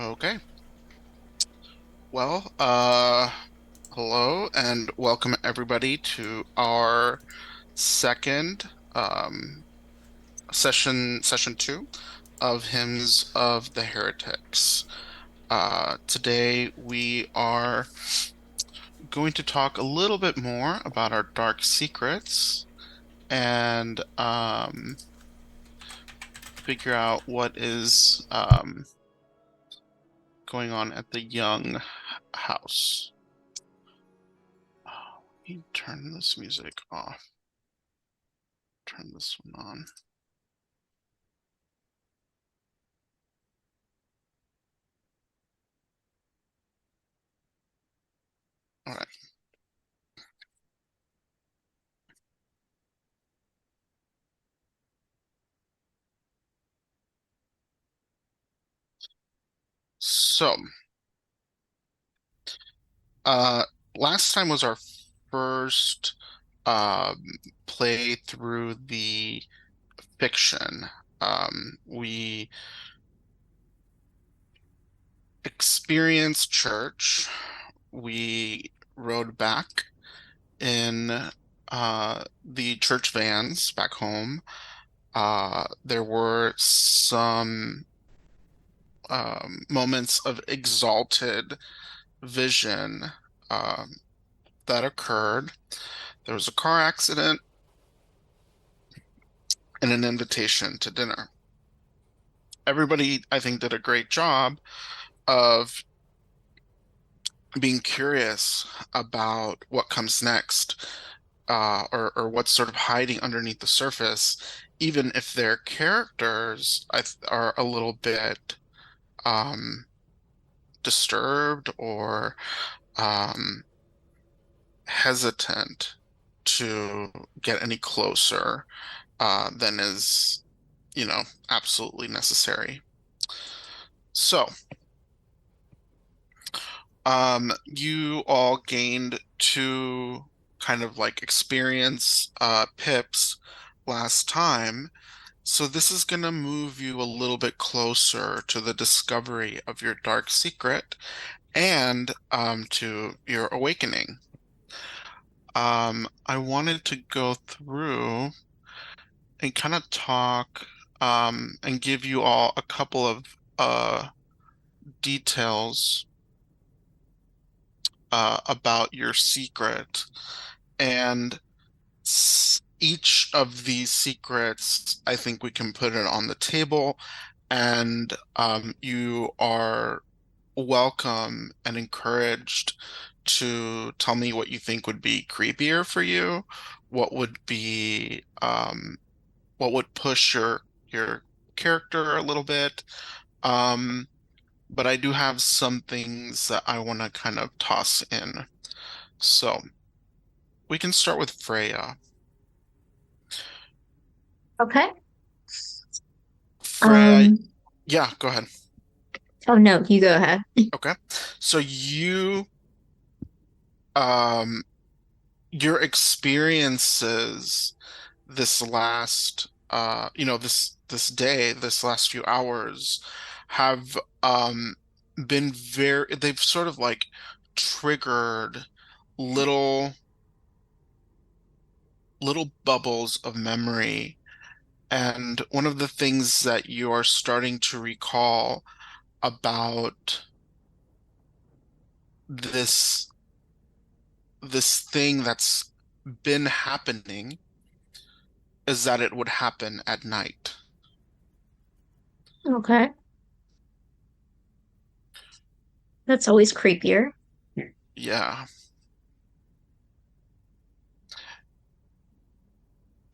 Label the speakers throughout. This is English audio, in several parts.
Speaker 1: Okay. Well, hello and welcome everybody to our second session two of Hymns of the Heretics. Today we are going to talk a little bit more about our dark secrets and figure out what is going on at the young house. Let me turn this music off. Turn this one on. All right. So, uh, last time was our first um, play through the fiction. We experienced church. We rode back in the church vans back home. There were some moments of exalted vision um, that occurred. There was a car accident and an invitation to dinner. Everybody, I think, did a great job of being curious about what comes next, or what's sort of hiding underneath the surface, even if their characters are a little bit um, disturbed or um, hesitant to get any closer than is, absolutely necessary. So, you all gained two kind of like experience pips last time. So this is going to move you a little bit closer to the discovery of your dark secret and to your awakening. I wanted to go through and kind of talk and give you all a couple of details about your secret. And each of these secrets, I think we can put it on the table, and you are welcome and encouraged to tell me what you think would be creepier for you, what would be what would push your character a little bit. Um, but I do have some things that I want to kind of toss in. So we can start with Freya.
Speaker 2: Okay.
Speaker 1: Freya,
Speaker 2: Um,
Speaker 1: yeah, go ahead.
Speaker 2: oh no, you go ahead.
Speaker 1: Okay. So um, your experiences this last, this day, this last few hours have been they've sort of like triggered little little bubbles of memory. And one of the things that you are starting to recall about this this thing that's been happening is that it would happen at night.
Speaker 2: Okay. That's always creepier.
Speaker 1: Yeah.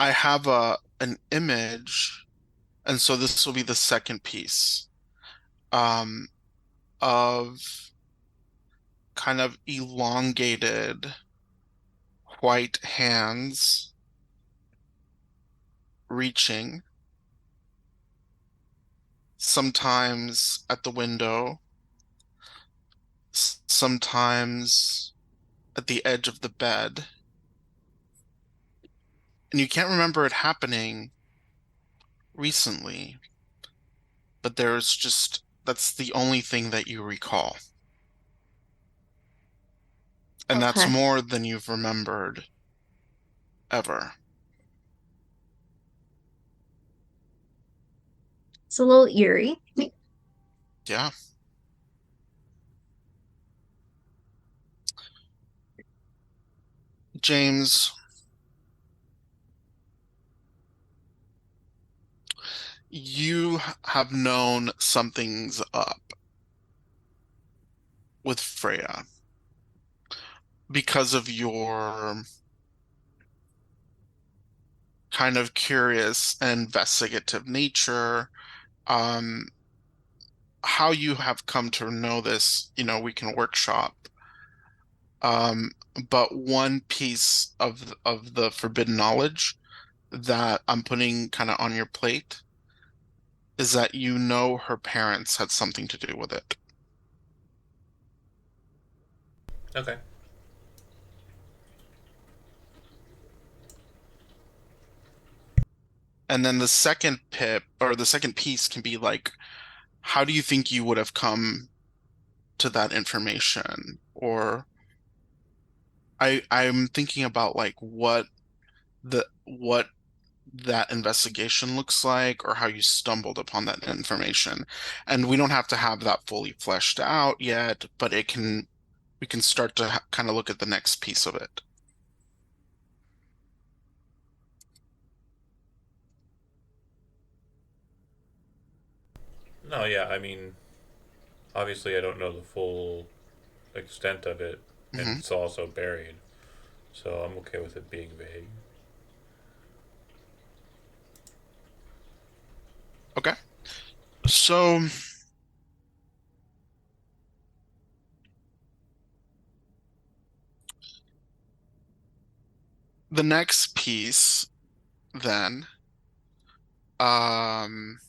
Speaker 1: I have an image, and so this will be the second piece, um, of kind of elongated white hands reaching, sometimes at the window, sometimes at the edge of the bed. And you can't remember it happening recently, but there's just That's the only thing that you recall. And that's
Speaker 2: Okay.
Speaker 1: more than you've remembered ever.
Speaker 2: It's a little eerie.
Speaker 1: Yeah. James, you have known something's up with Freya because of your kind of curious and investigative nature. Um, how you have come to know this, we can workshop. Um, but one piece of the forbidden knowledge that I'm putting kind of on your plate is that her parents had something to do with it.
Speaker 3: Okay.
Speaker 1: And then the second pip or the second piece can be like, how do you think you would have come to that information? Or I'm thinking about like what that investigation looks like or how you stumbled upon that information. And we don't have to have that fully fleshed out yet, but we can start to kind of look at the next piece of it.
Speaker 3: No, yeah, I mean, obviously I don't know the full extent of it, and
Speaker 1: Hmm.
Speaker 3: it's also buried, so I'm okay with it being vague.
Speaker 1: Okay. So the next piece then, um,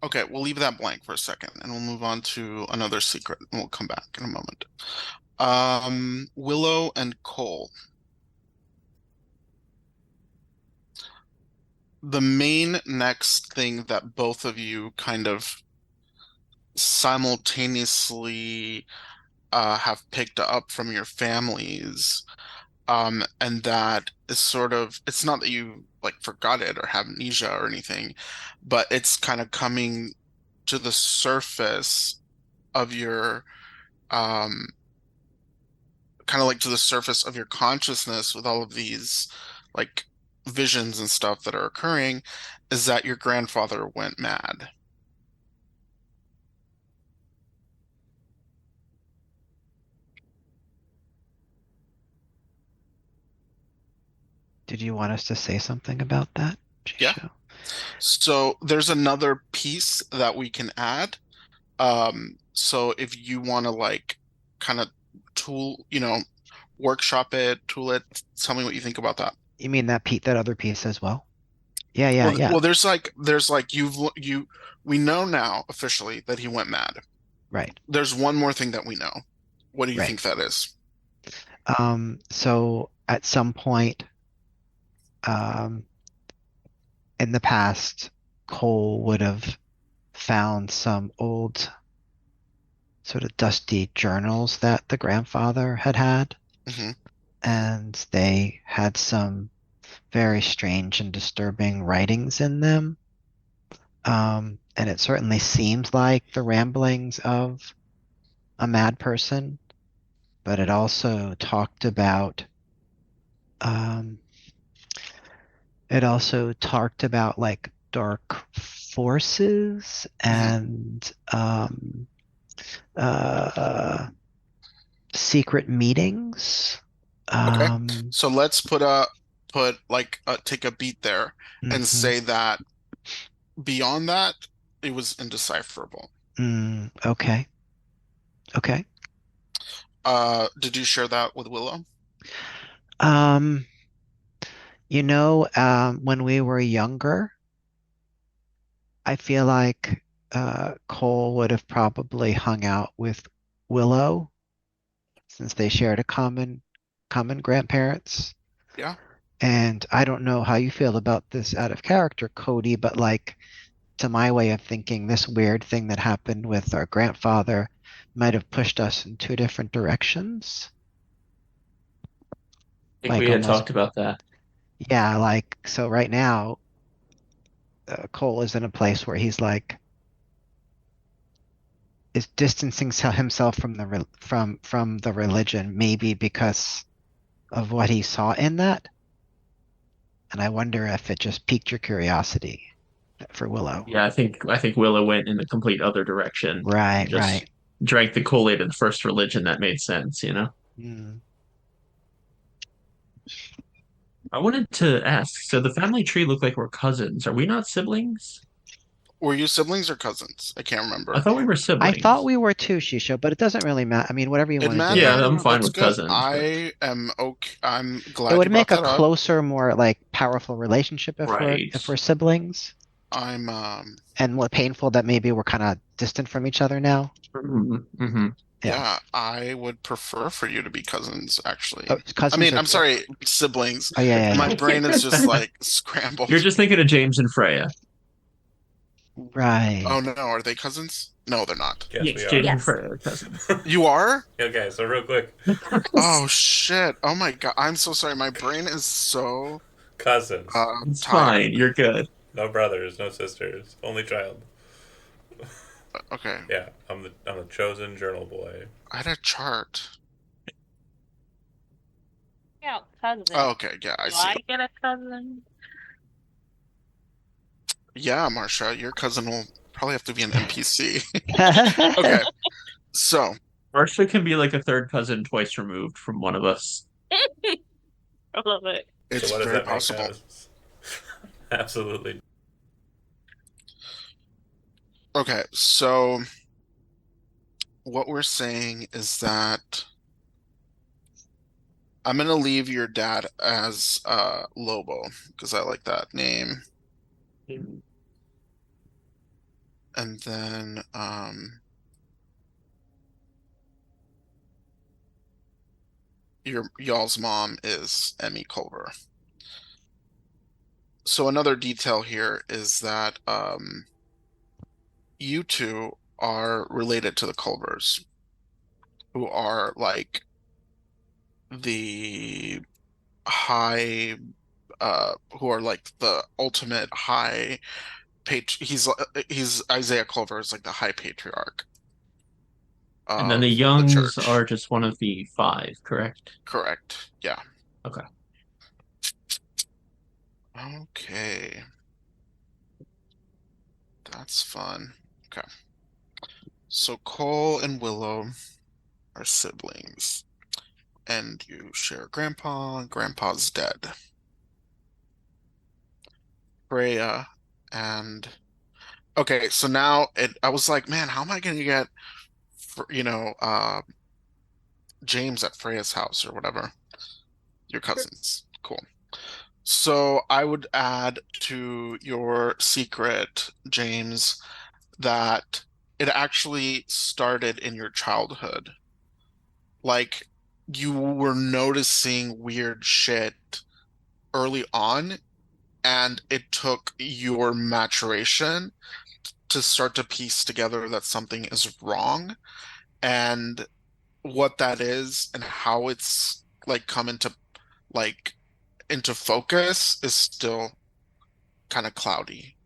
Speaker 1: okay, we'll leave that blank for a second and we'll move on to another secret and we'll come back in a moment. Willow and Cole. The main next thing that both of you kind of simultaneously have picked up from your families, and that is sort of, it's not that you like forgot it or have amnesia or anything, but it's kind of coming to the surface of your um kind of like to the surface of your consciousness with all of these like visions and stuff that are occurring, is that your grandfather went mad.
Speaker 4: Did you want us to say something about that,
Speaker 1: Yeah.
Speaker 4: Jisho?
Speaker 1: So there's another piece that we can add. So if you want to like kind of tool, workshop it, tool it, tell me what you think about that.
Speaker 4: You mean that other piece as well? Yeah, yeah, yeah.
Speaker 1: Well, there's like we know now officially that he went mad.
Speaker 4: Right,
Speaker 1: There's one more thing that we know. What do you
Speaker 4: right.
Speaker 1: think that is?
Speaker 4: So at some point, um, in the past, Cole would have found some old sort of dusty journals that the grandfather had had,
Speaker 1: Hmm.
Speaker 4: and they had some very strange and disturbing writings in them. And it certainly seems like the ramblings of a mad person, but it also um, like dark forces
Speaker 1: Hmm.
Speaker 4: and uh, secret meetings.
Speaker 1: Okay.
Speaker 4: Um,
Speaker 1: So let's put like take a beat there and
Speaker 4: mhm,
Speaker 1: say that beyond that, it was indecipherable.
Speaker 4: okay, okay.
Speaker 1: Did you share that with Willow?
Speaker 4: Um, when we were younger, I feel like Cole would have probably hung out with Willow since they shared a common grandparents.
Speaker 1: Yeah.
Speaker 4: And I don't know how you feel about this out of character, Cody, but like to my way of thinking, this weird thing that happened with our grandfather might have pushed us in two different directions.
Speaker 5: I think
Speaker 4: Like
Speaker 5: we had
Speaker 4: almost,
Speaker 5: talked about that.
Speaker 4: yeah, like, so right now, Cole is in a place where he's like, is distancing himself from from the religion, maybe because of what he saw in that. And I wonder if it just piqued your curiosity for Willow.
Speaker 5: Yeah, I think Willow went in the complete other direction and
Speaker 4: Right,
Speaker 5: just
Speaker 4: right.
Speaker 5: drank the Kool-Aid of the first religion that made sense, you know?
Speaker 4: Mm.
Speaker 5: I wanted to ask, so the family tree looked like we're cousins. Are we not siblings?
Speaker 1: Were you siblings or cousins? I can't
Speaker 5: I
Speaker 1: remember.
Speaker 5: thought we were
Speaker 4: I thought
Speaker 5: siblings.
Speaker 4: we were too, Shisho, but it doesn't really matter. I mean, whatever you
Speaker 1: It
Speaker 4: want to do.
Speaker 5: Yeah, I'm
Speaker 1: matter.
Speaker 5: fine
Speaker 1: That's
Speaker 5: with
Speaker 1: good.
Speaker 5: cousins, but
Speaker 1: I am okay. I'm
Speaker 4: It
Speaker 1: glad
Speaker 4: would
Speaker 1: you brought
Speaker 4: make a
Speaker 1: that up.
Speaker 4: closer, more like powerful relationship
Speaker 5: right.
Speaker 4: if we're siblings.
Speaker 1: I'm
Speaker 4: And what painful that maybe we're kind of distant from each other now.
Speaker 5: Mm-hmm.
Speaker 4: Yeah.
Speaker 1: yeah, I would prefer for you to be cousins, actually.
Speaker 4: Oh,
Speaker 1: I
Speaker 4: cousins
Speaker 1: mean,
Speaker 4: are.
Speaker 1: I'm sorry, siblings.
Speaker 4: Oh, yeah,
Speaker 1: My
Speaker 4: yeah,
Speaker 1: brain is just like
Speaker 5: You're
Speaker 1: scrambled.
Speaker 5: just thinking of James and Freya.
Speaker 4: yeah.
Speaker 1: Oh
Speaker 4: Right.
Speaker 1: no, are they cousins? No, they're not.
Speaker 3: Yes, we
Speaker 5: Yes,
Speaker 3: are.
Speaker 5: James and
Speaker 2: Yes.
Speaker 5: Freya are cousins.
Speaker 1: You are?
Speaker 3: Okay, so real quick,
Speaker 1: Oh shit. Oh my God. I'm so sorry. My brain is so
Speaker 3: cousins,
Speaker 5: It's fine.
Speaker 1: tired.
Speaker 5: You're good.
Speaker 3: no brothers, no sisters, only child.
Speaker 1: Okay.
Speaker 3: Yeah, I'm the chosen journal boy.
Speaker 1: I had a chart.
Speaker 6: Yeah, cousin.
Speaker 1: Oh, okay, yeah, I
Speaker 6: Do
Speaker 1: see.
Speaker 6: I get a cousin?
Speaker 1: Yeah, Marcia, your cousin will probably have to be an NPC. Okay, so
Speaker 5: Marsha can be like a third cousin twice removed from one of us.
Speaker 6: I love it.
Speaker 3: So
Speaker 1: it's
Speaker 3: what does
Speaker 1: very
Speaker 3: that make
Speaker 1: possible.
Speaker 3: us? Absolutely.
Speaker 1: Okay, so what we're saying is that I'm gonna leave your dad as Lobo because I like that name. And then y'all's mom is Emmy Culver. So another detail here is that you two are related to the Culvers, who are like the high who are like the ultimate high he's Isaiah Culver is like the high patriarch
Speaker 5: And then the
Speaker 1: of the
Speaker 5: Youngs are
Speaker 1: church.
Speaker 5: just one of the five, correct?
Speaker 1: Correct. Yeah.
Speaker 5: Okay.
Speaker 1: Okay. That's fun. Okay. So Cole and Willow are siblings, and you share grandpa. Grandpa's dead. Freya and okay, so now I was like, man, how am I gonna get James at Freya's house or whatever? Your cousins. Cool. So I would add to your secret, James, that it actually started in your childhood. Like you were noticing weird shit early on, and it took your maturation to start to piece together that something is wrong. And what that is and how it's like come like into focus is still kind of cloudy.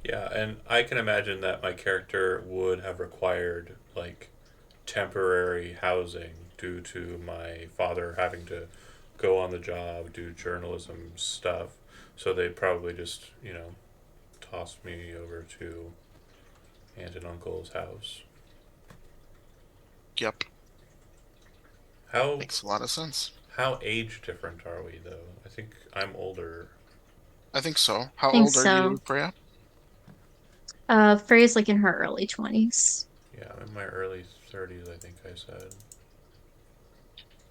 Speaker 3: Yeah, and I can imagine that my character would have required like temporary housing due to my father having to go on the job, do journalism stuff. So they probably just, tossed me over to aunt and uncle's house.
Speaker 1: Yep,
Speaker 3: How
Speaker 1: makes a lot of sense.
Speaker 3: how age different are we though? I think I'm older.
Speaker 1: I think so. How
Speaker 2: Think
Speaker 1: old are
Speaker 2: so.
Speaker 1: you, Freya?
Speaker 2: Freya's like in her early 20s.
Speaker 3: Yeah, I'm in my early 30s, I think I said.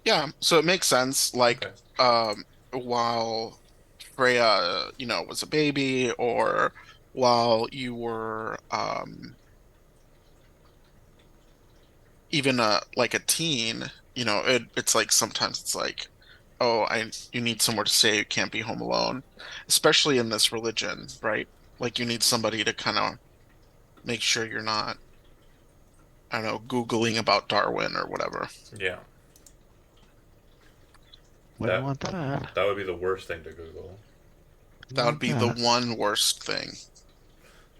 Speaker 1: Yeah, so it makes sense. Like,
Speaker 3: Okay.
Speaker 1: while Freya, was a baby, or while you were even like a teen, it's like sometimes it's like, oh, I you need somewhere to stay, you can't be home alone, especially in this religion, right? Like you need somebody to kind of make sure you're not, I don't know, Googling about Darwin or whatever.
Speaker 3: Yeah,
Speaker 4: Wouldn't
Speaker 3: that
Speaker 4: want that.
Speaker 3: that would be the worst thing to Google.
Speaker 4: Wouldn't
Speaker 1: That would
Speaker 4: want
Speaker 1: be the
Speaker 4: that.
Speaker 1: one worst thing.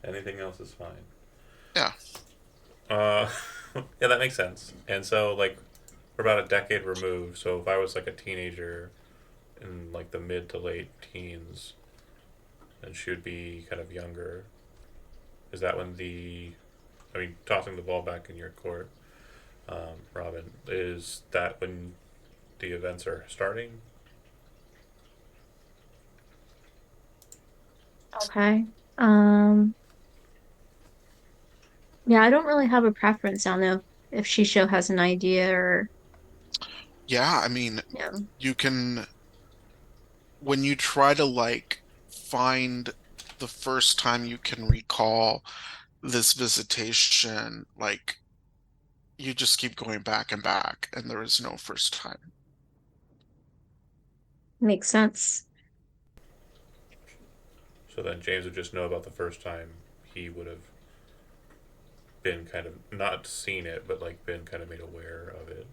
Speaker 3: Anything else is fine.
Speaker 1: Yeah.
Speaker 3: Uh, yeah, that makes sense. And so, like, we're about a decade removed. So if I was like a teenager in like the mid to late teens, and she would be kind of younger, is that when I mean, tossing the ball back in your court, Robin, is that when the events are starting?
Speaker 2: Okay. Um, yeah, I don't really have a preference. I don't know if Shisho has an idea or
Speaker 1: Yeah, I mean,
Speaker 2: yeah.
Speaker 1: you can, when you try to like find the first time you can recall this visitation, like you just keep going back and back, and there is no first time.
Speaker 2: Makes sense.
Speaker 3: So then James would just know about the first time he would have been kind of not seen it, but like been kind of made aware of it.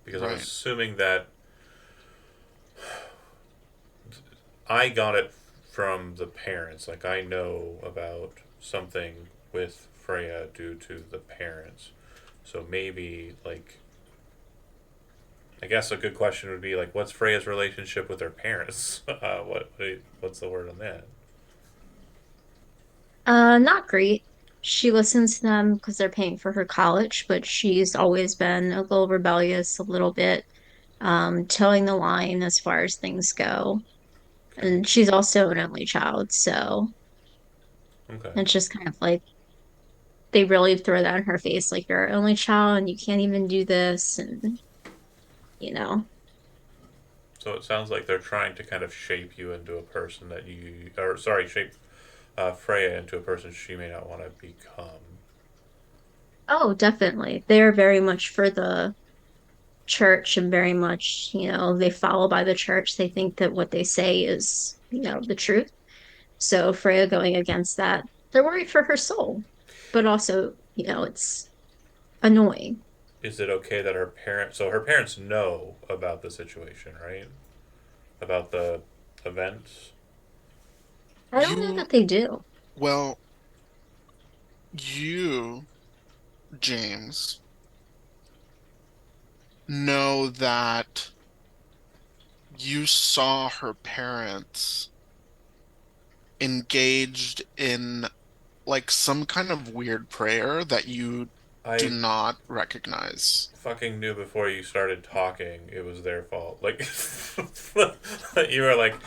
Speaker 3: Because I'm
Speaker 1: Right.
Speaker 3: assuming that I got it from the parents. Like I know about something with Freya due to the parents. So maybe like I guess a good question would be like, what's Freya's relationship with her parents? What's the word on that?
Speaker 2: Not great. She listens to them because they're paying for her college, but she's always been a little rebellious, a little bit towing the line as far as things go.
Speaker 3: Okay,
Speaker 2: And she's also an only child, so
Speaker 3: okay.
Speaker 2: it's just kind of like they really throw that in her face, like you're an only child and you can't even do this, and you know.
Speaker 3: So it sounds like they're trying to kind of shape you into a person that you, or sorry, shape Freya into a person she may not want to become.
Speaker 2: Oh, definitely. They're very much for the church and very much, they follow by the church. They think that what they say is, the truth. So Freya going against that, they're worried for her soul, but also, it's annoying.
Speaker 3: Is it okay that so her parents know about the situation, right? About the events?
Speaker 2: I don't know
Speaker 1: You,
Speaker 2: that they do.
Speaker 1: well, you, James, know that you saw her parents engaged in like some kind of weird prayer that you do
Speaker 3: I
Speaker 1: not recognize.
Speaker 3: fucking knew before you started talking it was their fault. Like, you were like,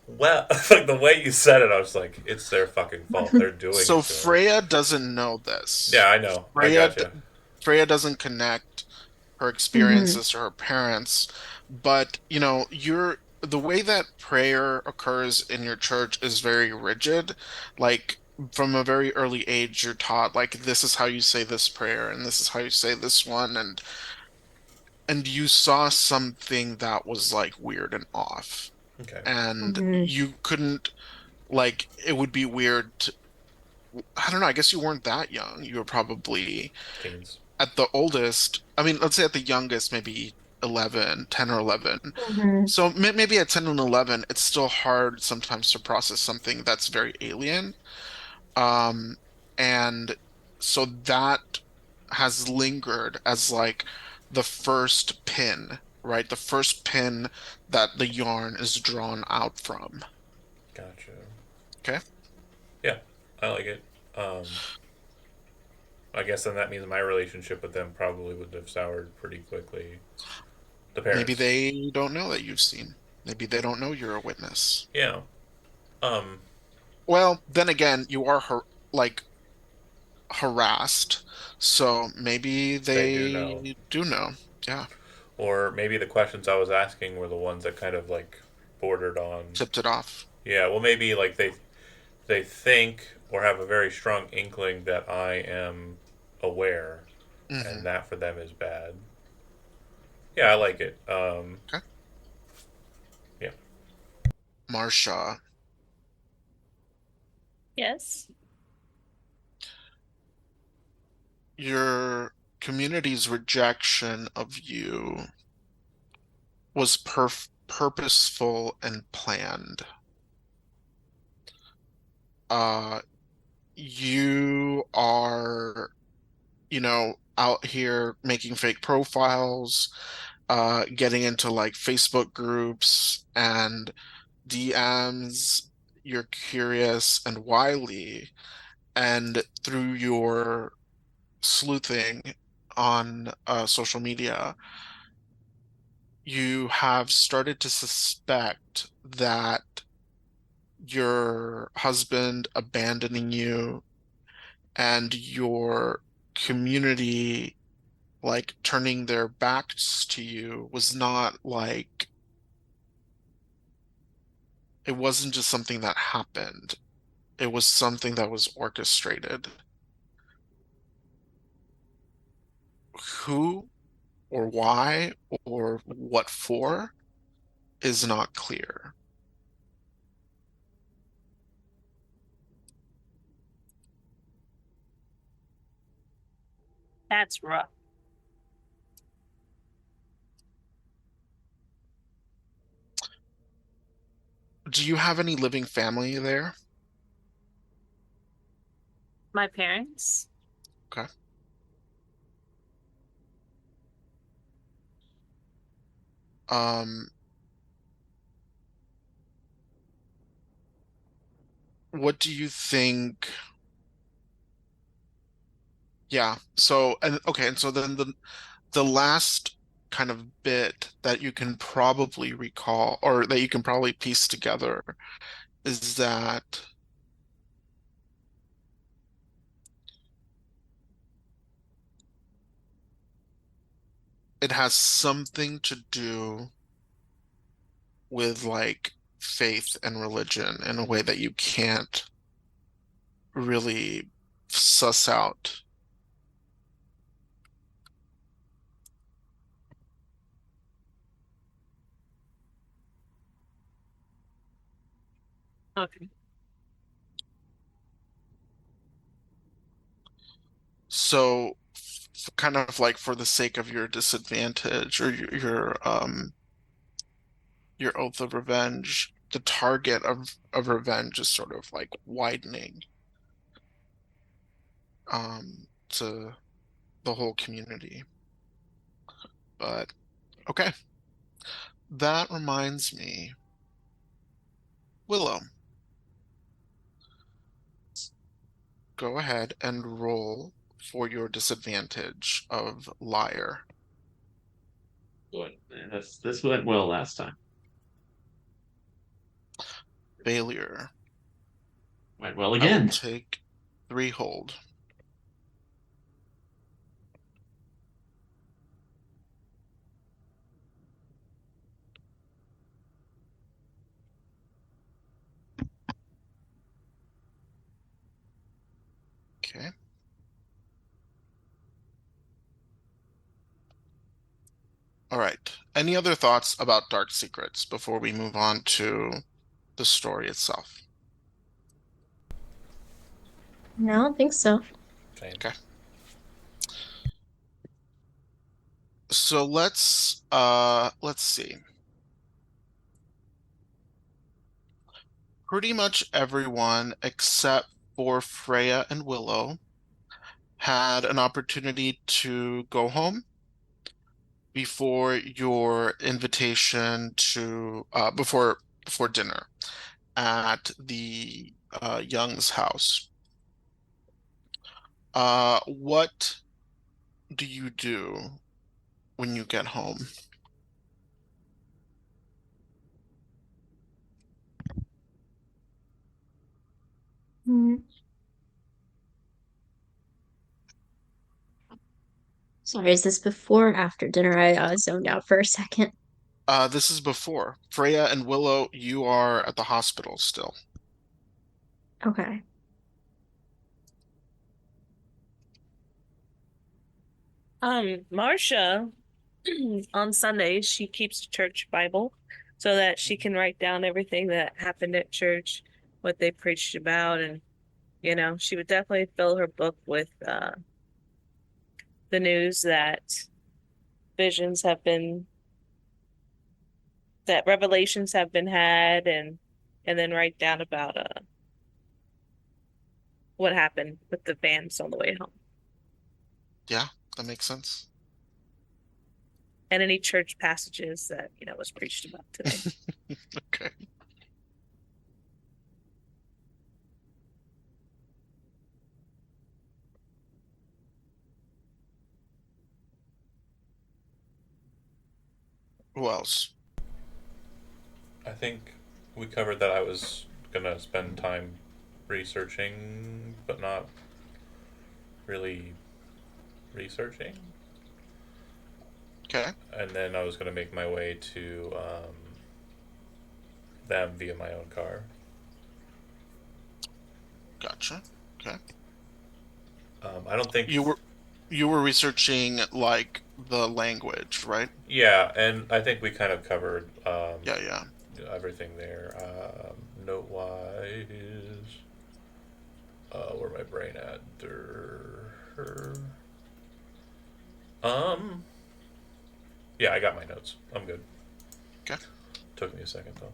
Speaker 3: well, like the way you said it, I was like, it's their fucking fault. They're doing
Speaker 1: So
Speaker 3: shit.
Speaker 1: Freya doesn't know
Speaker 3: Yeah,
Speaker 1: this.
Speaker 3: I know. I
Speaker 1: Freya d-
Speaker 3: gotcha.
Speaker 1: Freya doesn't connect her
Speaker 2: Hmm.
Speaker 1: experiences to her parents, but the way that prayer occurs in your church is very rigid. Like from a very early age, you're taught like this is how you say this prayer and this is how you say this one, and you saw something that was like weird and off,
Speaker 3: Okay.
Speaker 1: and
Speaker 2: Hmm.
Speaker 1: you couldn't like it would be weird to, I don't know, I guess you weren't that young. You were probably
Speaker 3: Teens.
Speaker 1: at the oldest, I mean, let's say at the youngest, maybe 11, 10 or 11.
Speaker 2: Hmm.
Speaker 1: So maybe at 10 and 11, it's still hard sometimes to process something that's very alien. Um, and so that has lingered as like the first pin, right? The first pin that the yarn is drawn out from.
Speaker 3: Gotcha.
Speaker 1: Okay.
Speaker 3: Yeah, I like it. Um, I guess then that means my relationship with them probably would have soured pretty quickly. The
Speaker 1: Maybe
Speaker 3: parents.
Speaker 1: they don't know that you've seen. Maybe they don't know you're a witness.
Speaker 3: Yeah. Um,
Speaker 1: Well, then again, you are like harassed, so maybe
Speaker 3: they do know.
Speaker 1: they do know. Yeah,
Speaker 3: Or maybe the questions I was asking were the ones that kind of like bordered on.
Speaker 1: tipped it off.
Speaker 3: Yeah, well, maybe like they think or have a very strong inkling that I am aware, and
Speaker 1: Hmm.
Speaker 3: that for them is bad. Yeah, I like it.
Speaker 1: Okay.
Speaker 3: Yeah.
Speaker 1: Marsha,
Speaker 6: Yes.
Speaker 1: Your community's rejection of you was purposeful and planned. Uh, you are, out here making fake profiles, getting into like Facebook groups and DMs. You're curious and wily, and through your sleuthing on social media, you have started to suspect that your husband abandoning you and your community like turning their backs to you was not like it wasn't just something that happened. It was something that was orchestrated. Who or why or what for is not clear.
Speaker 6: That's rough.
Speaker 1: Do you have any living family there?
Speaker 6: My parents?
Speaker 1: Okay. Um, what do you think? Yeah. So, and okay, and so then the last kind of bit that you can probably recall or that you can probably piece together is that it has something to do with like faith and religion in a way that you can't really suss out.
Speaker 6: Okay.
Speaker 1: So, kind of like for the sake of your disadvantage or your oath of revenge, the target of revenge is sort of like widening to the whole community. But okay, that reminds me, Willow, go ahead and roll for your disadvantage of liar.
Speaker 5: Good. This went well last time.
Speaker 1: Failure.
Speaker 5: Went well
Speaker 1: I will
Speaker 5: again.
Speaker 1: take 3 hold. Okay. All right. Any other thoughts about Dark Secrets before we move on to the story itself?
Speaker 2: No, I don't think so.
Speaker 3: Same.
Speaker 1: Okay. So let's see. Pretty much everyone except for Freya and Willow had an opportunity to go home before your invitation to before dinner at the Young's house. What do you do when you get home?
Speaker 2: Hmm. Sorry, is this before or after dinner? I zoned out for a second.
Speaker 1: This is before. Freya and Willow, you are at the hospital still.
Speaker 2: Okay.
Speaker 6: Marcia, on Sundays, she keeps a church Bible so that she can write down everything that happened at church, what they preached about, and You know, she would definitely fill her book with the news that visions have been that revelations have been had, and then write down about what happened with the fans on the way home,
Speaker 1: Yeah, that makes sense.
Speaker 6: and any church passages that, was preached about today.
Speaker 1: Okay. Who else?
Speaker 3: I think we covered that I was gonna spend time researching, but not really researching,
Speaker 1: Okay,
Speaker 3: and then I was gonna make my way to them via my own car.
Speaker 1: gotcha. Okay.
Speaker 3: I don't think.
Speaker 1: You were you were researching like the language, right?
Speaker 3: Yeah, and I think we kind of covered
Speaker 1: Yeah, yeah.
Speaker 3: everything there. Note wise, where my brain at? Um, yeah, I got my notes. I'm good.
Speaker 1: Okay.
Speaker 3: Took me a second though.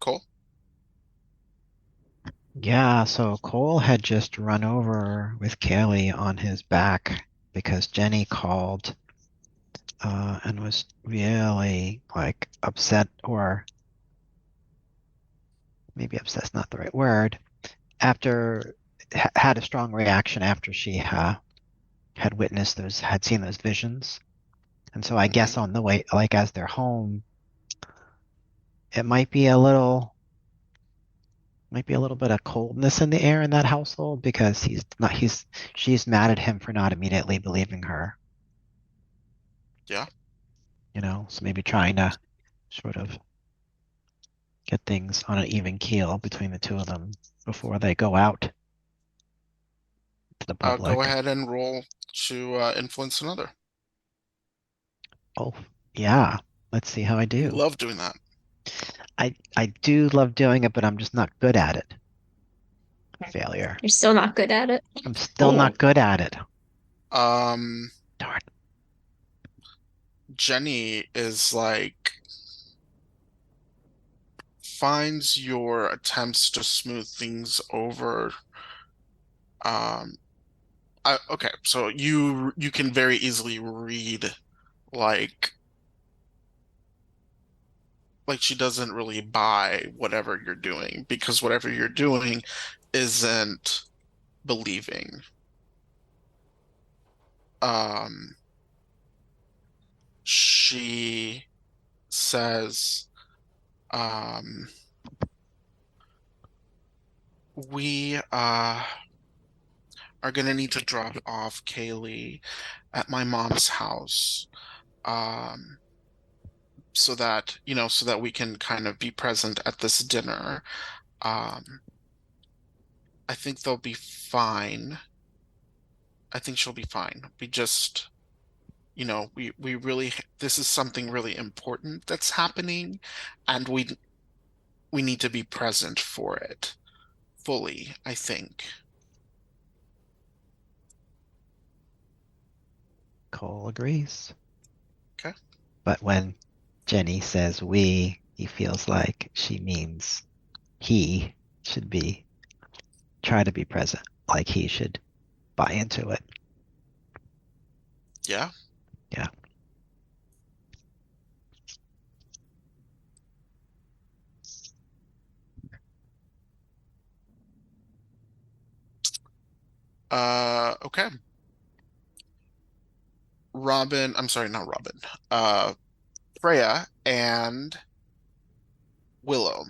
Speaker 1: Cole?
Speaker 4: Yeah, so Cole had just run over with Kaylee on his back because Jenny called and was really like upset, or maybe upset's not the right word, after had a strong reaction after she had witnessed those, had seen those visions. And so I
Speaker 1: Mm-hmm.
Speaker 4: guess on the way, like as they're home, it might be a little bit of coldness in the air in that household because she's mad at him for not immediately believing her,
Speaker 1: Yeah.
Speaker 4: so maybe trying to sort of get things on an even keel between the two of them before they go out to the
Speaker 1: Go
Speaker 4: public.
Speaker 1: ahead and roll to influence another.
Speaker 4: Oh, yeah. Let's see how I
Speaker 1: You
Speaker 4: do.
Speaker 1: love doing that.
Speaker 4: I do love doing it, but I'm just not good at it. Failure.
Speaker 2: You're still not good at it.
Speaker 4: I'm still
Speaker 5: Oh,
Speaker 4: not good at it.
Speaker 1: Um,
Speaker 4: Darn.
Speaker 1: Jenny is like finds your attempts to smooth things over. Um, okay, so you can very easily read like she doesn't really buy whatever you're doing because whatever you're doing isn't believing. Um, she says, um, we are gonna need to drop off Kaylee at my mom's house. Um, so that we can kind of be present at this dinner. Um, I think they'll be fine. I think she'll be fine. We just, we really this is something really important that's happening, and we need to be present for it fully, I think.
Speaker 4: Cole agrees.
Speaker 1: Okay.
Speaker 4: But when Jenny says we, he feels like she means he should try to be present, like he should buy into it.
Speaker 1: Yeah.
Speaker 4: Yeah.
Speaker 1: Okay. I'm sorry, not Robin. Freya and Willow.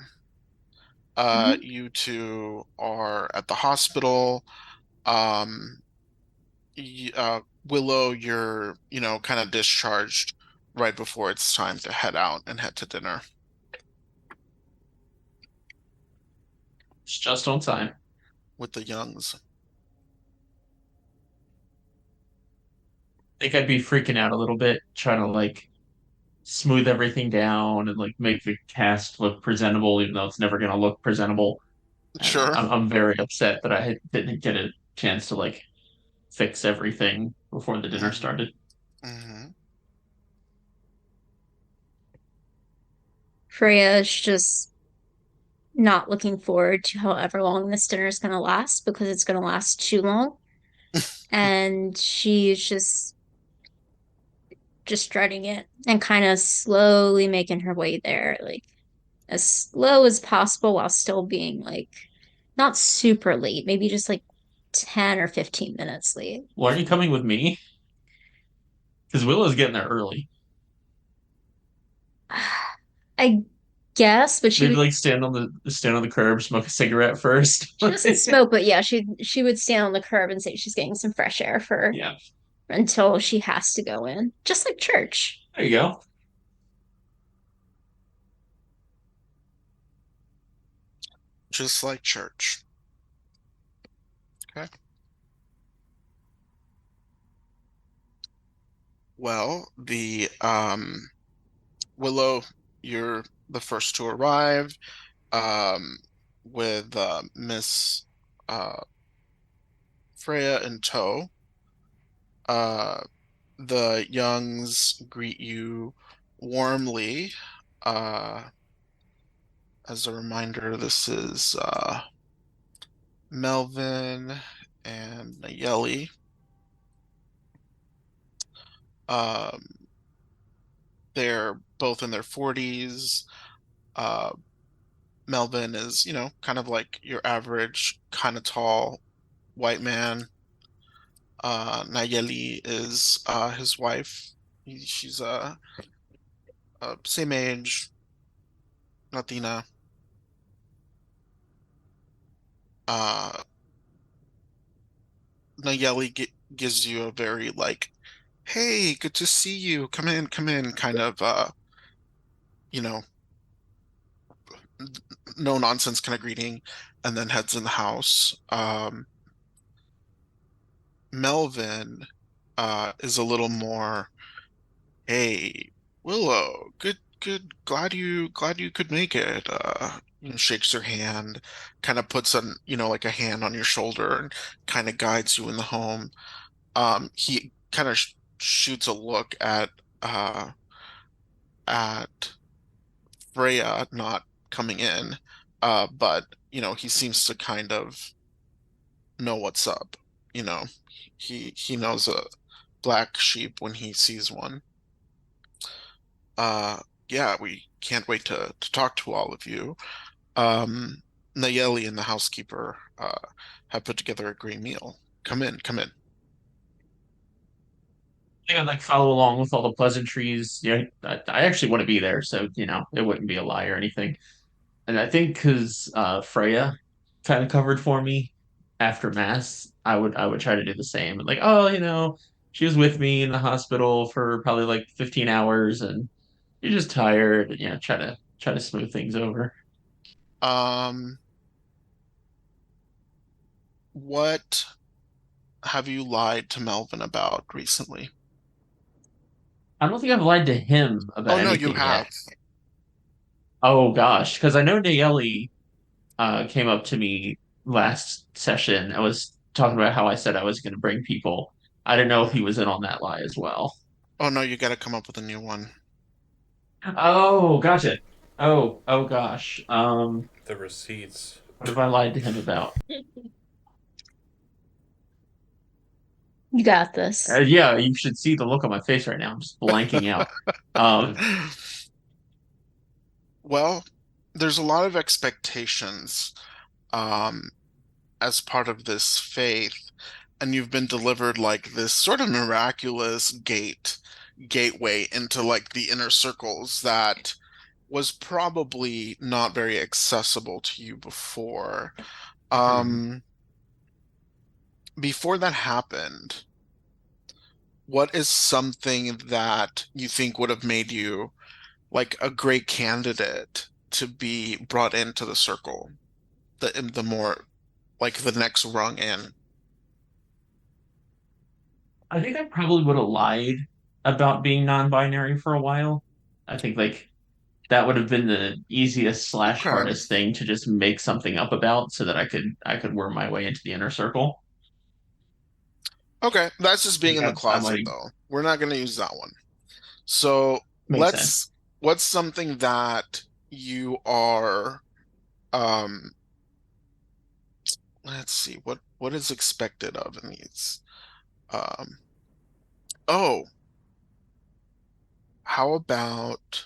Speaker 2: Mhm.
Speaker 1: You two are at the hospital. Um, Willow, you're, kind of discharged right before it's time to head out and head to dinner
Speaker 5: it's just on time.
Speaker 1: with the Youngs.
Speaker 5: think I'd be freaking out a little bit, trying to like smooth everything down and like make the cast look presentable, even though it's never gonna look presentable. And
Speaker 1: Sure.
Speaker 5: I'm very upset that didn't get a chance to like fix everything before the dinner
Speaker 1: Hmm.
Speaker 5: started.
Speaker 1: Hmm.
Speaker 2: Freya is just not looking forward to however long this dinner is going to last because it's going to last too long. And she's just dreading it and kind of slowly making her way there, like as slow as possible while still being like not super late, maybe just like 10 or 15 minutes late.
Speaker 5: Why are you coming with me? Because Willow's getting there early.
Speaker 2: I guess, but
Speaker 5: Maybe like stand on the curb, smoke a cigarette first.
Speaker 2: she doesn't smoke, but yeah, she would stand on the curb and say she's getting some fresh air for
Speaker 5: Yeah,
Speaker 2: until she has to go in, just like church.
Speaker 5: there you go.
Speaker 1: Just like church. Okay. Well, the Willow, you're the first to arrive, um, with Miss uh, Freya in tow. Uh, the Youngs greet you warmly. Uh, as a reminder, this is Melvin and Nayeli. Um, they're both in their 40s. Uh, Melvin is, kind of like your average kind of tall white man. Nayeli is his wife. She's same age, Latina. Uh, Nayeli gives you a very like, "Hey, good to see you. Come in," kind of you know, no nonsense kind of greeting, and then heads in the house. Melvin is a little more, "Hey, Willow, good, glad you could make it." Shakes your hand, kind of puts an, like a hand on your shoulder and kind of guides you in the home. He kind of shoots a look uh at Freya not coming in, but he seems to kind of know what's up. You know, he knows a black sheep when he sees one. Uh, yeah, we can't wait to talk to all of you. Um, Nayeli and the housekeeper have put together a great meal. Come in, come in.
Speaker 5: I think I'd like follow along with all the pleasantries. Yeah, I actually want to be there, so it wouldn't be a lie or anything. And I think because Freya kind of covered for me after Mass, I would try to do the same. Like, oh, she was with me in the hospital for probably like 15 hours, and you're just tired. And, try to smooth things over.
Speaker 1: Um, what have you lied to Melvin about recently?
Speaker 5: I don't think I've lied to him
Speaker 1: Oh
Speaker 5: about
Speaker 1: no, you
Speaker 5: anything yet.
Speaker 1: have.
Speaker 5: Oh gosh, because I know Nayeli came up to me last session. I was talking about how I said I was going to bring people. I didn't know if he was in on that lie as well.
Speaker 1: Oh no, you got to come up with a new one.
Speaker 5: Oh, gotcha. Oh gosh.
Speaker 3: The receipts.
Speaker 5: What have I lied to him about?
Speaker 2: You got this.
Speaker 5: Yeah, you should see the look on my face right now. I'm just blanking out. Um,
Speaker 1: Well, there's a lot of expectations um, as part of this faith, and you've been delivered like this sort of miraculous gateway into like the inner circles that was probably not very accessible to you before.
Speaker 5: mhm.
Speaker 1: Um, Before that happened, what is something that you think would have made you like a great candidate to be brought into the circle? The more like the next rung in.
Speaker 5: I think I probably would have lied about being non-binary for a while. I think like that would have been the easiest slash
Speaker 1: Okay.
Speaker 5: hardest thing to just make something up about so that I could worm my way into the inner circle.
Speaker 1: Okay. That's just
Speaker 5: I
Speaker 1: being
Speaker 5: think
Speaker 1: in the
Speaker 5: I might
Speaker 1: closet,
Speaker 5: have
Speaker 1: though. We're not going to use that one. So
Speaker 5: made sense.
Speaker 1: what's something that you are, um, let's see, what is expected of in these? Um, oh, how about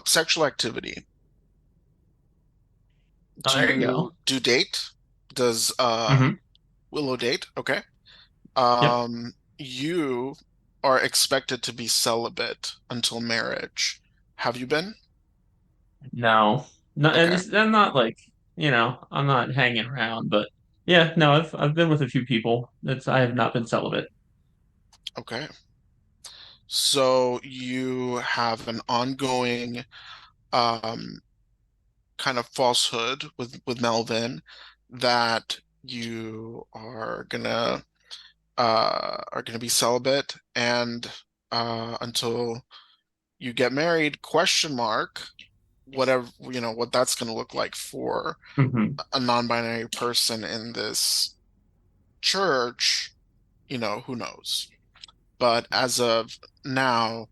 Speaker 1: sexual activity?
Speaker 5: Oh, there you go.
Speaker 1: Do date? Does
Speaker 5: Hmm.
Speaker 1: Willow date? Okay.
Speaker 5: Yep.
Speaker 1: You are expected to be celibate until marriage. Have you been?
Speaker 5: No, no, and
Speaker 1: Okay.
Speaker 5: I'm not like, I'm not hanging around, but yeah, no, I've been with a few people. I have not been celibate.
Speaker 1: Okay. So you have an ongoing um kind of falsehood with Melvin that you are gonna be celibate and until you get married, question mark, whatever, what that's gonna look like for
Speaker 5: Hmm.
Speaker 1: a non-binary person in this church, who knows? But as of now,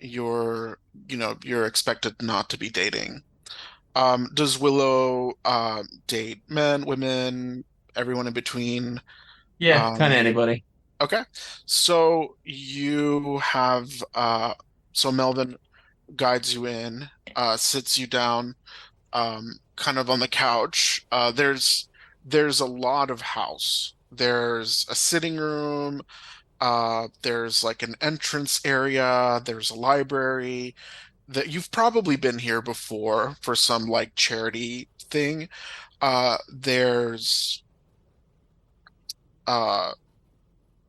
Speaker 1: you're expected not to be dating. Does Willow date men, women, everyone in between?
Speaker 5: Yeah, kind of
Speaker 1: Um,
Speaker 5: anybody.
Speaker 1: okay. So you have so Melvin guides you in, sits you down kind of on the couch. There's a lot of house. There's a sitting room, there's like an entrance area, there's a library that you've probably been here before for some like charity thing. There's uh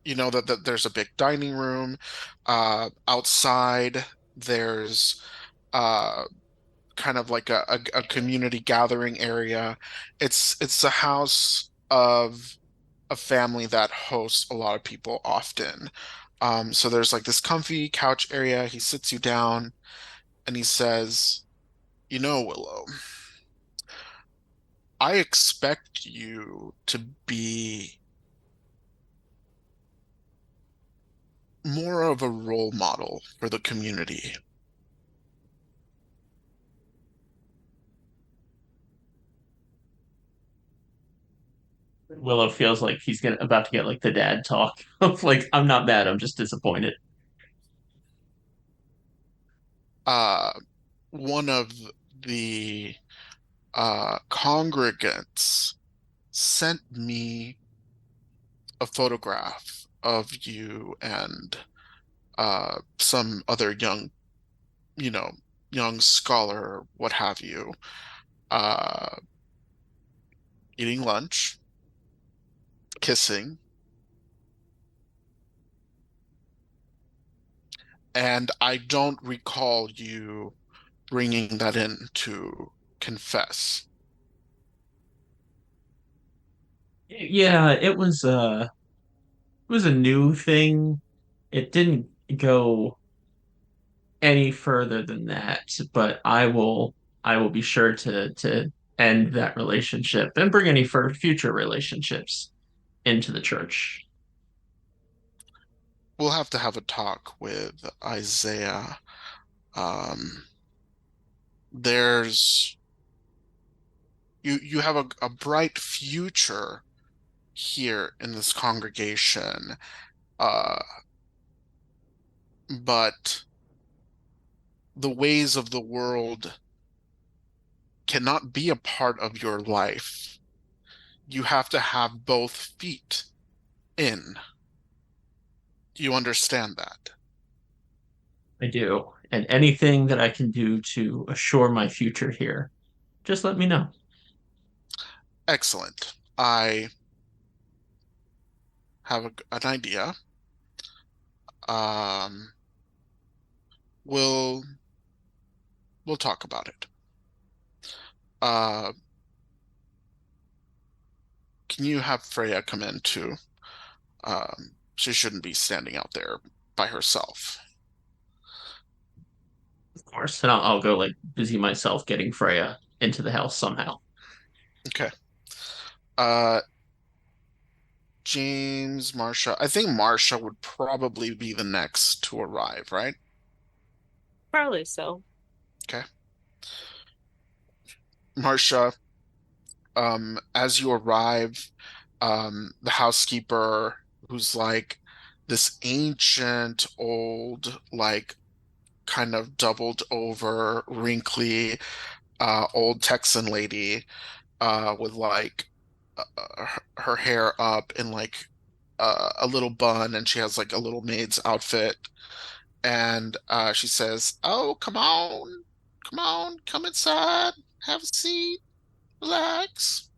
Speaker 1: that there's a big dining room. Outside there's uh kind of like a community gathering area. It's a house of a family that hosts a lot of people often. So there's like this comfy couch area. He sits you down and he says, Willow, I expect you to be more of a role model for the community.
Speaker 5: Willow feels like he's gonna about to get like the dad talk of like, I'm not mad, I'm just disappointed.
Speaker 1: Uh, One of the congregants sent me a photograph of you and some other you know, young scholar, what have you, uh, eating lunch, kissing, and I don't recall you bringing that in to confess.
Speaker 5: Yeah, it was a new thing. It didn't go any further than that, but I will be sure to end that relationship and bring any future relationships into the church.
Speaker 1: We'll have to have a talk with Isaiah. Um, there's you have a bright future here in this congregation, uh, but the ways of the world cannot be a part of your life. You have to have both feet in. Do you understand that?
Speaker 5: I do. And anything that I can do to assure my future here, just let me know.
Speaker 1: Excellent. I have an idea. Um, we'll we'll talk about it. Uh, can you have Freya come in too? She shouldn't be standing out there by herself.
Speaker 5: Of course. And I'll go like busy myself getting Freya into the house somehow.
Speaker 1: Okay. Uh, James, Marsha. I think Marsha would probably be the next to arrive, right?
Speaker 6: Probably so.
Speaker 1: Okay. Marsha, as you arrive, the housekeeper, who's like this ancient, old, like kind of doubled over, wrinkly, old Texan lady, with like her hair up in like a little bun, and she has like a little maid's outfit, and she says, "Oh, come on, come inside, have a seat, relax."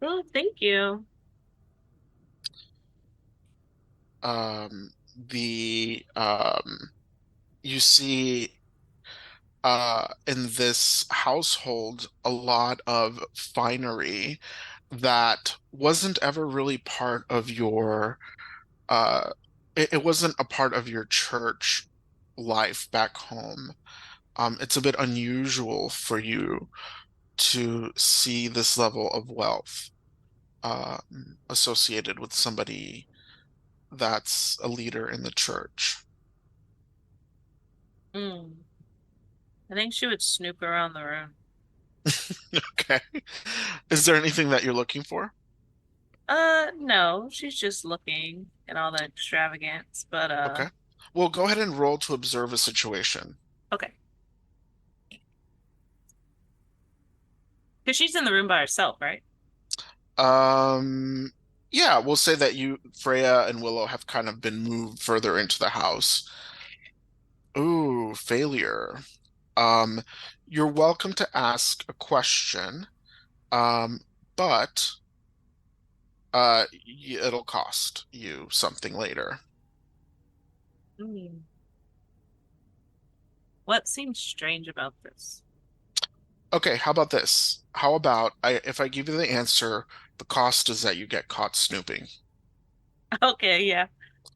Speaker 6: Oh, thank you.
Speaker 1: The You see in this household a lot of finery that wasn't ever really part of your uh it wasn't a part of your church life back home. It's a bit unusual for you to see this level of wealth associated with somebody that's a leader in the church.
Speaker 6: Mm. I think she would snoop around the room.
Speaker 1: Okay. Is there anything that you're looking for?
Speaker 6: No, she's just looking at all the extravagance, but
Speaker 1: Okay. Well, go ahead and roll to observe a situation.
Speaker 6: okay. Because she's in the room by herself, right?
Speaker 1: Um, yeah, we'll say that Freya and Willow have kind of been moved further into the house. Ooh, failure. Um, you're welcome to ask a question, um, but it'll cost you something later.
Speaker 6: Mm. What seems strange about this?
Speaker 1: Okay, how about this? How about if I give you the answer, the cost is that you get caught snooping.
Speaker 6: Okay, yeah.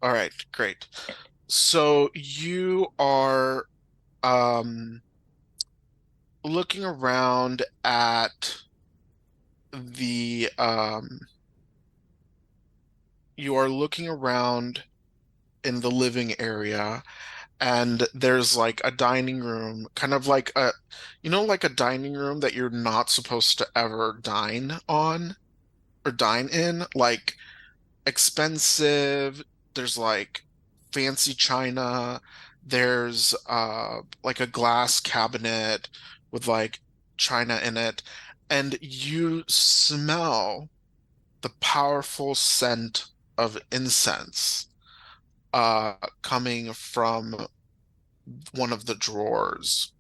Speaker 1: All right, great. So you are um looking around at the you are looking around in the living area, and there's like a dining room, kind of like like a dining room that you're not supposed to ever dine on or dine in, like expensive. There's like fancy china. There's like a glass cabinet with like china in it, and you smell the powerful scent of incense coming from one of the drawers.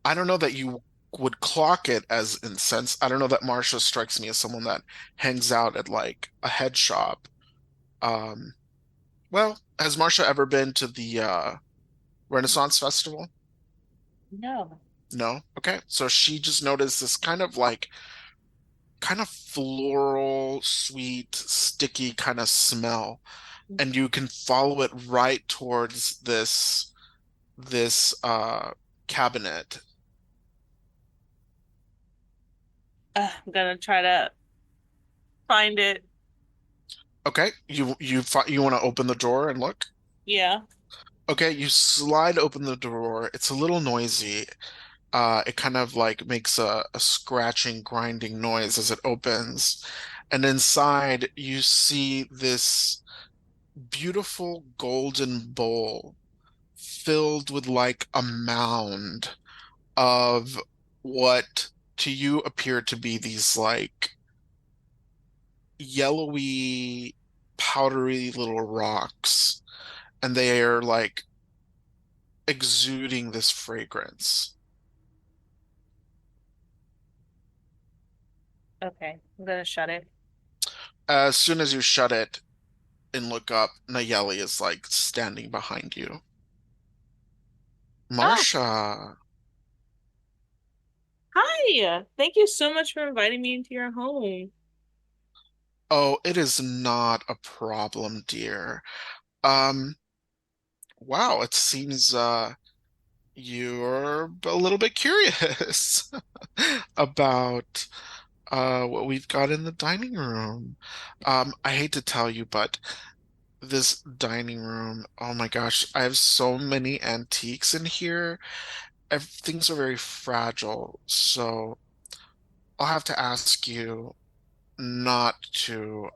Speaker 1: I don't know that you would clock it as incense. I don't know that Marsha strikes me as someone that hangs out at like a head shop. Um, well, has Marsha ever been to the Renaissance Festival?
Speaker 6: No.
Speaker 1: No. Okay. So she just noticed this kind of floral, sweet, sticky kind of smell, and you can follow it right towards this cabinet.
Speaker 6: I'm gonna try to find it.
Speaker 1: Okay, you want to open the drawer and look?
Speaker 6: Yeah.
Speaker 1: Okay, you slide open the drawer. It's a little noisy. It kind of like makes a scratching, grinding noise as it opens. And inside, you see this beautiful golden bowl filled with like a mound of what to you appear to be these like yellowy, powdery little rocks. And they are like exuding this fragrance.
Speaker 6: Okay. I'm gonna shut it.
Speaker 1: As soon as you shut it and look up, Nayeli is like standing behind you.
Speaker 6: Oh,
Speaker 1: Marsha,
Speaker 6: Hi. Thank you so much for inviting me into your home.
Speaker 1: Oh, it is not a problem, dear. Um, wow, it seems you're a little bit curious about what we've got in the dining room. I hate to tell you, but this dining room, oh my gosh, I have so many antiques in here. Things are very fragile, so I'll have to ask you not to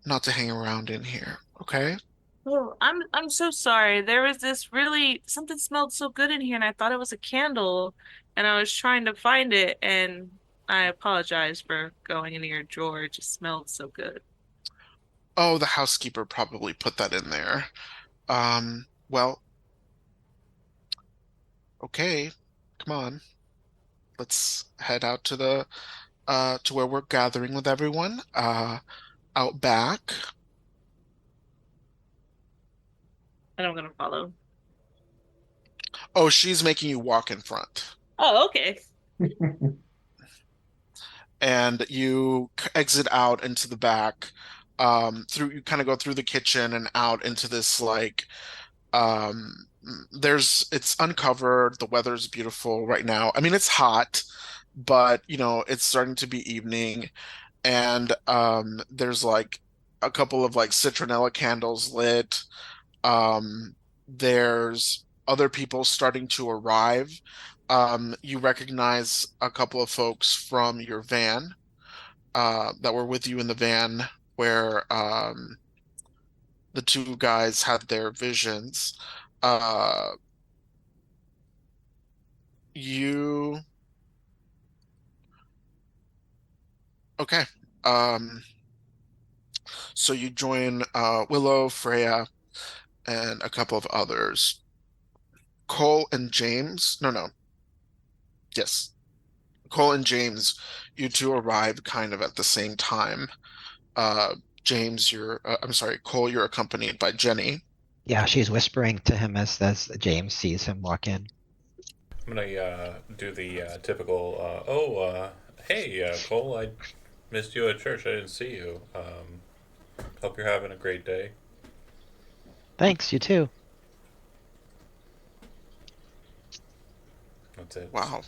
Speaker 1: not to hang around in here, okay?
Speaker 6: Oh, I'm so sorry. There was this really something smelled so good in here and I thought it was a candle and I was trying to find it and I apologize for going into your drawer. It just smelled so good.
Speaker 1: Oh, the housekeeper probably put that in there. Well, okay. Come on. Let's head out to the to where we're gathering with everyone. Out back.
Speaker 6: And I'm gonna follow.
Speaker 1: Oh, she's making you walk in front.
Speaker 6: Oh, okay.
Speaker 1: And you exit out into the back. Through you kind of go through the kitchen and out into this like it's uncovered. The weather's beautiful right now. I mean, it's hot, but it's starting to be evening, and there's like a couple of like citronella candles lit. There's other people starting to arrive. You recognize a couple of folks from your van that were with you in the van where the two guys had their visions. Uh, you okay? Um, so you join Willow, Freya, and a couple of others. Cole and James. No, no. Yes. Cole and James, you two arrive kind of at the same time. Uh, James, I'm sorry, Cole, you're accompanied by Jenny.
Speaker 4: Yeah, she's whispering to him as James sees him walk in.
Speaker 3: I'm gonna do the typical. Hey, Cole, I missed you at church. I didn't see you. Hope you're having a great day.
Speaker 4: Thanks, you too.
Speaker 3: That's it.
Speaker 1: Wow,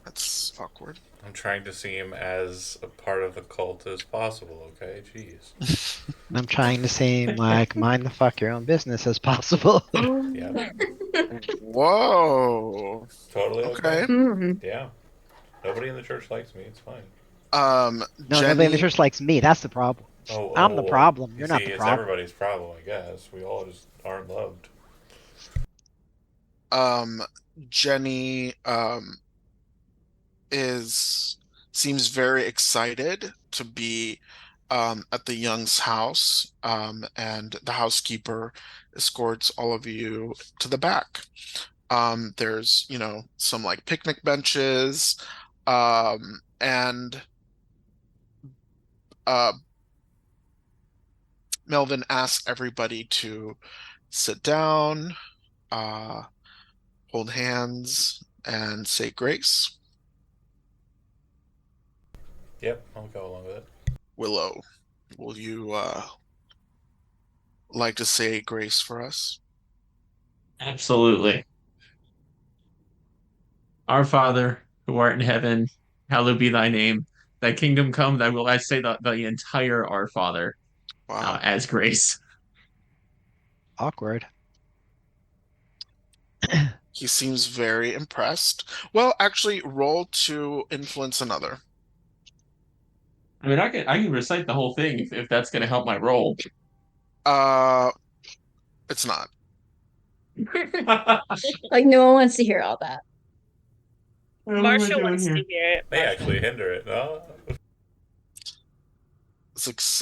Speaker 1: that's awkward.
Speaker 3: I'm trying to seem as a part of the cult as possible. Okay, jeez.
Speaker 4: I'm trying to seem like mind the fuck your own business as possible.
Speaker 3: Yeah,
Speaker 1: Whoa.
Speaker 3: totally okay.
Speaker 1: Okay.
Speaker 2: Hmm.
Speaker 3: Yeah, nobody in the church likes me. It's fine.
Speaker 4: No, nobody in the
Speaker 1: Jenny,
Speaker 4: church likes me. That's the problem.
Speaker 3: Oh,
Speaker 4: I'm the
Speaker 3: oh, well,
Speaker 4: problem.
Speaker 3: you
Speaker 4: You're
Speaker 3: see,
Speaker 4: not the
Speaker 3: it's
Speaker 4: problem.
Speaker 3: everybody's problem, I guess. We all just aren't loved.
Speaker 1: um, Jenny, is seems very excited to be at the Young's house, and the housekeeper escorts all of you to the back. There's, some like picnic benches, and uh, Melvin asks everybody to sit down, uh, hold hands, and say grace.
Speaker 3: Yep, I'll go along with it.
Speaker 1: Willow, will you like to say grace for us?
Speaker 5: Absolutely. Our Father, who art in heaven, hallowed be thy name. Thy kingdom come, thy will I say the entire Our Father
Speaker 1: Wow.
Speaker 5: as grace.
Speaker 4: Awkward.
Speaker 1: He seems very impressed. Well, actually, roll to influence another.
Speaker 5: I mean, I can recite the whole thing if that's going to help my role.
Speaker 1: Uh, it's not.
Speaker 5: What
Speaker 2: Like no one wants to hear all that.
Speaker 5: am I
Speaker 6: Marsha
Speaker 5: doing
Speaker 6: wants to
Speaker 5: here?
Speaker 6: hear it.
Speaker 3: May
Speaker 6: Marsha.
Speaker 3: actually hinder it. Oh,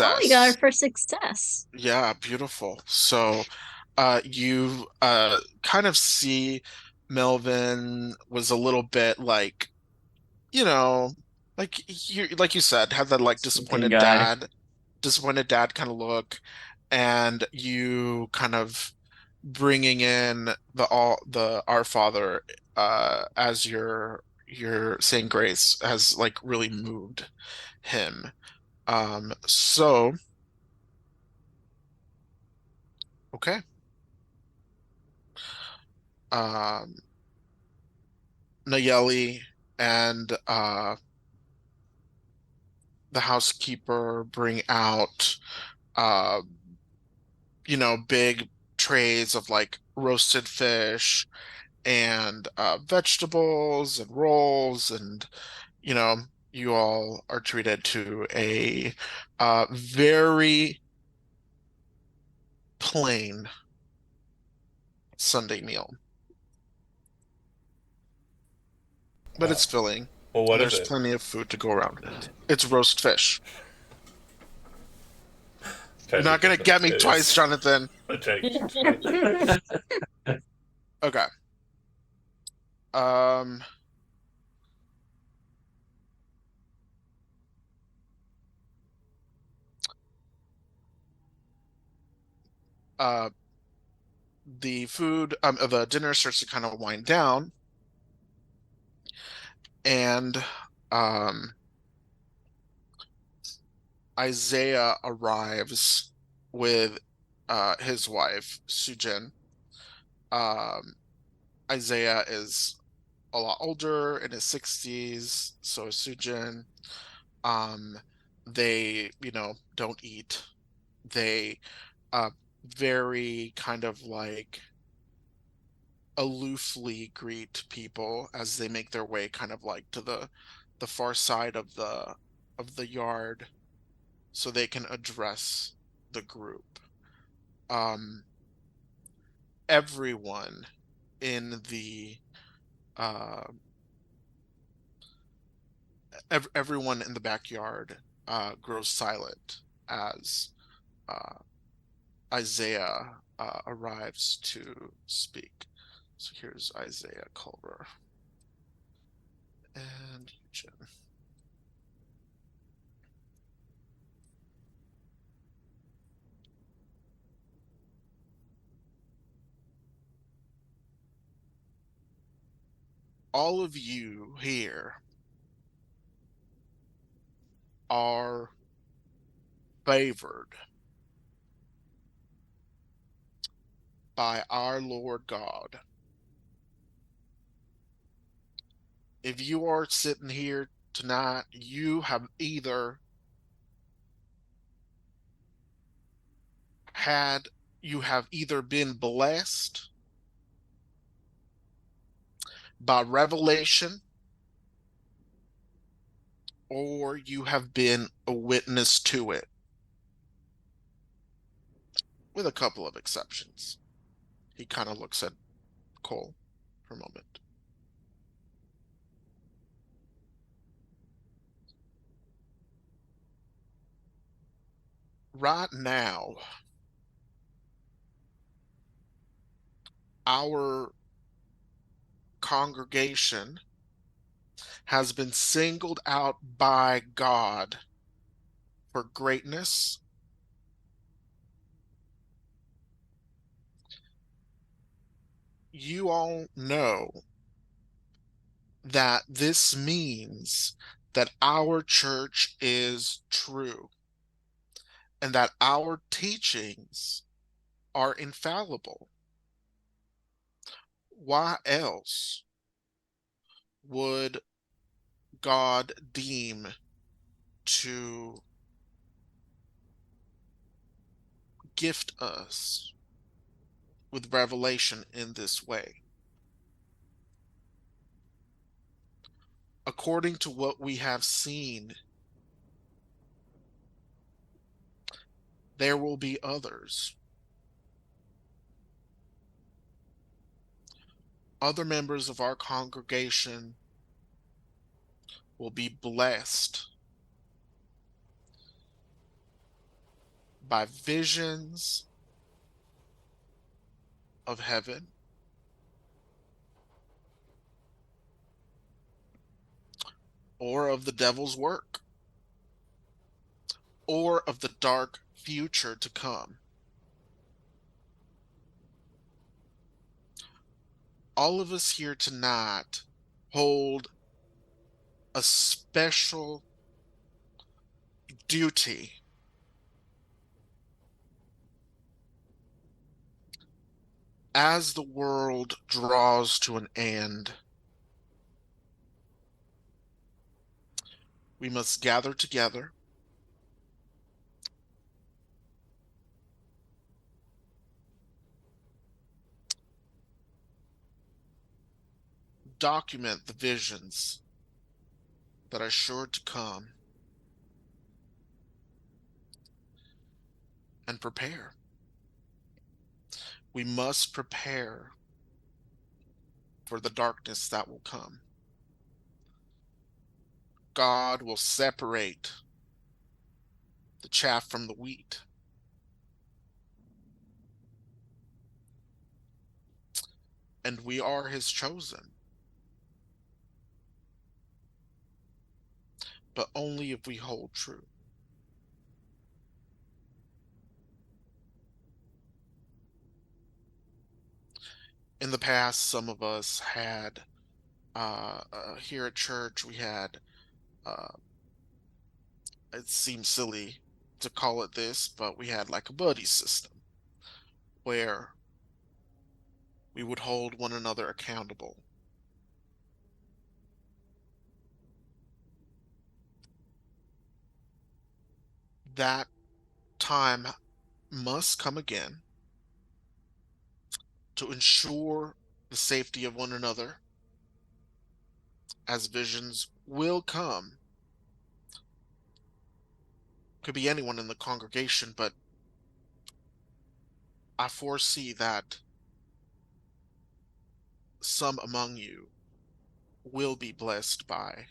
Speaker 2: Oh, you got her
Speaker 1: Success.
Speaker 2: for success.
Speaker 1: Yeah, beautiful. So, you kind of see Melvin was a little bit like, you know, like you said, had that like
Speaker 5: Sleeping guy.
Speaker 1: disappointed dad kind of look, and you kind of bringing in the Our Father as your you're saying grace has like really moved him. So okay. Um, Nayeli and the housekeeper bring out uh, big trays of like roasted fish and vegetables and rolls, and you know, you all are treated to a very plain Sunday meal, but
Speaker 3: Uh,
Speaker 1: it's filling,
Speaker 3: well, what
Speaker 1: and
Speaker 3: is
Speaker 1: there's
Speaker 3: it?
Speaker 1: plenty of food to go around. It's roast fish. You're
Speaker 3: Teddy
Speaker 1: not gonna
Speaker 3: thinks
Speaker 1: get me
Speaker 3: it
Speaker 1: twice,
Speaker 3: is.
Speaker 1: Jonathan.
Speaker 3: Teddy thinks it is.
Speaker 1: Okay. Um, uh, the dinner starts to kind of wind down, and um, Isaiah arrives with his wife, Sujin. Um, Isaiah is a lot older, in his 60s, so is Sujin. Um, they, don't eat. They uh very kind of like aloofly greet people as they make their way kind of like to the far side of the yard so they can address the group. Um, Everyone in the uh, everyone in the backyard grows silent as uh, Isaiah arrives to speak. So here's Isaiah Culver and Eugen. All of you here are favored by our Lord God. If you are sitting here tonight, had you have either been blessed by revelation, or you have been a witness to it, with a couple of exceptions. He kind of looks at Cole for a moment. Right now, our congregation has been singled out by God for greatness. You all know that this means that our church is true and that our teachings are infallible. Why else would God deem to gift us with revelation in this way? According to what we have seen, there will be others. Other members of our congregation will be blessed by visions of heaven, or of the devil's work, or of the dark future to come. All of us here tonight hold a special duty as the world draws to an end. We must gather together, document the visions that are sure to come, and prepare. We must prepare for the darkness that will come. God will separate the chaff from the wheat. And we are his chosen. But only if we hold true. In the past, some of us had, here at church, we had, uh, it seems silly to call it this, but we had like a buddy system where we would hold one another accountable. That time must come again to ensure the safety of one another, as visions will come. Could be anyone in the congregation, but I foresee that some among you will be blessed by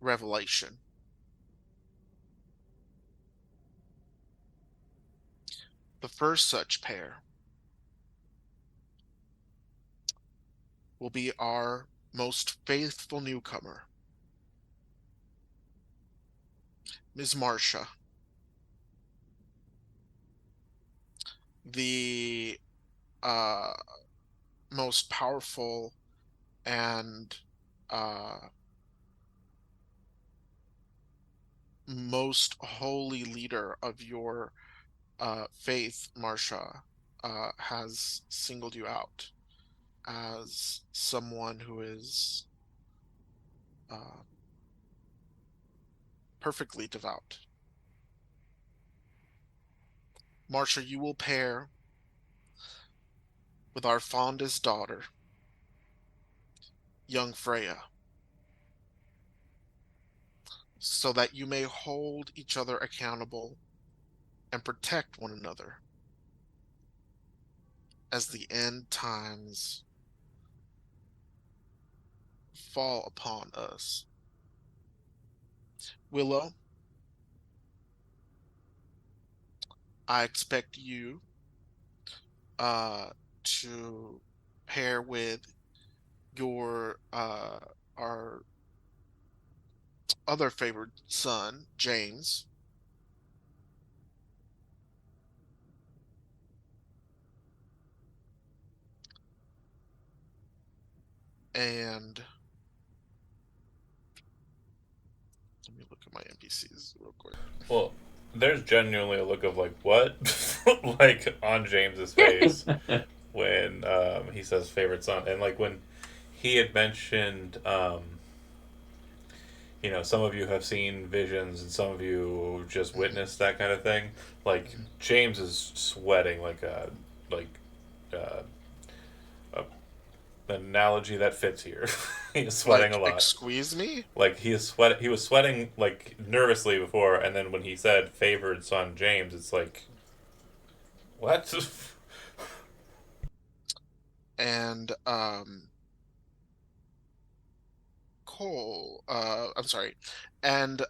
Speaker 1: revelation. The first such pair will be our most faithful newcomer, Ms. Marcia, the uh, most powerful and uh, most holy leader of your faith. Marcia has singled you out as someone who is uh, perfectly devout. Marcia, you will pair with our fondest daughter, young Freya, so that you may hold each other accountable and protect one another as the end times fall upon us. Willow, I expect you uh, to pair with your our other favored son, James, and let me look at my NPCs real quick.
Speaker 3: Well, there's genuinely a look of like what, like on James's face when he says favorite son, and like when he had mentioned, some of you have seen visions and some of you just witnessed that kind of thing. Like James is sweating like uh, a an analogy that fits here. He is sweating a
Speaker 1: Like
Speaker 3: lot.
Speaker 1: squeeze me?
Speaker 3: Like he was sweating like nervously before, and then when he said favored son James, it's like what?
Speaker 1: And Cole, I'm sorry, and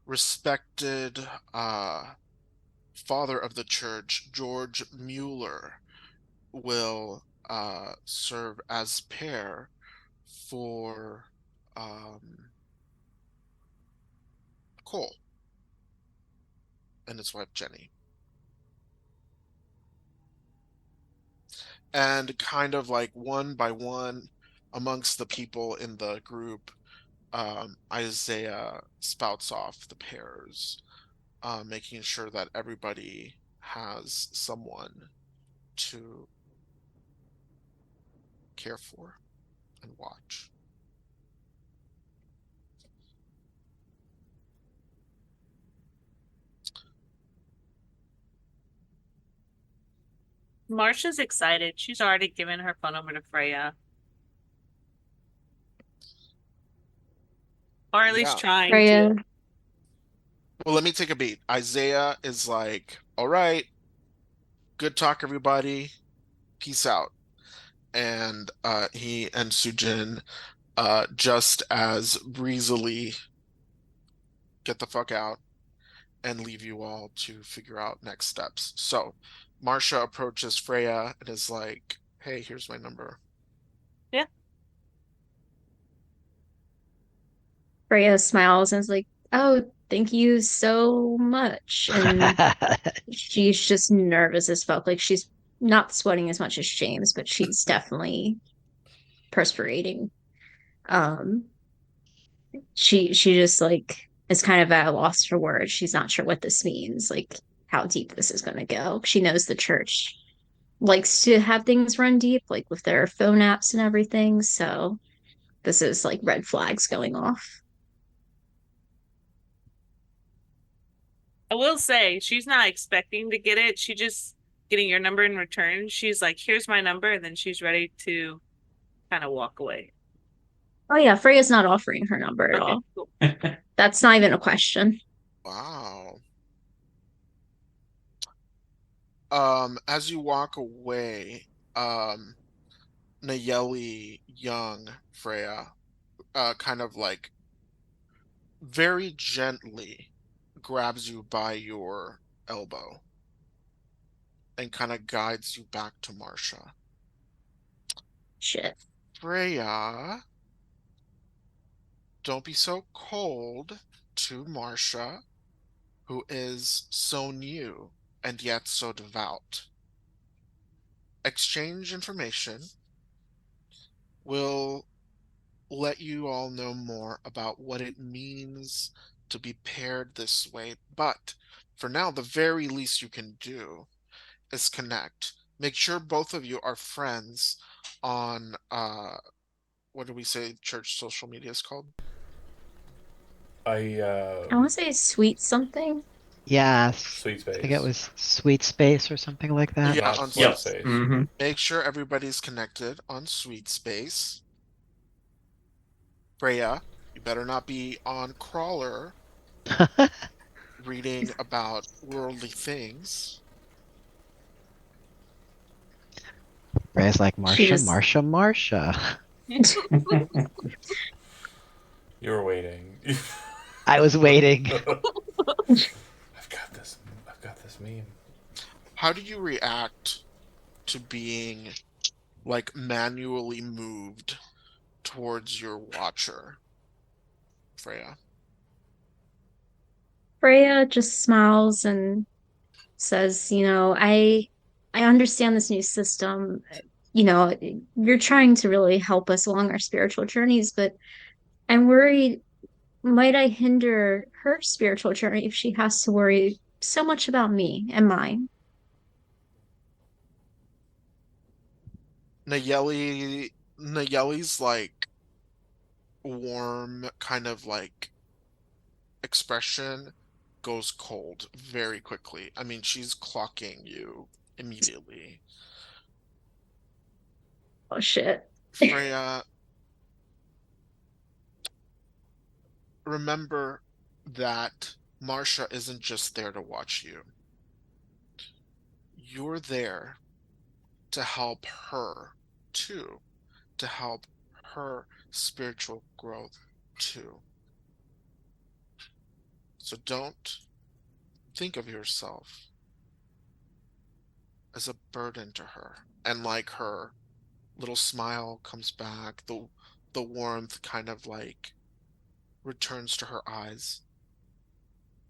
Speaker 1: respected father of the church, George Mueller, will serve as pair for Cole and his wife Jenny. And kind of like one by one, amongst the people in the group, Isaiah spouts off the pairs, making sure that everybody has someone to care for and watch.
Speaker 6: Marsha's excited. She's already given her phone number to Freya, or at least
Speaker 1: Yeah.
Speaker 6: trying
Speaker 2: Freya,
Speaker 6: to.
Speaker 1: Well, let me take a beat. Isaiah is like, all right, good talk, everybody. Peace out. And he and Sujin just as breezily get the fuck out and leave you all to figure out next steps. So Marsha approaches Freya and is like, hey, here's my number.
Speaker 6: Yeah.
Speaker 2: Freya smiles and is like, "Oh, thank you so much." And she's just nervous as fuck. Like she's not sweating as much as James, but she's definitely perspiring. Um, she just like is kind of at a loss for words. She's not sure what this means, like how deep this is going to go. She knows the church likes to have things run deep, like with their phone apps and everything. So this is like red flags going off.
Speaker 6: I will say she's not expecting to get it. She just getting your number in return. She's like, "Here's my number," and then she's ready to kind of walk away.
Speaker 2: Oh yeah, Freya's not offering her number at
Speaker 6: Okay,
Speaker 2: all.
Speaker 6: cool.
Speaker 2: That's not even a question.
Speaker 1: Wow. As you walk away, Nayeli young Freya, kind of like very gently grabs you by your elbow and kind of guides you back to Marsha.
Speaker 2: Shit.
Speaker 1: Freya, don't be so cold to Marsha, who is so new and yet so devout. Exchange information. Will let you all know more about what it means to be paired this way. But for now, the very least you can do is connect. Make sure both of you are friends on what do we say church social media is called?
Speaker 3: I
Speaker 2: I want to say sweet something.
Speaker 4: Yes.
Speaker 3: Sweet
Speaker 4: I think it
Speaker 3: space,
Speaker 4: was Sweet Space or something like that.
Speaker 1: Yeah,
Speaker 3: not
Speaker 1: on
Speaker 3: flat
Speaker 5: Yep.
Speaker 3: space.
Speaker 5: Hmm.
Speaker 1: make sure everybody's connected on Sweet Space. Freya, you better not be on Crawler reading about worldly things.
Speaker 4: Ray's like,
Speaker 2: She
Speaker 4: Marsha,
Speaker 2: just
Speaker 4: Marsha, Marsha.
Speaker 3: You were waiting.
Speaker 4: I was waiting.
Speaker 3: I've got this. I've got this meme.
Speaker 1: How do you react to being like manually moved towards your watcher, Freya?
Speaker 2: Freya just smiles and says, I understand this new system. You know, you're trying to really help us along our spiritual journeys, but I'm worried, might I hinder her spiritual journey if she has to worry so much about me and mine?
Speaker 1: Nayeli's like warm kind of like expression goes cold very quickly. I mean, she's clocking you immediately.
Speaker 2: Oh shit.
Speaker 1: Freya, remember that Marsha isn't just there to watch you. You're there to help her too, to help her spiritual growth too. So don't think of yourself as a burden to her. And like her little smile comes back, the warmth kind of like returns to her eyes.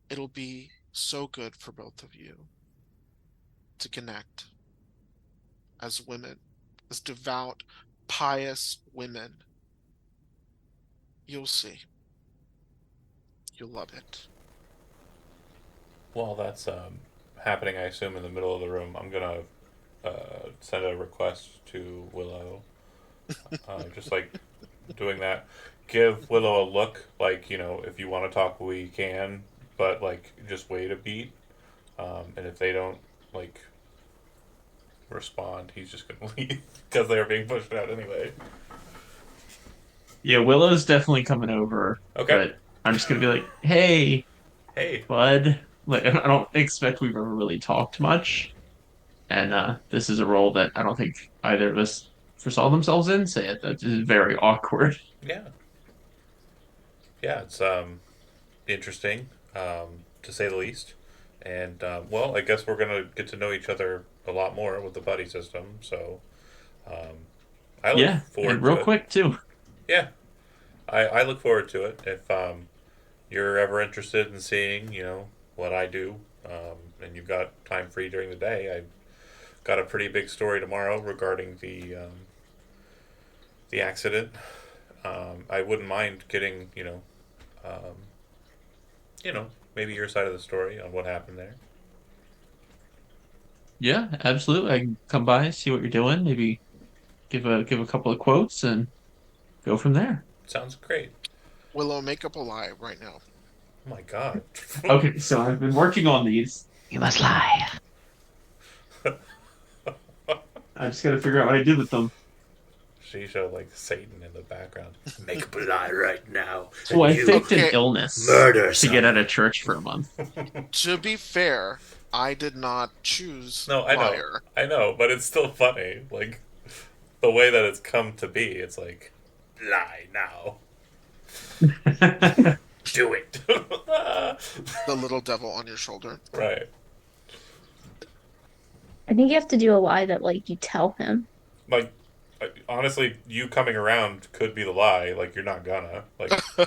Speaker 1: It'll be so good for both of you to connect as women, as devout pious women. You'll see. You'll love it.
Speaker 3: While that's happening, I assume in the middle of the room, I'm gonna send a request to Willow, just like doing that. Give Willow a look, like if you want to talk, we can, but like just wait a beat. And if they don't like respond, he's just gonna leave because they are being pushed out anyway.
Speaker 5: Yeah, Willow's definitely coming over,
Speaker 3: Okay.
Speaker 5: but I'm just gonna be like, "Hey,
Speaker 3: Hey.
Speaker 5: bud." Like, I don't expect we've ever really talked much, and this is a role that I don't think either of us foresaw themselves in. So yeah, that is very awkward.
Speaker 3: Yeah. Yeah. It's interesting, to say the least. And well, I guess we're gonna get to know each other a lot more with the buddy system. So um, I look
Speaker 5: Yeah, and
Speaker 3: forward to
Speaker 5: real
Speaker 3: it.
Speaker 5: quick too.
Speaker 3: Yeah, I look forward to it. If you're ever interested in seeing, what I do, and you've got time free during the day, I got a pretty big story tomorrow regarding the accident. I wouldn't mind getting, um, maybe your side of the story on what happened there.
Speaker 5: Yeah, absolutely. I can come by, see what you're doing, maybe give a couple of quotes, and go from there.
Speaker 3: Sounds great.
Speaker 1: Willow, make up a lie right now.
Speaker 3: Oh my god.
Speaker 5: Okay, so I've been working on these.
Speaker 4: You must lie.
Speaker 5: I just gotta figure out what I did with them.
Speaker 3: She showed like Satan in the background. Make up a lie right now.
Speaker 5: So I
Speaker 3: You
Speaker 5: faked an
Speaker 1: Okay.
Speaker 5: illness
Speaker 3: murder
Speaker 5: to get out
Speaker 3: someone.
Speaker 5: of church for a month.
Speaker 1: To be fair, I did not choose
Speaker 3: No, I know.
Speaker 1: liar.
Speaker 3: I know, but it's still funny. Like the way that it's come to be, it's like lie now. Do it.
Speaker 1: The little devil on your shoulder.
Speaker 3: Right.
Speaker 2: I think you have to do a lie that like you tell him.
Speaker 3: Like honestly, you coming around could be the lie. Like you're not gonna. Like
Speaker 1: Wow,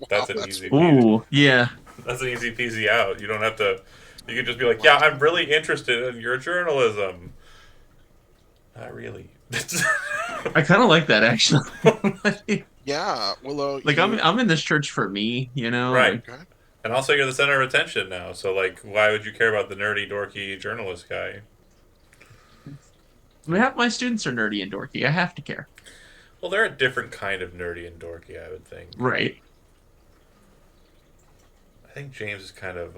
Speaker 3: that's an
Speaker 1: that's
Speaker 3: easy peasy.
Speaker 5: Ooh, yeah.
Speaker 3: That's an easy peasy out. You don't have to. You can just be like, yeah, I'm really interested in your journalism. Not really.
Speaker 5: I kind of like that actually.
Speaker 1: yeah, Willow.
Speaker 5: Like I'm in this church for me,
Speaker 3: Right.
Speaker 5: Like,
Speaker 1: Okay.
Speaker 3: And also, you're the center of attention now. So, like, why would you care about the nerdy, dorky journalist guy?
Speaker 5: half my students are nerdy and dorky. I have to care.
Speaker 3: Well, they're a different kind of nerdy and dorky, I would think.
Speaker 5: Right.
Speaker 3: I think James is kind of,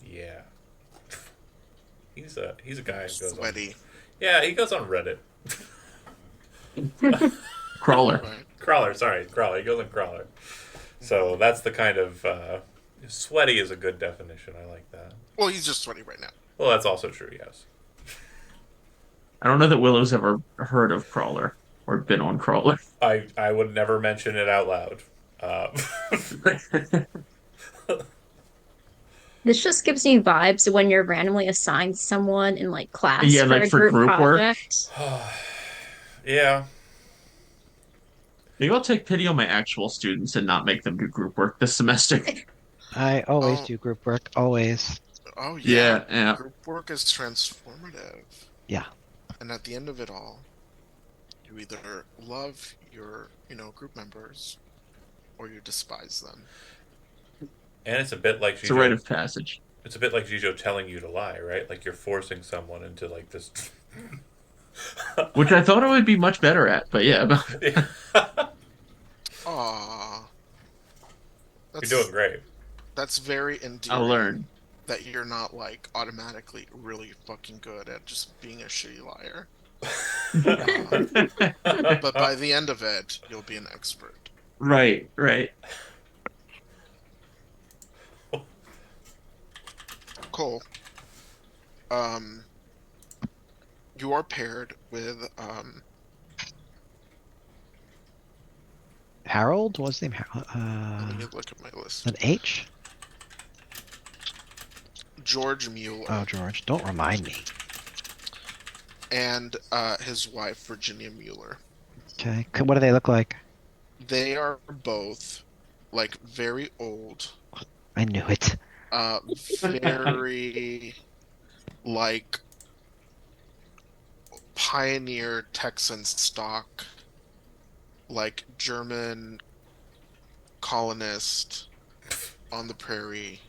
Speaker 3: yeah. He's a guy who goes on.
Speaker 1: Sweaty.
Speaker 3: Yeah, he goes on Reddit.
Speaker 5: Crawler.
Speaker 1: Right.
Speaker 3: Crawler, sorry, Crawler. He goes on Crawler. So that's the kind of sweaty is a good definition. I like that.
Speaker 1: Well, he's just sweaty right now.
Speaker 3: Well, that's also true. Yes.
Speaker 5: I don't know that Willow's ever heard of Crawler or been on Crawler.
Speaker 3: I would never mention it out loud. Uh,
Speaker 2: This just gives me vibes when you're randomly assigned someone in like class
Speaker 5: Yeah,
Speaker 2: for
Speaker 5: like
Speaker 2: a
Speaker 5: for
Speaker 2: group
Speaker 5: group work.
Speaker 2: project.
Speaker 3: yeah.
Speaker 5: Maybe I'll take pity on my actual students and not make them do group work this semester.
Speaker 4: I always
Speaker 1: Oh,
Speaker 4: do group work. Always.
Speaker 1: oh yeah.
Speaker 5: Yeah, yeah.
Speaker 1: Group work is transformative,
Speaker 4: Yeah.
Speaker 1: and at the end of it all, you either love your, group members, or you despise them.
Speaker 3: And it's a bit like
Speaker 5: It's a rite
Speaker 3: Jijo.
Speaker 5: of passage.
Speaker 3: It's a bit like Jijo telling you to lie, right? Like you're forcing someone into like this.
Speaker 5: Which I thought I would be much better at, but yeah.
Speaker 1: Ah,
Speaker 3: You're doing
Speaker 1: that's
Speaker 3: great.
Speaker 1: that's very
Speaker 5: I'll
Speaker 1: endearing
Speaker 5: learn.
Speaker 1: that you're not like automatically really fucking good at just being a shitty liar. But by the end of it, you'll be an expert.
Speaker 5: Right, right.
Speaker 1: Cole, um, you are paired with
Speaker 4: Harold? What's his name?
Speaker 1: let me look at my list.
Speaker 4: An H?
Speaker 1: George Mueller
Speaker 4: Oh, George. Don't remind me.
Speaker 1: and his wife Virginia Mueller.
Speaker 4: Okay. What do they look like?
Speaker 1: They are both like very old,
Speaker 4: I knew it.
Speaker 1: very like pioneer Texan stock, like German colonist on the prairie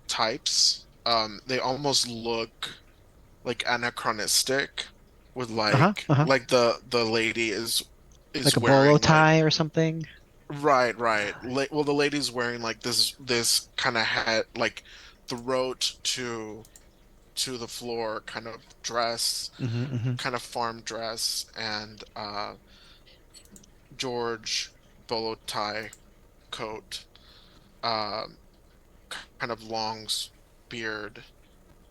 Speaker 1: types. They almost look like anachronistic with
Speaker 4: Uh-huh, uh-huh.
Speaker 1: like the lady is
Speaker 4: Like a bolo
Speaker 1: wearing like
Speaker 4: tie or something.
Speaker 1: right. Well, the lady's wearing like this kind of hat like throat to the floor kind of dress,
Speaker 4: Hmm.
Speaker 1: kind of farm dress, and George bolo tie coat, um, kind of long beard,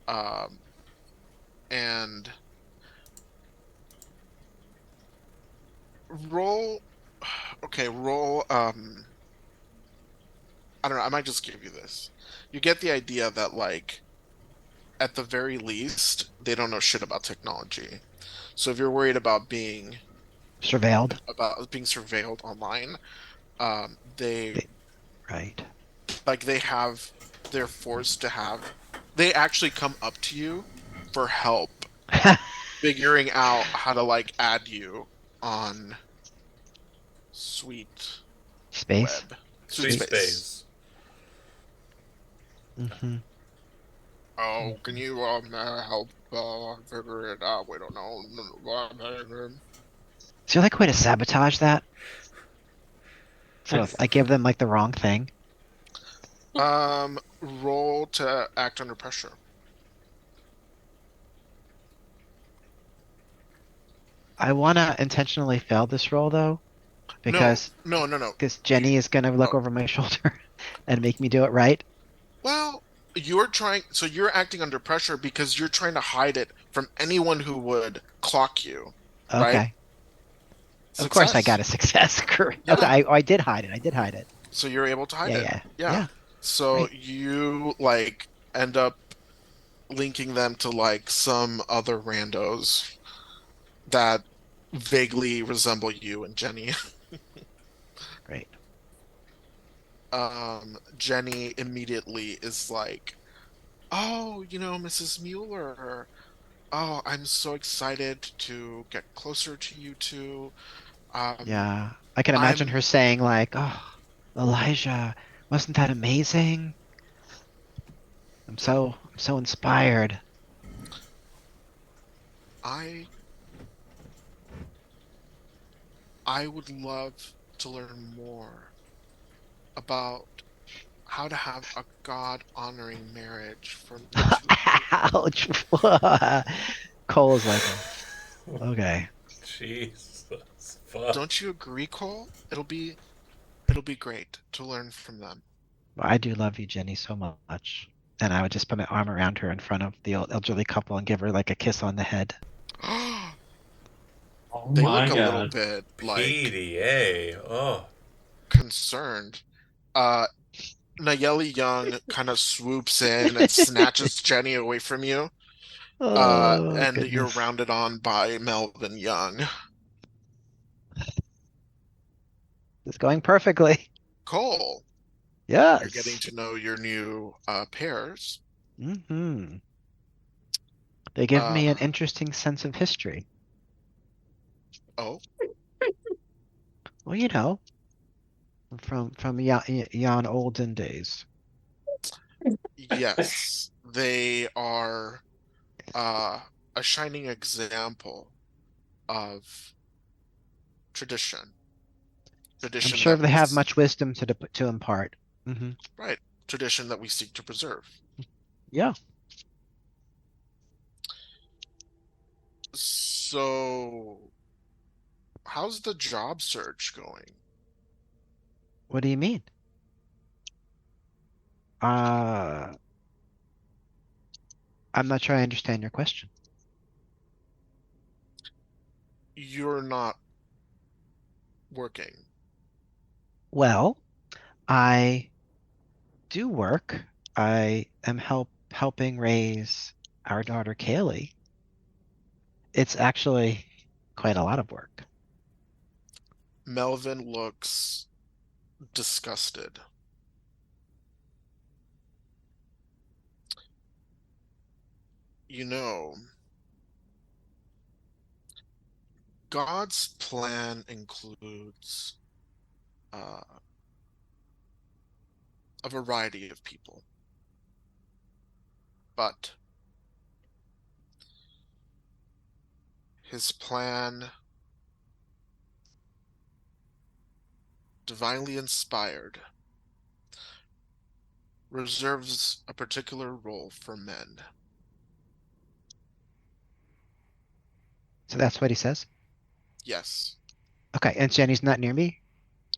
Speaker 1: um, and roll. Okay, roll. I don't know. I might just give you this. You get the idea that like at the very least they don't know shit about technology. So if you're worried
Speaker 4: Surveilled.
Speaker 1: about being surveilled online, they
Speaker 4: They, right.
Speaker 1: they have they're forced to have they actually come up to you for help figuring out how to like add you on sweet
Speaker 4: Space.
Speaker 1: web, sweet
Speaker 3: Sweet
Speaker 4: Sweet.
Speaker 1: space.
Speaker 3: space.
Speaker 4: Hmm.
Speaker 1: Oh, can
Speaker 4: Hmm.
Speaker 1: you help figure it out? We don't know.
Speaker 4: Is there like a way to sabotage that? So if I give them like the wrong thing,
Speaker 1: Roll to act under pressure.
Speaker 4: I want to intentionally fail this roll though,
Speaker 1: No,
Speaker 4: because
Speaker 1: no.
Speaker 4: because
Speaker 1: You,
Speaker 4: Jenny is gonna look
Speaker 1: oh,
Speaker 4: over my shoulder and make me do it right.
Speaker 1: well, so you're acting under pressure because you're trying to hide it from anyone who would clock you, right?
Speaker 4: Okay. Of course, I got
Speaker 1: Success.
Speaker 4: a success. Correct. Okay,
Speaker 1: Yeah.
Speaker 4: I did hide it. I did hide it.
Speaker 1: So you're able to hide
Speaker 4: Yeah,
Speaker 1: it.
Speaker 4: yeah,
Speaker 1: Yeah.
Speaker 4: yeah.
Speaker 1: So
Speaker 4: Great.
Speaker 1: you like end up linking them to like some other randos that vaguely resemble you and Jenny.
Speaker 4: Great.
Speaker 1: Jenny immediately is like, "Oh, Mrs. Mueller. Oh, I'm so excited to get closer to you two. Um,
Speaker 4: Yeah, I can imagine
Speaker 1: I'm,
Speaker 4: her saying like, "Oh, Elijah, wasn't that amazing?
Speaker 1: yeah,
Speaker 4: I'm so inspired."
Speaker 1: I, I would love to learn more about how to have a God-honoring marriage from the two of you.
Speaker 4: Ouch. Cole is like, okay.
Speaker 3: Jesus fuck.
Speaker 1: Don't you agree, Cole? It'll be great to learn from them."
Speaker 4: Well, I do love you, Jenny, so much. And I would just put my arm around her in front of the elderly couple and give her like a kiss on the head.
Speaker 5: Oh
Speaker 1: They look
Speaker 5: my
Speaker 1: a little
Speaker 5: God.
Speaker 1: bit like
Speaker 3: PDA. Oh,
Speaker 1: concerned. Uh, Nayeli Young kind of swoops in and snatches Jenny away from you.
Speaker 4: Oh,
Speaker 1: And you're
Speaker 4: goodness.
Speaker 1: rounded on by Melvin Young.
Speaker 4: It's going perfectly.
Speaker 1: Cole, you're getting
Speaker 4: Yes.
Speaker 1: to know your new pairs.
Speaker 4: Hmm. They give
Speaker 1: Uh,
Speaker 4: me an interesting sense of history.
Speaker 1: oh,
Speaker 4: Well, from yon olden days.
Speaker 1: yes, they are uh, a shining example of tradition.
Speaker 4: I'm
Speaker 1: Tradition
Speaker 4: sure
Speaker 1: that
Speaker 4: they have much wisdom to impart. Hmm.
Speaker 1: right, tradition that we seek to preserve.
Speaker 4: Yeah.
Speaker 1: So, how's the job search going?
Speaker 4: What do you mean? Uh, I'm not sure I understand your question.
Speaker 1: You're not working.
Speaker 4: Well, I do work. I am helping raise our daughter Kaylee. It's actually quite a lot of work.
Speaker 1: Melvin looks disgusted. You know, God's plan includes a variety of people, but his plan, divinely inspired, reserves a particular role for men.
Speaker 4: So that's what he says?
Speaker 1: Yes.
Speaker 4: Okay, and Jenny's not near me?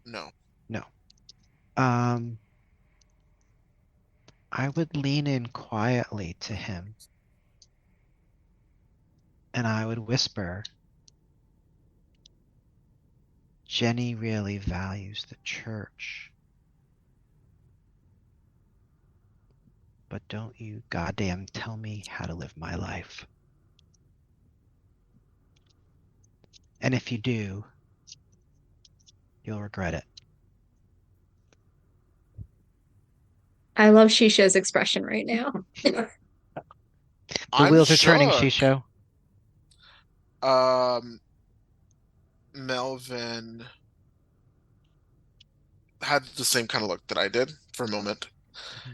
Speaker 1: No.
Speaker 4: No. I would lean in quietly to him and I would whisper, Jenny really values the church. But don't you goddamn tell me how to live my life. And if you do, you'll regret it.
Speaker 2: I love Shisha's expression right now.
Speaker 4: The
Speaker 1: I'm
Speaker 4: wheels are turning,
Speaker 1: shook.
Speaker 4: Shisho.
Speaker 1: Melvin had the same kind of look that I did for a moment,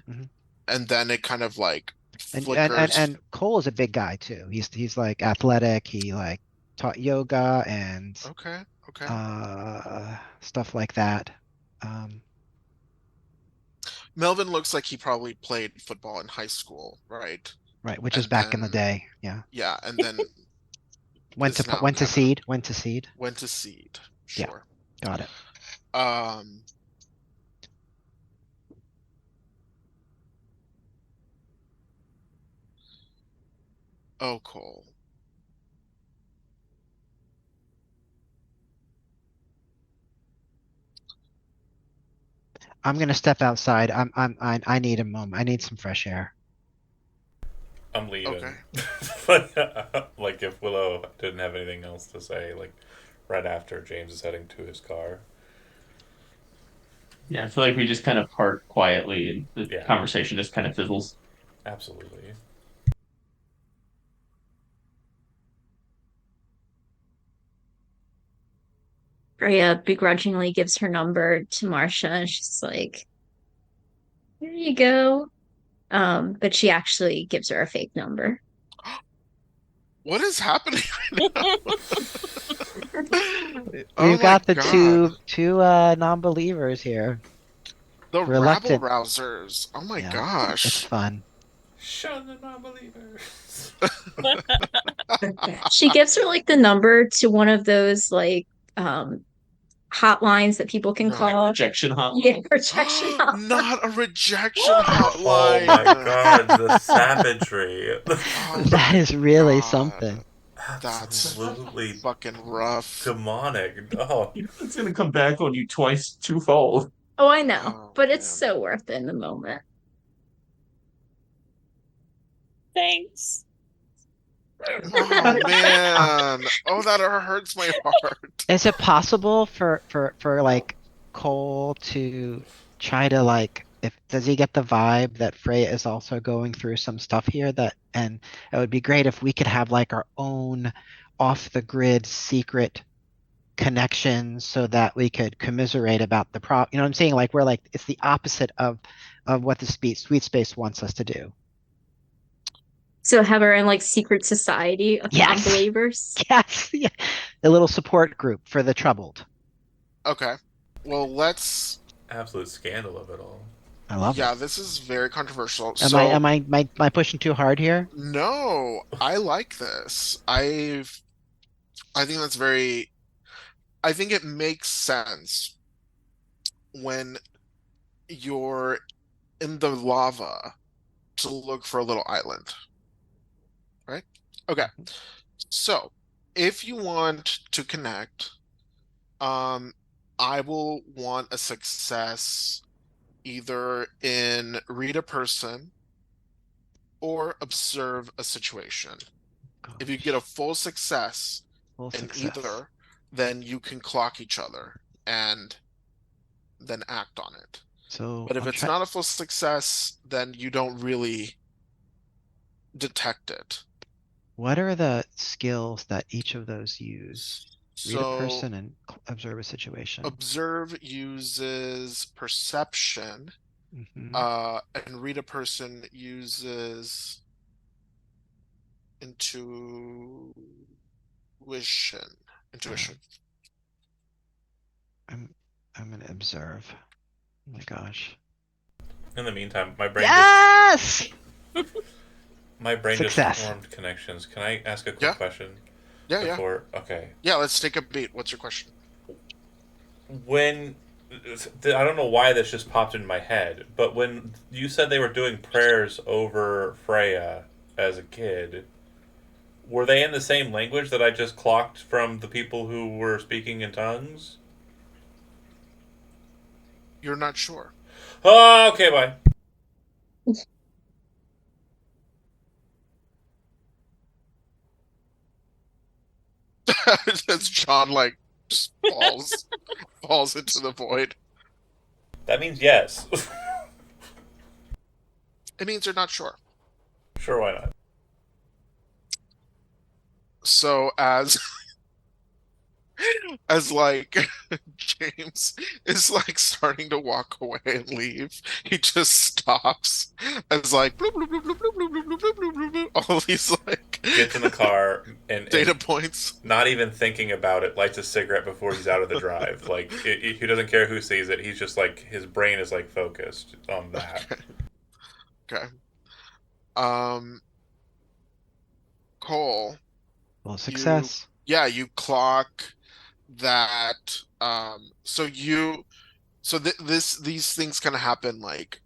Speaker 4: Mhm.
Speaker 1: and then it kind of like
Speaker 4: And, and and
Speaker 1: flickers.
Speaker 4: and Cole is a big guy too. He's like athletic. He like taught yoga and
Speaker 1: Okay, okay.
Speaker 4: stuff like that. Um,
Speaker 1: Melvin looks like he probably played football in high school, right?
Speaker 4: right, which is
Speaker 1: And
Speaker 4: back in the
Speaker 1: then,
Speaker 4: day. Yeah.
Speaker 1: yeah, and then
Speaker 4: Went
Speaker 1: is
Speaker 4: to
Speaker 1: now
Speaker 4: went to
Speaker 1: kind of
Speaker 4: seed. Went to seed.
Speaker 1: went to seed.
Speaker 4: Yeah,
Speaker 1: Sure.
Speaker 4: got it.
Speaker 1: Um, oh, Cole.
Speaker 4: I'm gonna step outside. I need a moment. I need some fresh air.
Speaker 3: I'm leaving.
Speaker 1: Okay.
Speaker 3: Like if Willow didn't have anything else to say, like right after James is heading to his car.
Speaker 5: Yeah, I feel like we just kind of part quietly and the
Speaker 3: Yeah,
Speaker 5: conversation just kind of fizzles.
Speaker 3: absolutely.
Speaker 2: Freya begrudgingly gives her number to Marcia, and she's like, "Here you go." But she actually gives her a fake number.
Speaker 1: What is happening right now? Oh
Speaker 4: We've
Speaker 1: my
Speaker 4: got the
Speaker 1: God.
Speaker 4: two non-believers here.
Speaker 1: The rabble
Speaker 4: Reluctant.
Speaker 1: rousers. Oh my
Speaker 4: Yeah, it's
Speaker 1: gosh.
Speaker 4: fun.
Speaker 3: Shun the non-believers.
Speaker 2: She gives her like the number to one of those like hotlines that people can
Speaker 1: No.
Speaker 2: call.
Speaker 5: Rejection hotline.
Speaker 2: Yeah, rejection hotline.
Speaker 1: Not a rejection
Speaker 3: Oh my
Speaker 1: hotline.
Speaker 3: god, the savagery.
Speaker 1: Oh
Speaker 4: That
Speaker 1: my
Speaker 4: is really
Speaker 1: God.
Speaker 4: something.
Speaker 1: That's
Speaker 3: Absolutely
Speaker 1: fucking rough.
Speaker 3: demonic. Oh,
Speaker 5: It's gonna come back on you twice, twofold.
Speaker 2: Oh, I know,
Speaker 1: Oh
Speaker 2: but it's
Speaker 1: man.
Speaker 2: so worth it in the moment.
Speaker 6: Thanks.
Speaker 1: Oh man. Oh, that hurts my heart.
Speaker 4: Is it possible for like Cole to try to like if does he get the vibe that Freya is also going through some stuff here that and it would be great if we could have like our own off the grid secret connections so that we could commiserate about the you know what I'm saying? Like we're like it's the opposite of what the sweet space wants us to do.
Speaker 2: So have her in like secret society of
Speaker 4: Yes.
Speaker 2: non-believers.
Speaker 4: Yes. Yeah. A little support group for the troubled.
Speaker 1: Okay. Well, let's.
Speaker 3: absolute scandal of it all.
Speaker 4: I love
Speaker 1: Yeah,
Speaker 4: it.
Speaker 1: this is very controversial.
Speaker 4: Am I
Speaker 1: So,
Speaker 4: am I pushing too hard here?
Speaker 1: no, I like this. I think that's very. I think it makes sense when you're in the lava to look for a little island, right? Okay. So, if you want to connect, um, I will want a success either in read a person or observe a situation. If you get a
Speaker 4: Gosh,
Speaker 1: full success
Speaker 4: full
Speaker 1: in
Speaker 4: success.
Speaker 1: either, then you can clock each other and then act on it.
Speaker 4: So
Speaker 1: But if
Speaker 4: I'm
Speaker 1: it's
Speaker 4: trying.
Speaker 1: not a full success, then you don't really detect it.
Speaker 4: What are the skills that each of those use? Read a
Speaker 1: So
Speaker 4: person and observe a situation.
Speaker 1: observe uses perception,
Speaker 4: Hmm.
Speaker 1: and read a person uses intuition.
Speaker 4: Uh,
Speaker 1: Intuition.
Speaker 4: I'm I'm gonna observe. Oh my gosh.
Speaker 3: In the meantime, my brain just
Speaker 4: Yes! Success.
Speaker 3: formed connections. Can I ask a quick
Speaker 1: Yeah,
Speaker 3: question
Speaker 1: yeah.
Speaker 3: before? Okay.
Speaker 1: Yeah, let's take a beat. What's your question?
Speaker 3: When I don't know why this just popped in my head, but when you said they were doing prayers over Freya as a kid, were they in the same language that I just clocked from the people who were speaking in tongues?
Speaker 1: You're not sure.
Speaker 3: Oh, okay, bye.
Speaker 1: As John like just falls into the void.
Speaker 3: That means yes.
Speaker 1: It means you're not sure.
Speaker 3: Sure, why not?
Speaker 1: So as like James is like starting to walk away and leave, he just stops as like bloop, bloop, bloop, bloop, bloop, bloop, bloop, bloop, bloop, bloop, all these like
Speaker 3: Gets in the car
Speaker 1: data
Speaker 3: and
Speaker 1: points.
Speaker 3: not even thinking about it, lights a cigarette before he's out of the drive. Like he doesn't care who sees it. He's just like his brain is like focused on that.
Speaker 1: Okay. Okay. Um, Cole,
Speaker 4: Well,
Speaker 1: you
Speaker 4: success.
Speaker 1: yeah, you clock that so these things kind of happen like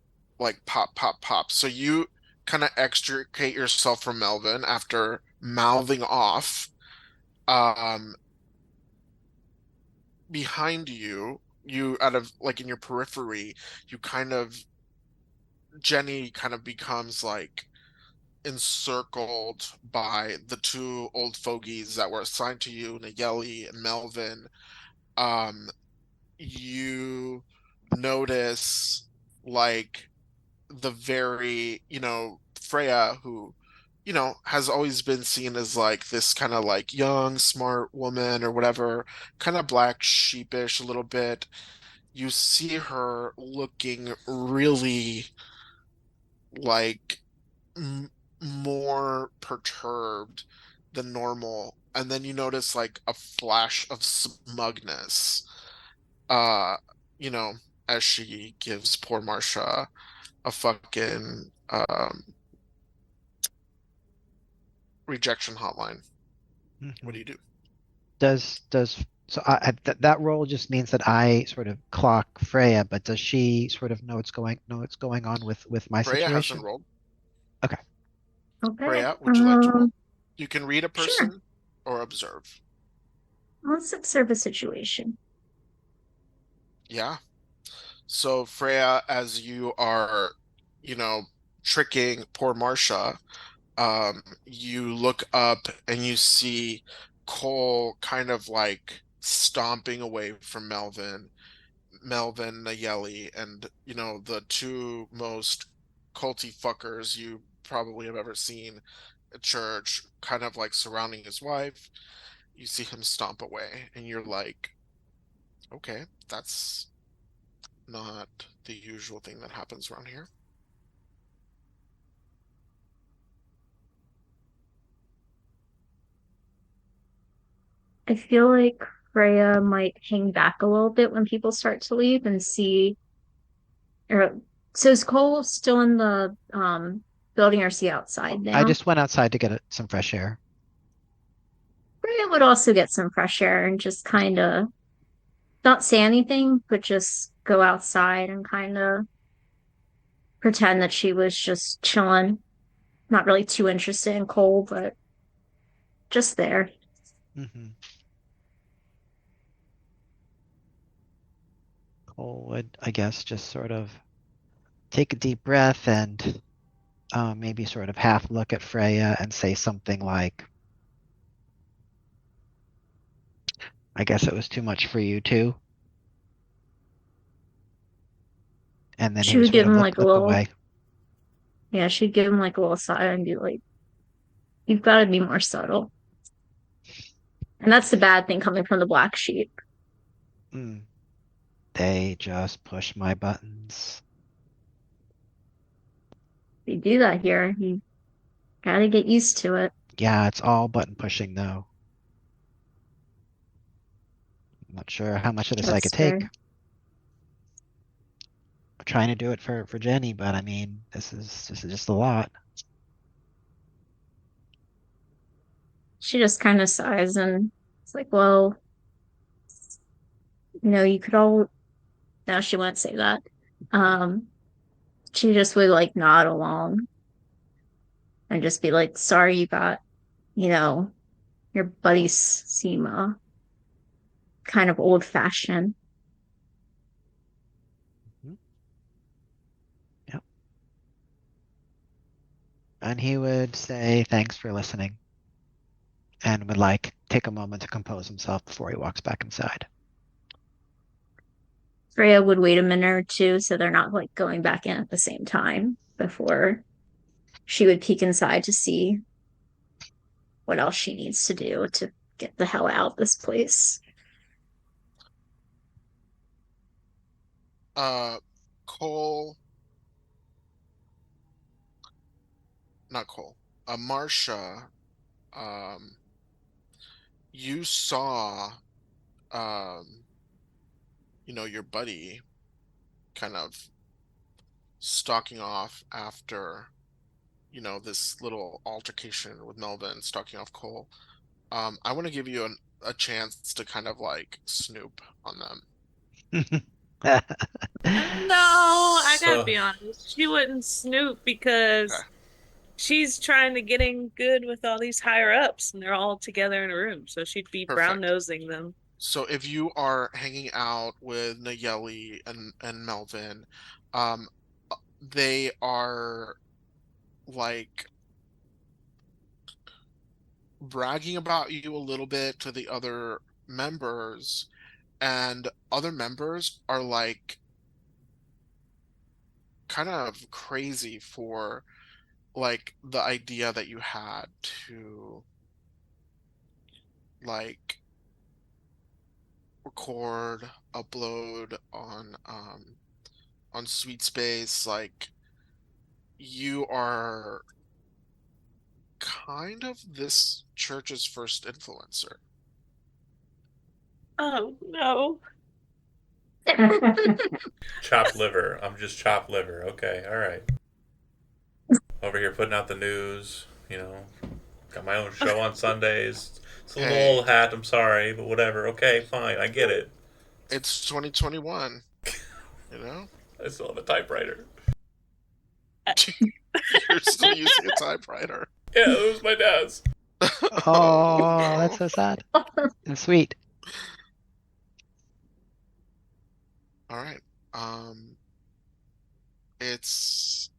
Speaker 1: pop pop pop. So you kind of extricate yourself from Melvin after mouthing off. Um, Behind you, you out of like in your periphery, you kind of Jenny kind of becomes like encircled by the two old fogies that were assigned to you, Nayeli and Melvin. Um, you notice like the very, Freya, who, has always been seen as like this kind of like young, smart woman or whatever, kind of black sheepish a little bit. You see her looking really like m more perturbed than normal. And then you notice like a flash of smugness, uh, you know, as she gives poor Marcia a fucking rejection hotline. What
Speaker 4: Hmm.
Speaker 1: do you do?
Speaker 4: Does so that role just means that I sort of clock Freya, but does she sort of know what's going on with my
Speaker 1: Freya hasn't
Speaker 4: situation?
Speaker 1: rolled.
Speaker 4: Okay.
Speaker 2: Okay.
Speaker 1: Freya, would you like to roll? You can read a
Speaker 2: Sure.
Speaker 1: person or observe.
Speaker 2: Let's observe a situation.
Speaker 1: Yeah. So Freya, as you are, you know, tricking poor Marcia, you look up and you see Cole kind of like stomping away from Melvin, Nayeli, and the two most culty fuckers you probably have ever seen at church, kind of like surrounding his wife. You see him stomp away, and you're like, okay, that's not the usual thing that happens around here.
Speaker 2: I feel like Freya might hang back a little bit when people start to leave and see. Or so is Cole still in the building, or is he outside
Speaker 4: I
Speaker 2: now?
Speaker 4: just went outside to get some fresh air.
Speaker 2: Freya would also get some fresh air and just kind of not say anything, but just go outside and kind of pretend that she was just chilling, not really too interested in Cole, but just there.
Speaker 4: Hmm. Cole would, I guess, just sort of take a deep breath and maybe sort of half look at Freya and say something like, I guess it was too much for you too. And then he
Speaker 2: She
Speaker 4: would
Speaker 2: would
Speaker 4: sort
Speaker 2: give
Speaker 4: of
Speaker 2: him
Speaker 4: look
Speaker 2: like a
Speaker 4: look
Speaker 2: little,
Speaker 4: away.
Speaker 2: yeah, she'd give him like a little sigh and be like, "You've got to be more subtle." And that's the bad thing coming from the black sheep.
Speaker 4: Mm, they just push my buttons.
Speaker 2: They do that here. You gotta get used to it.
Speaker 4: Yeah, it's all button pushing though. I'm not sure how much of this I could
Speaker 2: That's
Speaker 4: take.
Speaker 2: fair.
Speaker 4: I'm trying to do it for Jenny, but I mean, this is just a lot.
Speaker 2: She just kind of sighs and it's like, well, you could all. No, she won't say that. Um, she just would like nod along and just be like, sorry you got, you know, your buddies seem kind of old fashioned.
Speaker 4: Mhm. Yep. And he would say thanks for listening and would like take a moment to compose himself before he walks back inside.
Speaker 2: Freya would wait a minute or two so they're not like going back in at the same time before she would peek inside to see what else she needs to do to get the hell out of this place.
Speaker 1: Uh, Cole, not Cole, Marsha, um, you saw, um, your buddy kind of stalking off after, this little altercation with Melvin, stalking off Cole. I want to give you a chance to kind of like snoop on them.
Speaker 6: No, I gotta
Speaker 3: So
Speaker 6: be honest. She wouldn't snoop
Speaker 1: Okay,
Speaker 6: because she's trying to get in good with all these higher ups, and they're all together in a room. So she'd be brown
Speaker 1: perfect.
Speaker 6: nosing them.
Speaker 1: So if you are hanging out with Nayeli and Melvin, um, they are like bragging about you a little bit to the other members, and other members are like kind of crazy for like the idea that you had to like record, upload on Sweet Space. Like you are kind of this church's first influencer.
Speaker 6: Oh no.
Speaker 3: chopped liver. I'm just chopped liver. Okay, all right. Over here putting out the news. Got my own show on Sundays. It's a little
Speaker 1: Hey,
Speaker 3: old hat. I'm sorry, but whatever. Okay, fine. I get it.
Speaker 1: it's 2021, you know?
Speaker 3: I still have a typewriter.
Speaker 1: You're still using a typewriter.
Speaker 3: Yeah, it was my dad's.
Speaker 1: Oh
Speaker 4: Oh, that's
Speaker 1: no.
Speaker 4: so sad and sweet.
Speaker 1: All right. Um, it's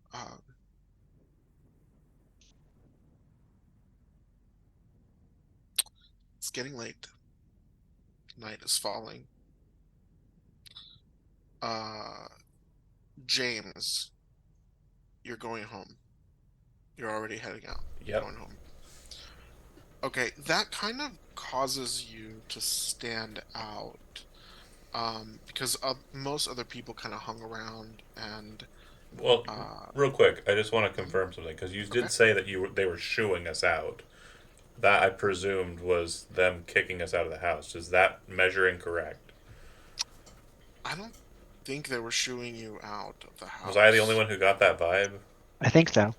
Speaker 1: getting late. Night is falling. Uh, James, you're going home. You're already heading out. You're
Speaker 3: Yep.
Speaker 1: going home. Okay, that kind of causes you to stand out. Because most other people kind of hung around and
Speaker 3: Well,
Speaker 1: uh,
Speaker 3: real quick, I just want to
Speaker 1: mhm,
Speaker 3: confirm something because you
Speaker 1: okay.
Speaker 3: did say that they were shooing us out. That I presumed was them kicking us out of the house. Is that measure incorrect?
Speaker 1: I don't think they were shooing you out of the
Speaker 3: Was I the only
Speaker 1: house.
Speaker 3: one who got that vibe?
Speaker 4: I think so.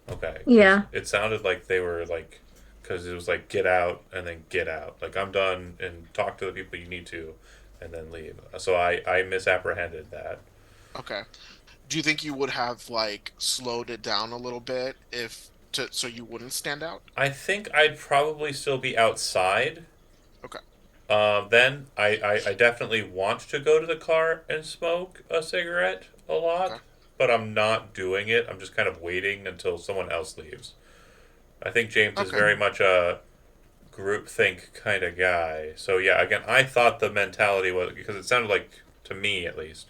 Speaker 3: Okay, because
Speaker 2: Yeah.
Speaker 3: it sounded like they were like, because it was like get out and then get out. Like I'm done and talk to the people you need to, and then leave. So I misapprehended that.
Speaker 1: Okay. Do you think you would have like slowed it down a little bit so you wouldn't stand out?
Speaker 3: I think I'd probably still be outside.
Speaker 1: Okay.
Speaker 3: Then I definitely want to go to the car and smoke a cigarette a
Speaker 1: Okay.
Speaker 3: lot, but I'm not doing it. I'm just kind of waiting until someone else leaves. I think James is
Speaker 1: Okay.
Speaker 3: very much a groupthink kind of guy. So yeah, again, I thought the mentality was because it sounded like to me at least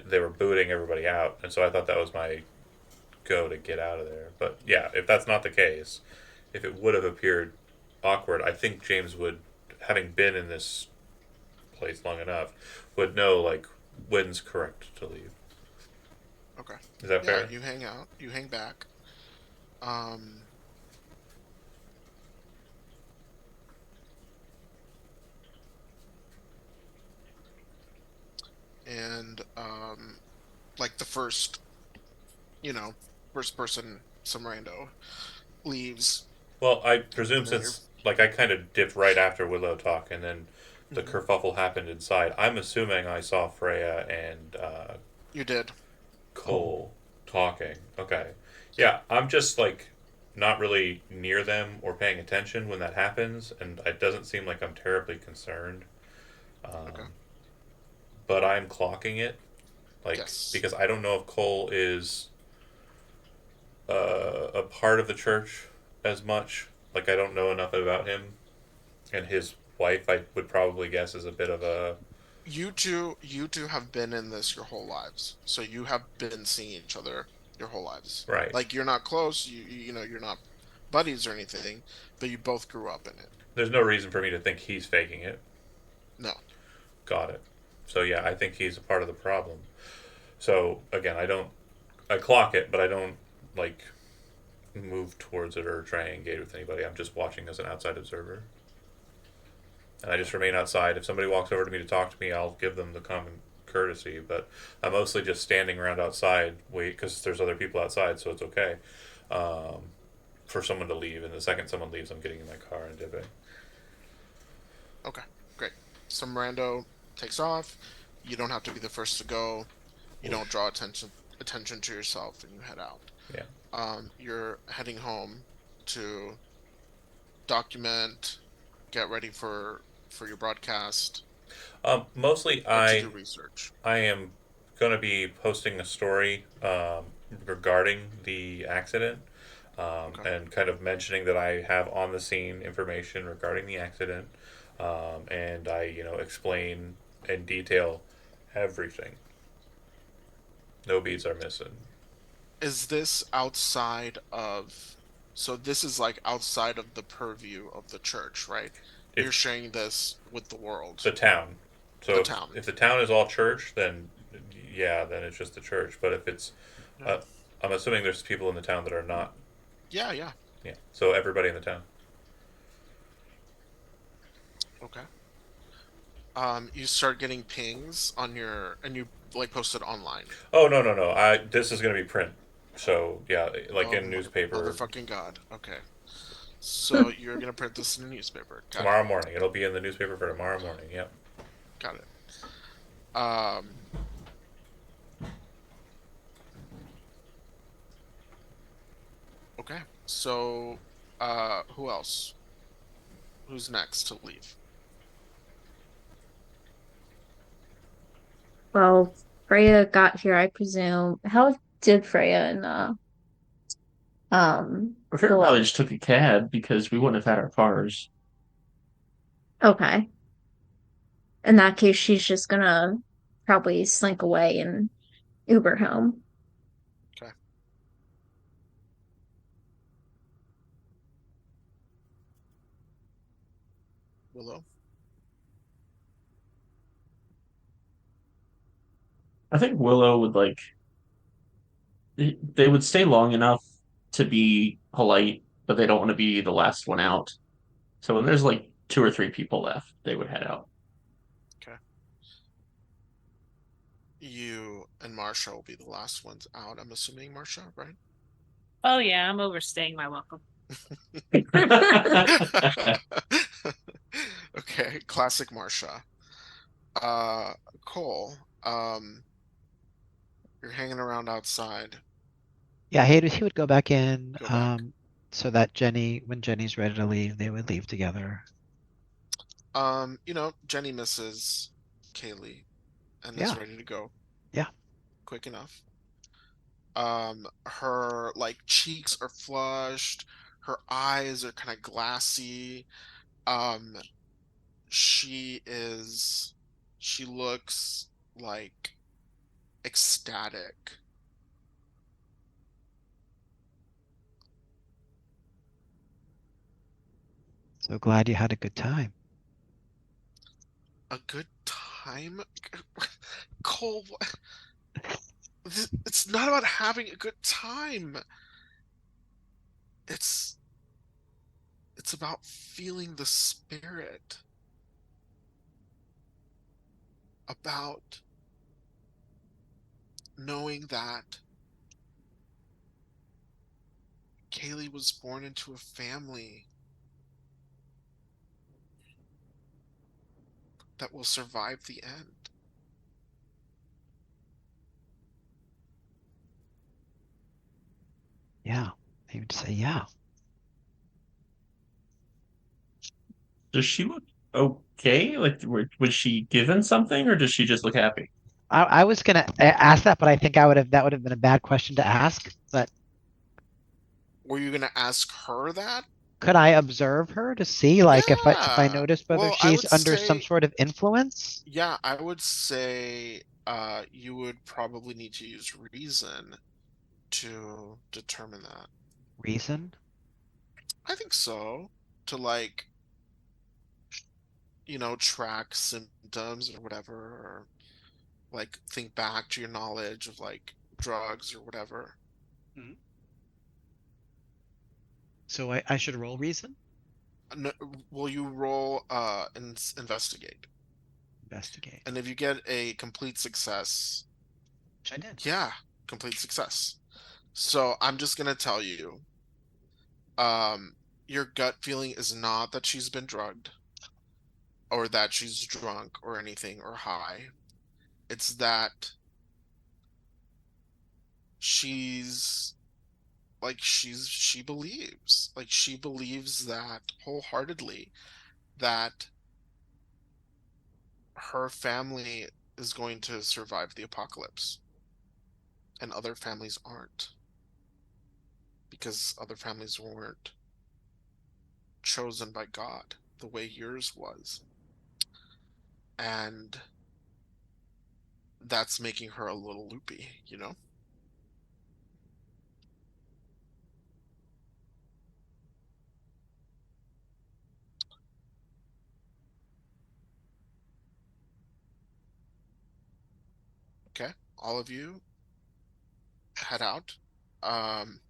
Speaker 3: they were booting everybody out, and so I thought that was my go to get out of there. But yeah, if that's not the case, if it would have appeared awkward, I think James would having been in this place long enough, would know like when's correct to leave.
Speaker 1: Okay.
Speaker 3: Is that
Speaker 1: Yeah,
Speaker 3: fair?
Speaker 1: you hang out, you hang back. Um, and like the first, you know, first person, some rando leaves,
Speaker 3: Well, I presume
Speaker 1: and then you're.
Speaker 3: since like I kind of dipped right after Willow talk, and then the
Speaker 1: Mhm.
Speaker 3: kerfuffle happened inside. I'm assuming I saw Freya and
Speaker 1: You did.
Speaker 5: Cool.
Speaker 3: Cole talking. Okay,
Speaker 1: Yep.
Speaker 3: yeah, I'm just like not really near them or paying attention when that happens, and it doesn't seem like I'm terribly concerned.
Speaker 1: Okay.
Speaker 3: Um, but I'm clocking it, like
Speaker 1: Yes.
Speaker 3: because I don't know if Cole is a part of the church as much. Like I don't know enough about him, and his wife I would probably guess is a bit of a
Speaker 1: You two have been in this your whole lives. So you have been seeing each other your whole lives.
Speaker 3: right.
Speaker 1: Like you're not close, you're not buddies or anything, but you both grew up in it.
Speaker 3: There's no reason for me to think he's faking it.
Speaker 1: No.
Speaker 3: Got it. So yeah, I think he's a part of the problem. So again, I clock it, but I don't like move towards it or try and engage with anybody. I'm just watching as an outside observer. And I
Speaker 1: Okay.
Speaker 3: just remain outside. If somebody walks over to me to talk to me, I'll give them the common courtesy. But I'm mostly just standing around outside, wait, because there's other people outside, so it's okay um, for someone to leave. And the second someone leaves, I'm getting in my car and dipping.
Speaker 1: Okay. Great. Some rando takes off. You don't have to be the first to go. You don't
Speaker 3: Whoosh.
Speaker 1: draw attention to yourself and you head out.
Speaker 3: Yeah.
Speaker 1: You're heading home to document, get ready for your broadcast,
Speaker 3: Mostly,
Speaker 1: or to do research.
Speaker 3: I am going to be posting a story regarding the accident
Speaker 1: Okay.
Speaker 3: and kind of mentioning that I have on the scene information regarding the accident, and I explain in detail everything. No beats are missing.
Speaker 1: Is this outside of, so this is like outside of the purview of the church, right? You're
Speaker 3: If
Speaker 1: sharing this with the world,
Speaker 3: the town, so
Speaker 1: the
Speaker 3: if
Speaker 1: town.
Speaker 3: the town is all church, then yeah, then it's just the church. But if it's,
Speaker 1: Yeah.
Speaker 3: uh, I'm assuming there's people in the town that are not.
Speaker 1: Yeah, yeah.
Speaker 3: Yeah, so everybody in the town.
Speaker 1: Okay. You start getting pings on your, and you like post it online.
Speaker 3: Oh no, no, no! This is gonna be print, so yeah, like
Speaker 1: Oh
Speaker 3: in
Speaker 1: my
Speaker 3: newspaper
Speaker 1: motherfucking God. Okay. So you're gonna print this in a newspaper. Got it.
Speaker 3: tomorrow morning. It'll be in the newspaper for tomorrow morning. Yep.
Speaker 1: Got it. Um, okay. So, who else? Who's next to leave?
Speaker 2: Well, Freya got here, I presume. How did Freya and
Speaker 5: I figured probably just took a cab because we wouldn't have had our cars.
Speaker 2: okay. In that case, she's just gonna probably slink away and Uber home.
Speaker 1: Okay. Willow.
Speaker 5: I think Willow would like they would stay long enough to be polite, but they don't want to be the last one out. So when there's like two or three people left, they would head out.
Speaker 1: Okay. You and Marsha will be the last ones out. I'm assuming Marsha, right?
Speaker 6: Oh yeah, I'm overstaying my welcome.
Speaker 1: Okay, classic Marsha. Uh, Cole, you're hanging around outside.
Speaker 4: Yeah, he would go back in,
Speaker 1: Go back.
Speaker 4: so that when Jenny's ready to leave, they would leave together.
Speaker 1: Jenny misses Kaylee and is
Speaker 4: Yeah,
Speaker 1: ready to go
Speaker 4: yeah.
Speaker 1: quick enough. Her like cheeks are flushed, her eyes are kind of glassy. Um, she is, she looks like ecstatic.
Speaker 4: So glad you had a good time.
Speaker 1: A good time? Cole, it's not about having a good time. It's it's about feeling the spirit, about knowing that Kaylee was born into a family that will survive the end.
Speaker 4: Yeah, he would say, yeah.
Speaker 5: Does she look okay? Like, was she given something, or does she just look happy?
Speaker 4: I was gonna ask that, but I think that would have been a bad question to ask. But
Speaker 1: Were you gonna ask her that?
Speaker 4: could I observe her to see, like, if I
Speaker 1: Yeah.
Speaker 4: notice whether
Speaker 1: Well, I
Speaker 4: she's
Speaker 1: would
Speaker 4: under some
Speaker 1: say,
Speaker 4: sort of influence?
Speaker 1: yeah, I would say you would probably need to use reason to determine that.
Speaker 4: Reason?
Speaker 1: I think so. To like, track symptoms or whatever, or like think back to your knowledge of like drugs or whatever.
Speaker 4: Mhm. So I should roll reason?
Speaker 1: No, will you roll investigate?
Speaker 4: Investigate.
Speaker 1: And if you get a complete success,
Speaker 4: Which I did.
Speaker 1: yeah, complete success. So I'm just gonna tell you, um, your gut feeling is not that she's been drugged or that she's drunk or anything or high. It's that she's she believes that wholeheartedly that her family is going to survive the apocalypse and other families aren't, because other families weren't chosen by God the way yours was. And that's making her a little loopy. Okay, all of you head out. Um,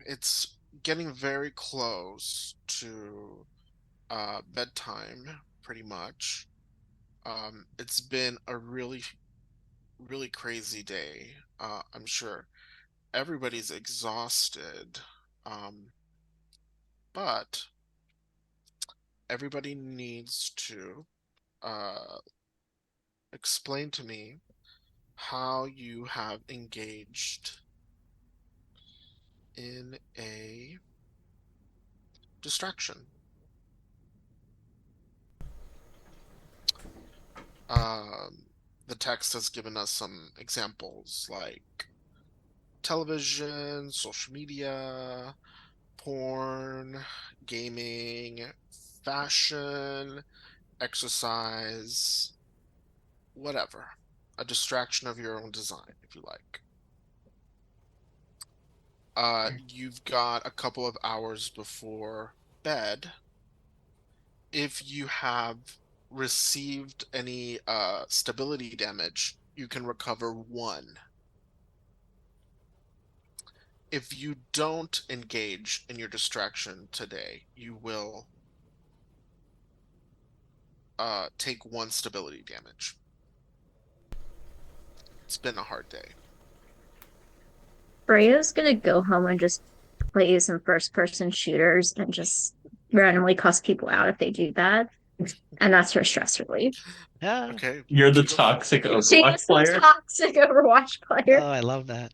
Speaker 1: it's getting very close to bedtime, pretty much. It's been a really, really crazy day. I'm sure everybody's exhausted, but everybody needs to uh, explain to me how you have engaged in a distraction. Um, the text has given us some examples like television, social media, porn, gaming, fashion, exercise, whatever. A distraction of your own design, if you like. You've got a couple of hours before bed. If you have received any stability damage, you can recover one. If you don't engage in your distraction today, you will take one stability damage. It's been a hard day.
Speaker 2: Freya's gonna go home and just play some first person shooters and just randomly cuss people out if they do that. And that's her stress relief.
Speaker 4: Yeah.
Speaker 1: Okay,
Speaker 5: You're the
Speaker 1: you go.
Speaker 5: toxic
Speaker 2: She
Speaker 5: Overwatch
Speaker 2: is the
Speaker 5: player.
Speaker 2: toxic Overwatch player.
Speaker 4: Oh, I love that.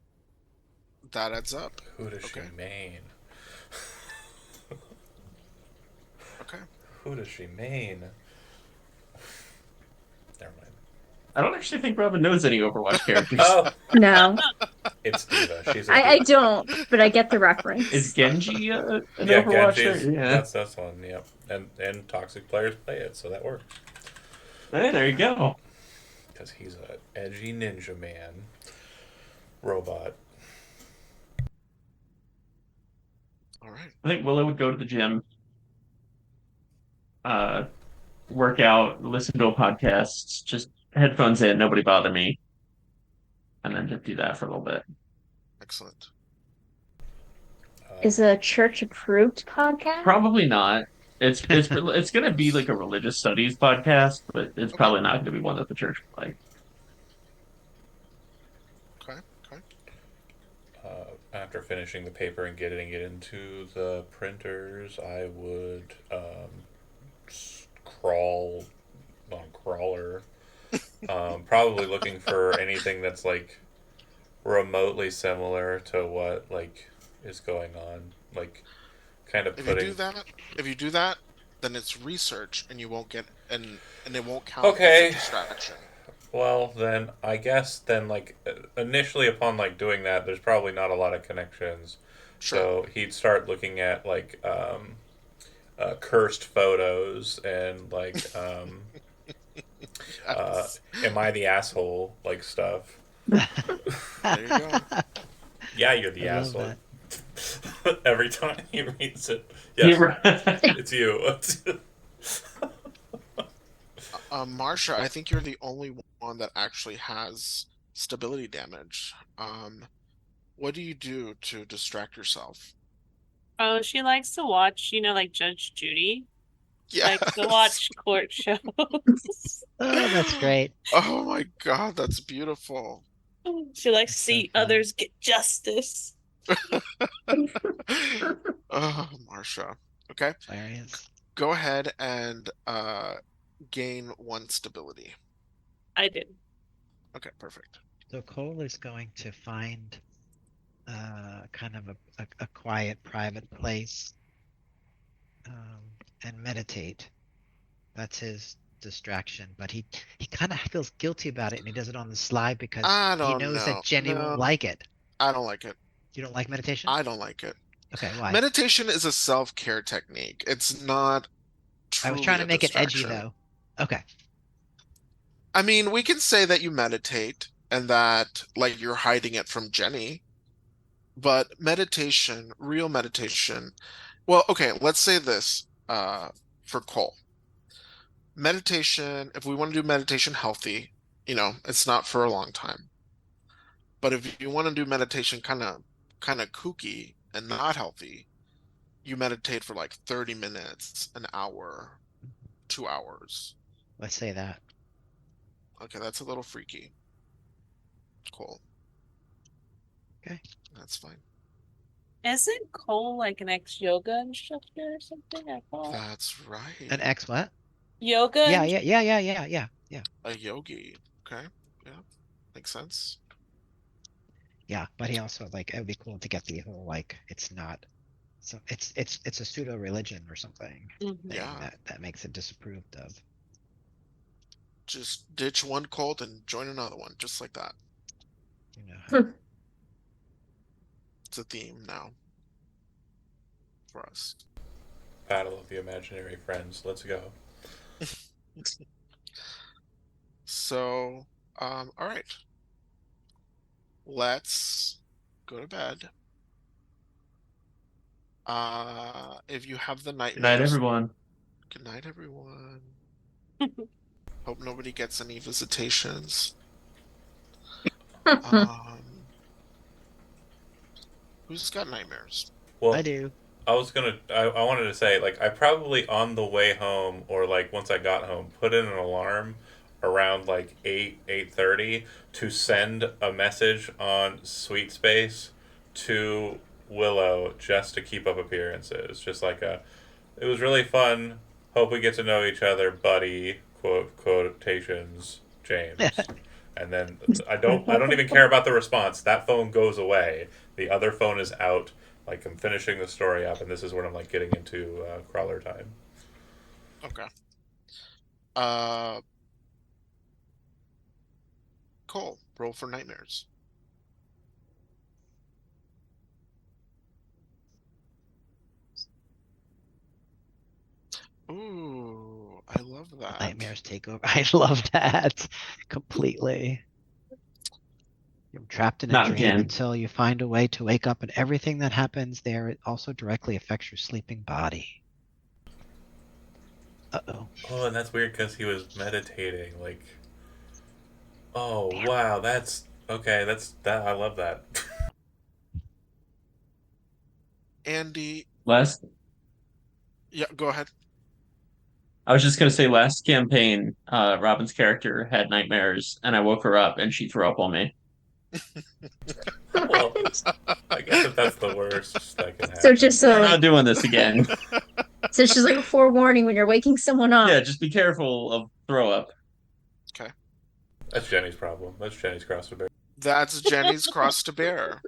Speaker 1: That adds up.
Speaker 3: Who does she
Speaker 1: Okay.
Speaker 3: main?
Speaker 1: Okay.
Speaker 3: Who does she main? Never mind.
Speaker 5: I don't actually think Robin knows any Overwatch characters.
Speaker 3: Oh,
Speaker 2: No,
Speaker 3: it's Diva. She's a
Speaker 2: I
Speaker 3: Diva.
Speaker 2: don't, but I get the
Speaker 5: Is
Speaker 2: reference.
Speaker 5: Genji an
Speaker 3: Yeah,
Speaker 5: Overwatch
Speaker 3: Genji's
Speaker 5: character? Yeah.
Speaker 3: that's one. Yep, and toxic players play it, so that works.
Speaker 5: Hey, there you go.
Speaker 3: Because he's a edgy ninja man robot.
Speaker 1: All right.
Speaker 5: I think Willow would go to the gym. work out, listen to a podcast, just headphones in, nobody bother me, and then just do that for a little bit.
Speaker 1: Excellent.
Speaker 2: Is a church approved podcast?
Speaker 5: Probably not. It's going to be like a religious studies podcast, but it's
Speaker 1: Okay.
Speaker 5: probably not going to be one that the church will like.
Speaker 1: Okay. Okay.
Speaker 3: After finishing the paper and getting it into the printers, I would crawl on crawler, probably looking for anything that's like remotely similar to what like is going on, like kind of
Speaker 1: If you do
Speaker 3: putting.
Speaker 1: that, if you do that, then it's research, and you won't get and it won't count as a
Speaker 3: Okay,
Speaker 1: distraction.
Speaker 3: well then I guess then like initially upon like doing that, there's probably not a lot of connections,
Speaker 1: Sure.
Speaker 3: so he'd start looking at like cursed photos and like
Speaker 1: Yes.
Speaker 3: am I the asshole like stuff.
Speaker 1: There you go.
Speaker 3: Yeah, you're
Speaker 4: I
Speaker 3: the
Speaker 4: love
Speaker 3: asshole.
Speaker 4: that.
Speaker 3: Every time he reads it,
Speaker 5: Yeah,
Speaker 3: yes,
Speaker 5: right.
Speaker 3: it's you.
Speaker 1: Marsha, I think you're the only one that actually has stability damage. What do you do to distract yourself?
Speaker 6: Oh, she likes to watch, like Judge Judy. She likes to
Speaker 1: Yes.
Speaker 6: watch court shows.
Speaker 4: Oh, that's great.
Speaker 1: Oh my God, that's beautiful.
Speaker 6: She likes to
Speaker 4: That's so
Speaker 6: see
Speaker 4: fun.
Speaker 6: others get justice.
Speaker 1: Oh, Marsha. Okay,
Speaker 4: Hilarious.
Speaker 1: go ahead and gain 1 stability.
Speaker 6: I did.
Speaker 1: Okay, perfect.
Speaker 4: So Cole is going to find kind of a quiet, private place and meditate. That's his distraction, but he kind of feels guilty about it, and he does it on the slide because
Speaker 1: I
Speaker 4: he
Speaker 1: don't
Speaker 4: knows that
Speaker 1: know.
Speaker 4: Jenny won't
Speaker 1: No,
Speaker 4: like it.
Speaker 1: I don't like it.
Speaker 4: You don't like meditation?
Speaker 1: I don't like it.
Speaker 4: Okay, why?
Speaker 1: Meditation is a self-care technique. It's not
Speaker 4: I was
Speaker 1: truly
Speaker 4: trying to
Speaker 1: a
Speaker 4: make it edgy
Speaker 1: distraction.
Speaker 4: though. Okay.
Speaker 1: I mean, we can say that you meditate and that like you're hiding it from Jenny, but meditation, real meditation. Well, okay, let's say this for Cole. Meditation, if we want to do meditation healthy, it's not for a long time. But if you want to do meditation kind of kooky and not healthy, you meditate for like 30 minutes, an hour, 2 hours.
Speaker 4: Let's say that.
Speaker 1: Okay, that's a little freaky. Cool.
Speaker 4: Okay.
Speaker 1: That's fine.
Speaker 6: Isn't Cole like an ex-yoga instructor or something? I thought.
Speaker 1: That's right.
Speaker 4: An X what?
Speaker 6: Yoga
Speaker 4: Yeah, yeah.
Speaker 1: A yogi. Okay. Yeah. Makes sense.
Speaker 4: Yeah, but he also like it would be cool to get the whole like it's not so it's a pseudo religion or something
Speaker 6: Mhm.
Speaker 4: thing
Speaker 1: Yeah.
Speaker 4: that makes it disapproved of.
Speaker 1: Just ditch one cult and join another one, just like that.
Speaker 4: You know.
Speaker 1: It's a theme now for us.
Speaker 3: Battle of the imaginary friends. Let's go.
Speaker 1: So, all right. Let's go to bed. If you have the
Speaker 5: Good night,
Speaker 1: nightmares,
Speaker 5: everyone.
Speaker 1: good night, everyone. Hope nobody gets any visitations. Who's got nightmares?
Speaker 3: Well,
Speaker 4: I do.
Speaker 3: I wanted to say, like, I probably on the way home or like once I got home, put in an alarm around like 8:30 to send a message on Sweet Space to Willow just to keep up appearances. Just like it was really fun. Hope we get to know each other, buddy. Quotations, James. And then I don't even care about the response. That phone goes away. The other phone is out. Like I'm finishing the story up, and this is when I'm like getting into crawler time.
Speaker 1: Okay. Uh, Cole, roll for nightmares. Ooh, I love that.
Speaker 4: Nightmares take over. I love that completely. You're trapped in a
Speaker 5: Not
Speaker 4: dream
Speaker 5: again.
Speaker 4: until you find a way to wake up, and everything that happens there it also directly affects your sleeping body. Uh-oh.
Speaker 3: Oh, and that's weird because he was meditating. Like, oh
Speaker 4: Damn.
Speaker 3: wow, that's okay. That's that. I love that.
Speaker 1: Andy,
Speaker 5: Last,
Speaker 1: yeah, go ahead.
Speaker 5: I was just gonna say, last campaign, Robin's character had nightmares, and I woke her up, and she threw up on me.
Speaker 3: Well,
Speaker 2: Right.
Speaker 3: I guess if that's the worst that can
Speaker 2: So
Speaker 3: happen.
Speaker 2: just so
Speaker 5: I'm
Speaker 2: like
Speaker 5: not doing this again.
Speaker 2: so it's just like a forewarning when you're waking someone up.
Speaker 5: Yeah, just be careful of throw up.
Speaker 1: Okay.
Speaker 3: That's Jenny's problem. That's Jenny's cross to bear.
Speaker 1: That's Jenny's cross to bear.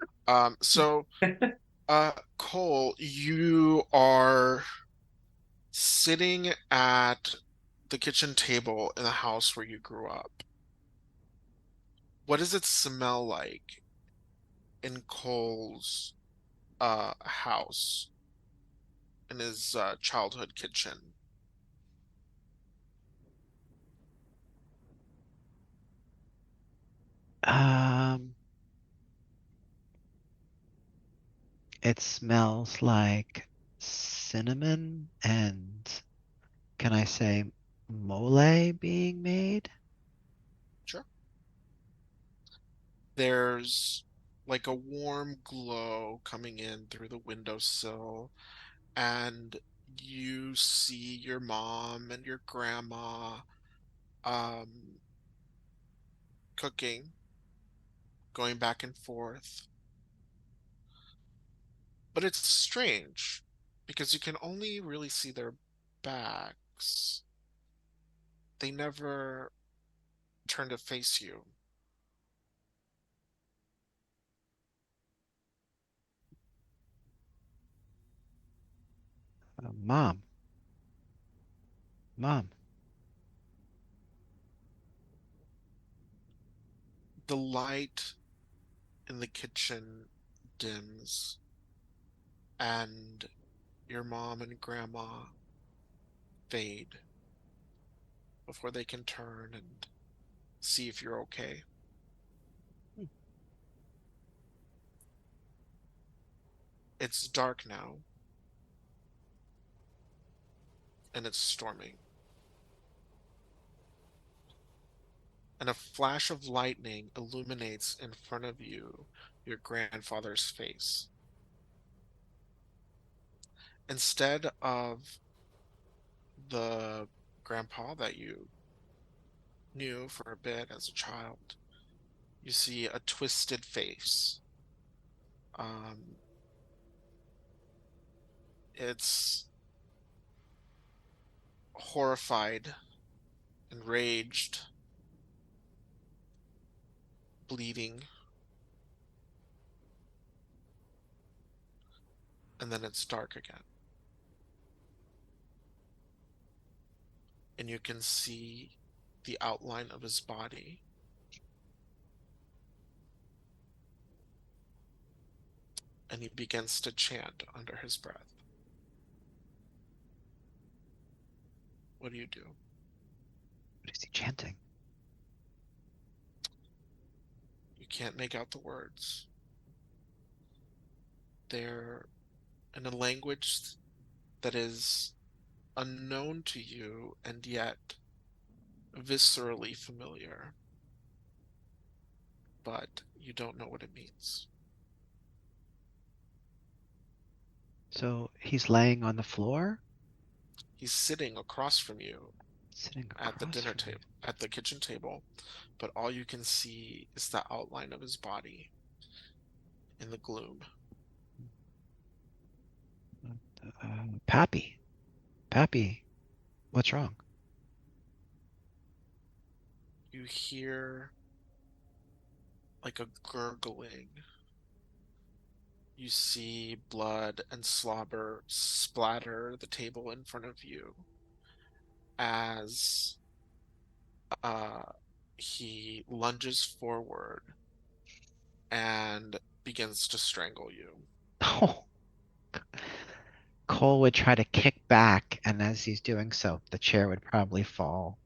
Speaker 1: So Cole, you are sitting at the kitchen table in the house where you grew up. What does it smell like in Cole's house, in his childhood kitchen?
Speaker 4: Um, it smells like cinnamon and can I say mole being made?
Speaker 1: Sure. There's like a warm glow coming in through the windowsill, and you see your mom and your grandma um, cooking, going back and forth. But it's strange because you can only really see their backs. They never turn to face you.
Speaker 4: Mom, mom.
Speaker 1: The light in the kitchen dims, and your mom and grandma fade before they can turn and see if you're okay. It's dark now, and it's storming. And a flash of lightning illuminates in front of you your grandfather's face. Instead of the grandpa that you knew for a bit as a child, you see a twisted face. Um, it's horrified, enraged, bleeding, and then it's dark again. And you can see the outline of his body. And he begins to chant under his breath. What do you do?
Speaker 4: What is he chanting?
Speaker 1: You can't make out the words. They're in a language that is unknown to you and yet viscerally familiar, but you don't know what it means.
Speaker 4: So he's laying on the floor,
Speaker 1: He's sitting across from you
Speaker 4: sitting
Speaker 1: at the
Speaker 4: across
Speaker 1: dinner
Speaker 4: from me.
Speaker 1: table, at the kitchen table, but all you can see is the outline of his body in the gloom.
Speaker 4: Pappy, Pappy, what's wrong?
Speaker 1: You hear like a gurgling. You see blood and slobber splatter the table in front of you as uh, he lunges forward and begins to strangle you.
Speaker 4: Oh, Cole would try to kick back, and as he's doing so, the chair would probably fall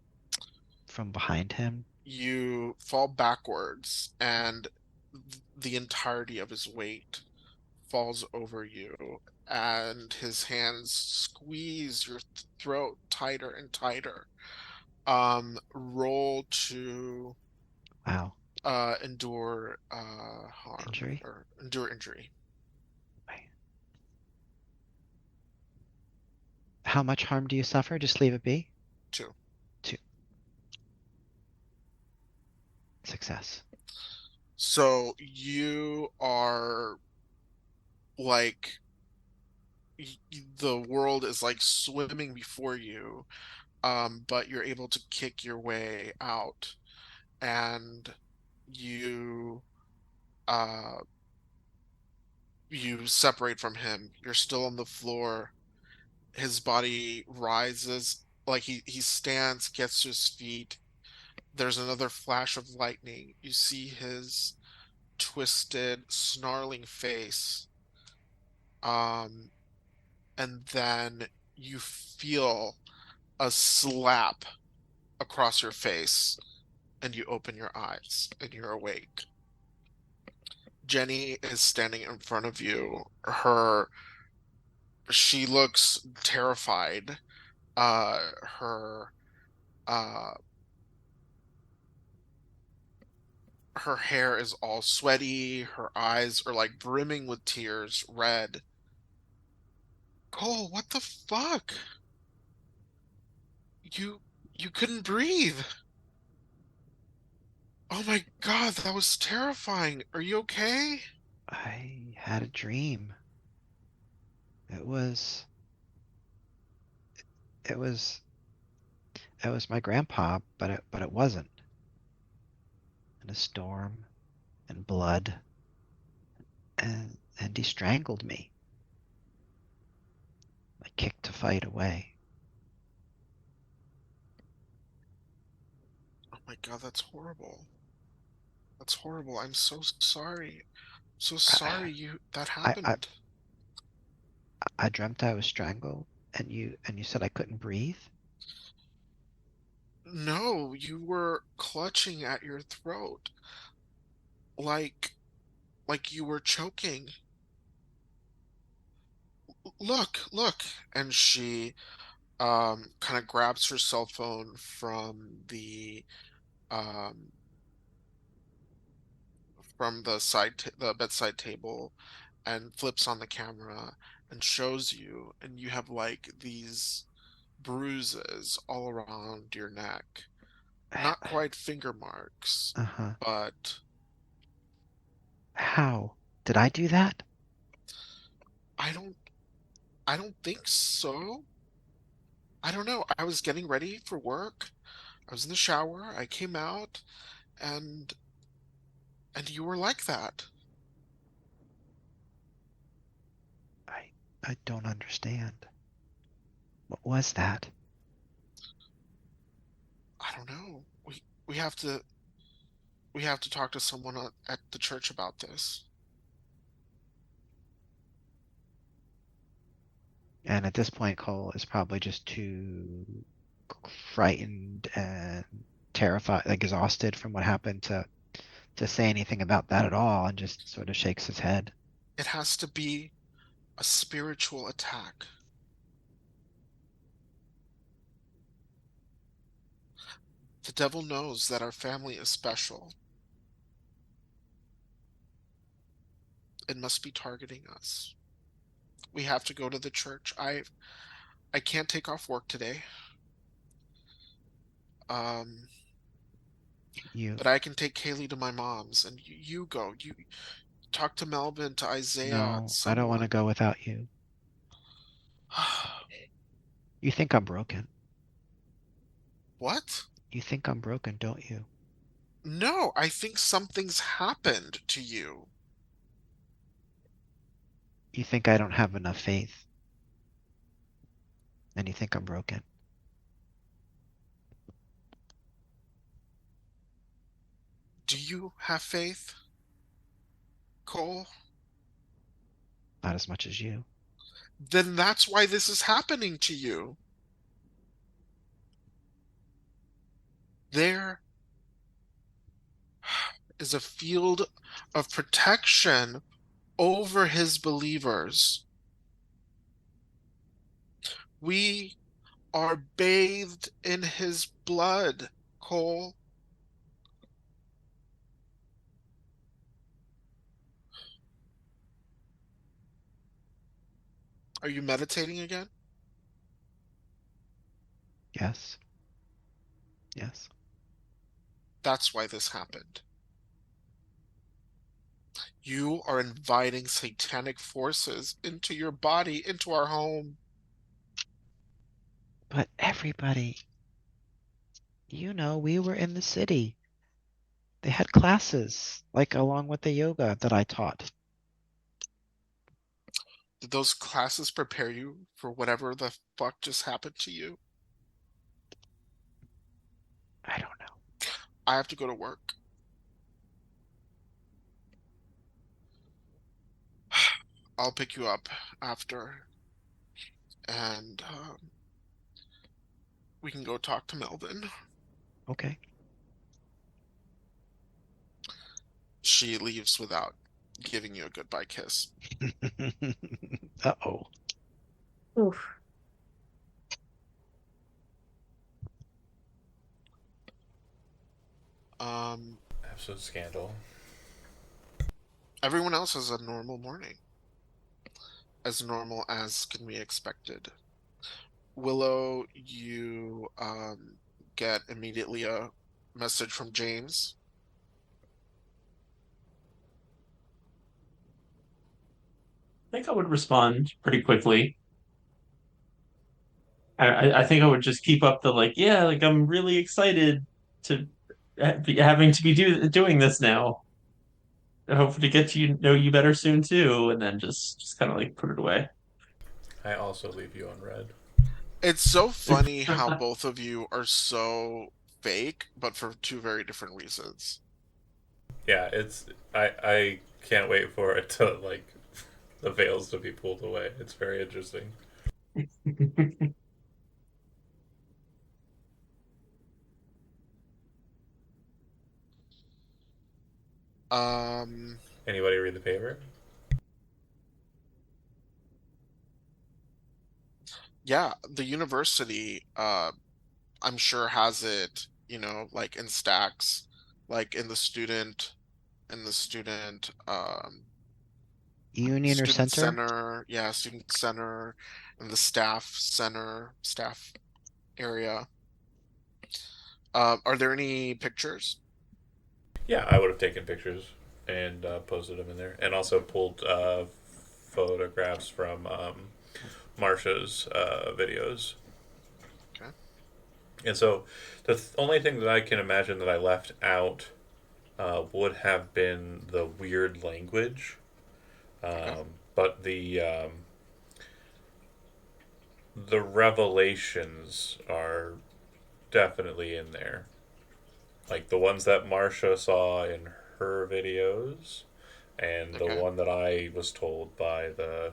Speaker 4: from behind him.
Speaker 1: You fall backwards, and the entirety of his weight falls over you, and his hands squeeze your throat tighter and tighter. Roll to
Speaker 4: Wow.
Speaker 1: endure harm
Speaker 4: Injury?
Speaker 1: or endure injury.
Speaker 4: Wait. How much harm do you suffer? Just leave it be?
Speaker 1: Two.
Speaker 4: Two. Success.
Speaker 1: So you are like the world is like swimming before you, but you're able to kick your way out, and you uh you separate from him. You're still on the floor. His body rises, like he stands, gets to his feet. There's another flash of lightning. You see his twisted, snarling face. Um, and then you feel a slap across your face, and you open your eyes, and you're awake. Jenny is standing in front of you. She looks terrified. Her uh her hair is all sweaty, her eyes are like brimming with tears, red. Cole, what the fuck? You you couldn't breathe. Oh my God, that was terrifying. Are you okay?
Speaker 4: I had a dream. It was it was it was my grandpa, but it wasn't. And a storm and blood and he strangled me. I kicked to fight away.
Speaker 1: Oh my God, that's horrible. That's horrible. I'm so sorry. So sorry
Speaker 4: I
Speaker 1: you that
Speaker 4: I I,
Speaker 1: happened.
Speaker 4: I dreamt I was strangled and you said I couldn't breathe?
Speaker 1: No, you were clutching at your throat like you were choking. Look. And she kind of grabs her cell phone um from the bedside table and flips on the camera and shows you, and you have like these bruises all around your neck. Not quite finger marks,
Speaker 4: Uh-huh.
Speaker 1: but
Speaker 4: How? Did I do that?
Speaker 1: I don't I don't think so. I don't know. I was getting ready for work. I was in the shower. I came out, and you were like that.
Speaker 4: I I don't understand. What was that?
Speaker 1: I don't know. We have to talk to someone at the church about this.
Speaker 4: And at this point, Cole is probably just too frightened and terrified, like exhausted from what happened to say anything about that at all, and just sort of shakes his head.
Speaker 1: It has to be a spiritual attack. The devil knows that our family is special. It must be targeting us. We have to go to the church. I can't take off work today. Um,
Speaker 4: You
Speaker 1: but I can take Kaylee to my mom's, and you go. You talk to Melvin, to Isaiah,
Speaker 4: No, I don't want to
Speaker 1: someone.
Speaker 4: go without you. You think I'm broken.
Speaker 1: What?
Speaker 4: You think I'm broken, don't you?
Speaker 1: No, I think something's happened to you.
Speaker 4: You think I don't have enough faith, and you think I'm broken.
Speaker 1: Do you have faith, Cole?
Speaker 4: Not as much as you.
Speaker 1: Then that's why this is happening to you. There is a field of protection over his believers. We are bathed in his blood, Cole. Are you meditating again?
Speaker 4: Yes. Yes.
Speaker 1: That's why this happened. You are inviting satanic forces into your body, into our home.
Speaker 4: But everybody, we were in the city. They had classes, like along with the yoga that I taught.
Speaker 1: Did those classes prepare you for whatever the fuck just happened to you?
Speaker 4: I don't know.
Speaker 1: I have to go to work. I'll pick you up after, and we can go talk to Melvin.
Speaker 4: Okay.
Speaker 1: She leaves without giving you a goodbye kiss.
Speaker 4: Uh-oh.
Speaker 2: Oof.
Speaker 1: Um,
Speaker 3: Absolute scandal.
Speaker 1: Everyone else has a normal morning, as normal as can be expected. Willow, you get immediately a message from James.
Speaker 5: I think I would respond pretty quickly. I think I would just keep up the like, yeah, like I'm really excited to be having to be doing this now. I hope to get to know you better soon too, and then just kind of like put it away.
Speaker 3: I also leave you on red.
Speaker 1: It's so funny how both of you are so fake, but for two very different reasons.
Speaker 3: Yeah, I can't wait for it to like the veils to be pulled away. It's very interesting.
Speaker 1: Um,
Speaker 3: Anybody read the paper?
Speaker 1: yeah, the university, I'm sure has it, like in stacks, like in the
Speaker 4: Union or
Speaker 1: student
Speaker 4: center?
Speaker 1: center, yeah, student center, and the staff area. Are there any pictures?
Speaker 3: Yeah, I would have taken pictures and posted them in there, and also pulled photographs from Marsha's videos.
Speaker 1: Okay,
Speaker 3: And so, only thing that I can imagine that I left out would have been the weird language,
Speaker 1: okay,
Speaker 3: but the revelations are definitely in there, like the ones that Marsha saw in her videos, and the
Speaker 1: okay.
Speaker 3: one that I was told by the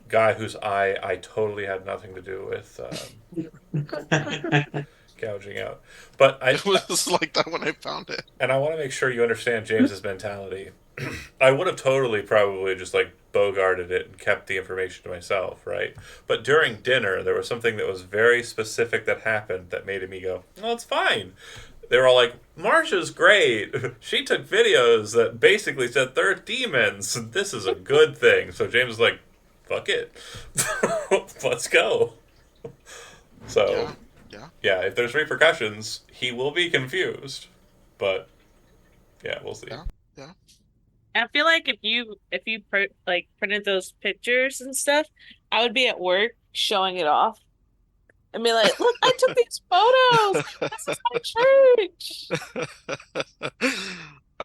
Speaker 3: guy whose eye I totally had nothing to do with gouging out. But
Speaker 1: It was like that when I found it.
Speaker 3: and I want to make sure you understand James's mentality. I would have totally probably just like bogarted it and kept the information to myself, right? But during
Speaker 1: Mm,
Speaker 3: dinner, there was something that was very specific that happened that made me go, "Well, it's fine." They were all like, "Marsha's great. She took videos that basically said they're demons. This is a good thing." So James was like, "Fuck it, let's go." So
Speaker 1: yeah, yeah,
Speaker 3: yeah, if there's repercussions, he will be confused. But yeah, we'll see.
Speaker 1: yeah, yeah.
Speaker 6: I feel like if you printed those pictures and stuff, I would be at work showing it off and be like, "Look, I took these photos. This is my church."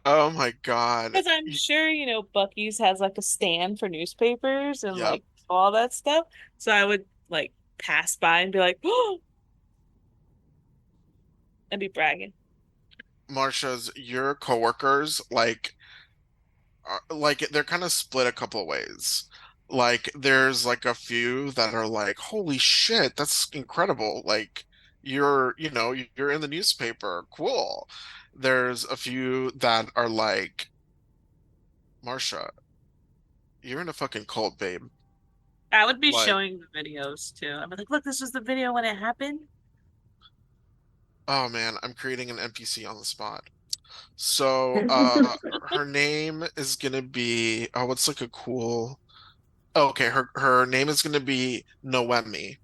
Speaker 1: Oh my God.
Speaker 6: Because I'm sure, Bucky's has like a stand for newspapers and
Speaker 1: Yep.
Speaker 6: like all that stuff. So I would like pass by and be like, "Oh," and be bragging.
Speaker 1: Marsha's, your coworkers, like they're kind of split a couple of ways. Like there's like a few that are like, "Holy shit, that's incredible." Like you're in the newspaper. Cool. There's a few that are like, "Marsha, You're in a fucking cult, babe.
Speaker 6: I would be
Speaker 1: Like,
Speaker 6: showing the videos too. I'd be like, look, this was the video when it happened.
Speaker 1: oh man, I'm creating an NPC on the spot. So, her name is gonna be, oh, what's like a cool, oh, okay, her name is gonna be Noemi,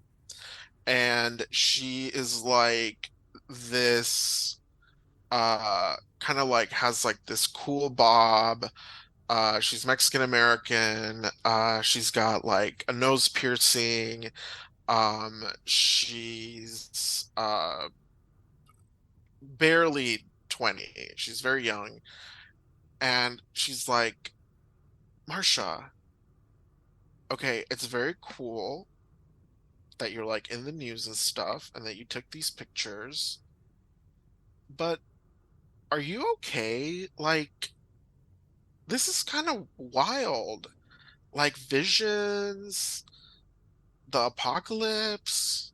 Speaker 1: and she is like this, kind of like has like this cool bob. She's Mexican American. She's got like a nose piercing. She's barely 20. She's very young. And she's like, Marsha, okay, it's very cool that you're like in the news and stuff and that you took these pictures, but are you okay? Like, this is kind of wild. Like visions, the apocalypse.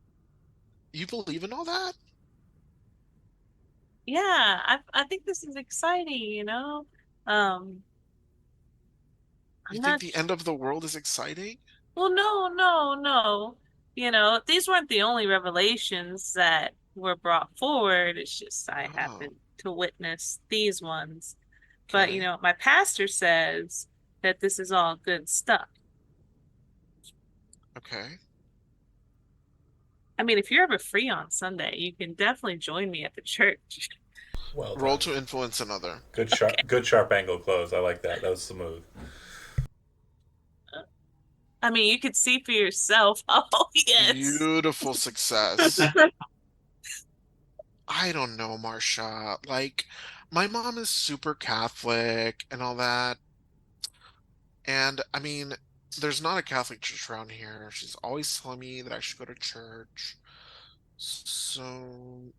Speaker 1: You believe in all that?
Speaker 6: Yeah, I think this is exciting, Um,
Speaker 1: You
Speaker 6: I'm
Speaker 1: think
Speaker 6: not
Speaker 1: the end of the world is exciting?
Speaker 6: well, no, no, no. These weren't the only revelations that were brought forward. It's just I
Speaker 1: Oh,
Speaker 6: happened to witness these ones. But,
Speaker 1: okay,
Speaker 6: my pastor says that this is all good stuff.
Speaker 1: okay.
Speaker 6: I mean, if you're ever free on Sunday, you can definitely join me at the church.
Speaker 3: Well
Speaker 1: Roll
Speaker 3: done.
Speaker 1: to influence another.
Speaker 6: Okay.
Speaker 3: Good sharp angle close. I like that. That was smooth.
Speaker 6: I mean, you could see for yourself. Oh, yes.
Speaker 1: Beautiful success. I don't know, Marcia. Like, my mom is super Catholic and all that. And I mean, there's not a Catholic church around here. She's always telling me that I should go to church. So,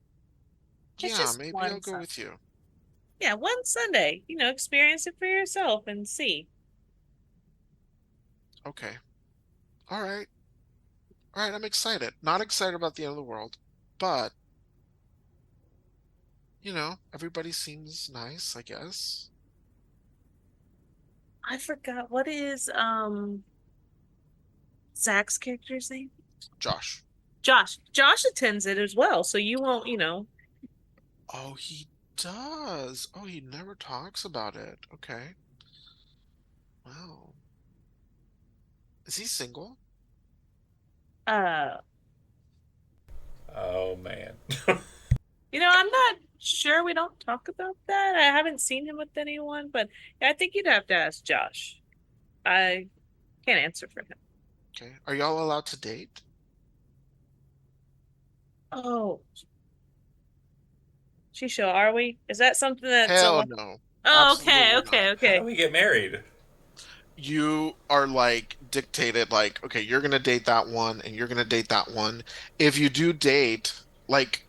Speaker 6: It's
Speaker 1: yeah,
Speaker 6: just
Speaker 1: maybe I'll
Speaker 6: one
Speaker 1: go
Speaker 6: Sunday.
Speaker 1: with you.
Speaker 6: Yeah, one Sunday. Experience it for yourself and see.
Speaker 1: Okay. All right. All right, I'm excited. Not excited about the end of the world, but, everybody seems nice, I guess.
Speaker 6: I forgot what is Zach's character's name?
Speaker 1: Josh.
Speaker 6: Josh. Josh attends it as well, so you won't.
Speaker 1: Oh, he does. Oh, he never talks about it. Okay. Wow. Is he single?
Speaker 6: Uh,
Speaker 3: Oh man.
Speaker 6: I'm not sure we don't talk about that. I haven't seen him with anyone, but yeah, I think you'd have to ask Josh. I can't answer for him.
Speaker 1: Okay. Are y'all allowed to date?
Speaker 6: Oh, Shisho, are we? Is that something that's
Speaker 1: Hell
Speaker 6: allowed?
Speaker 1: no.
Speaker 6: Oh, okay,
Speaker 1: Absolutely
Speaker 6: okay,
Speaker 1: not.
Speaker 3: How do
Speaker 6: okay.
Speaker 3: we get married?
Speaker 1: You are like dictated, like, okay, you're gonna date that one and you're gonna date that one. If you do date, like,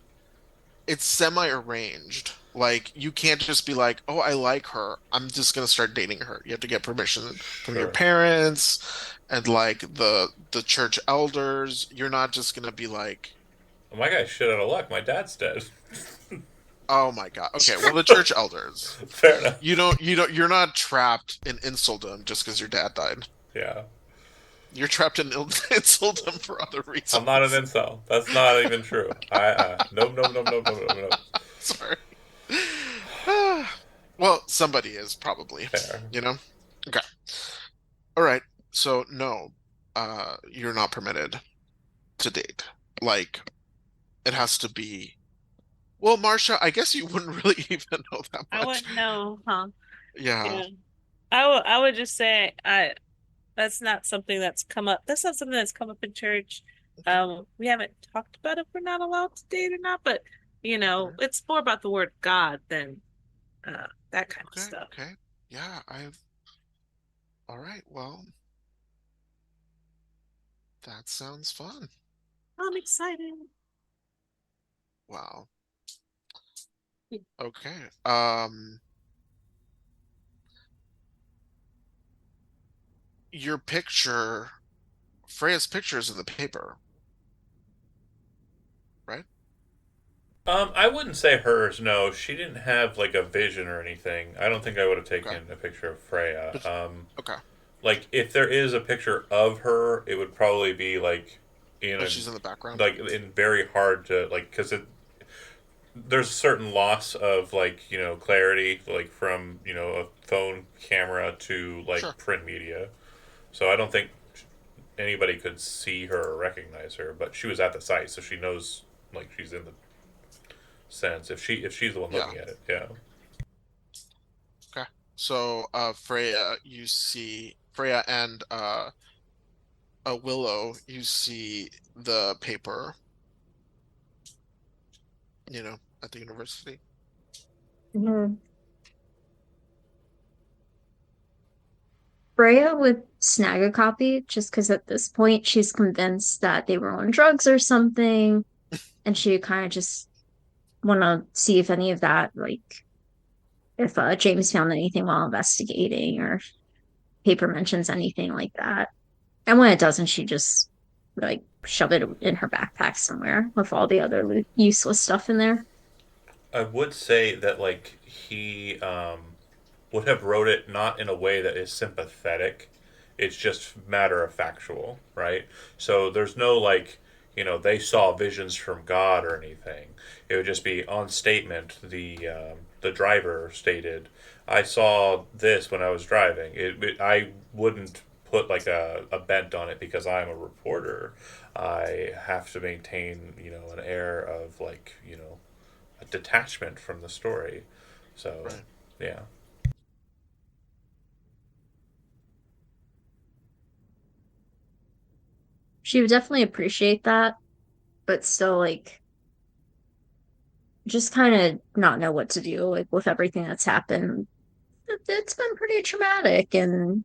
Speaker 1: it's semi-arranged. Like, you can't just be like, oh, I like her. I'm just gonna start dating her. You have to get permission from your
Speaker 3: Sure.
Speaker 1: parents and like the church elders. You're not just gonna be like,
Speaker 3: Well, my guy's shit out of luck. My dad's dead.
Speaker 1: oh my God. Okay, well, the church elders.
Speaker 3: Fair enough.
Speaker 1: You're not trapped in insuldom just because your dad died.
Speaker 3: Yeah.
Speaker 1: You're trapped in insuldom for other
Speaker 3: I'm not an
Speaker 1: reasons.
Speaker 3: incel. That's not even true. Nope, nope, nope, nope, nope, nope, nope.
Speaker 1: Sorry. Well, somebody is probably,
Speaker 3: Fair.
Speaker 1: you know? Okay. All right. So no, you're not permitted to date. Like, it has to be. Well, Marcia, I guess you wouldn't really even know that
Speaker 6: I
Speaker 1: much.
Speaker 6: wouldn't know, huh?
Speaker 1: Yeah.
Speaker 6: Yeah. I would just say that's not something that's come up. That's not something that's come up in church.
Speaker 1: Okay.
Speaker 6: We haven't talked about if we're not allowed to date or not, but
Speaker 1: Okay.
Speaker 6: it's more about the word God than that kind of
Speaker 1: Okay.
Speaker 6: stuff.
Speaker 1: Okay. Yeah, I've. All right. Well, that sounds fun.
Speaker 6: I'm excited.
Speaker 1: Wow.
Speaker 6: Yeah.
Speaker 1: Okay. Your picture, Freya's picture is in the paper, right?
Speaker 3: I wouldn't say hers. No, she didn't have like a vision or anything. I don't think I would have
Speaker 1: Okay.
Speaker 3: taken a picture of Freya.
Speaker 1: But okay.
Speaker 3: like if there is a picture of her, it would probably be like in
Speaker 1: Oh,
Speaker 3: a
Speaker 1: she's in the background.
Speaker 3: like in very hard to like because it there's a certain loss of like clarity like from a phone camera to like
Speaker 1: Sure.
Speaker 3: print media. So I don't think anybody could see her or recognize her, but she was at the site, so she knows like she's in the sense if she's the one
Speaker 1: Yeah.
Speaker 3: looking at it. Yeah.
Speaker 1: Okay. So, Freya, you see Freya and Willow, you see the paper, at the university.
Speaker 2: Mhm. Freya would snag a copy just because at this point she's convinced that they were on drugs or something, and she kind of just want to see if any of that, like, if James found anything while investigating or if paper mentions anything like that. And when it doesn't, she just like shove it in her backpack somewhere with all the other useless stuff in there.
Speaker 3: I would say that like he would have wrote it not in a way that is sympathetic. It's just matter of factual, right? So there's no like, they saw visions from God or anything. It would just be on statement. The driver stated, "I saw this when I was driving." I wouldn't put like a bent on it because I'm a reporter. I have to maintain, an air of like, a detachment from the story. So,
Speaker 1: Right.
Speaker 3: yeah.
Speaker 2: She would definitely appreciate that, but still, like, just kind of not know what to do, like, with everything that's happened. It's been pretty traumatic, and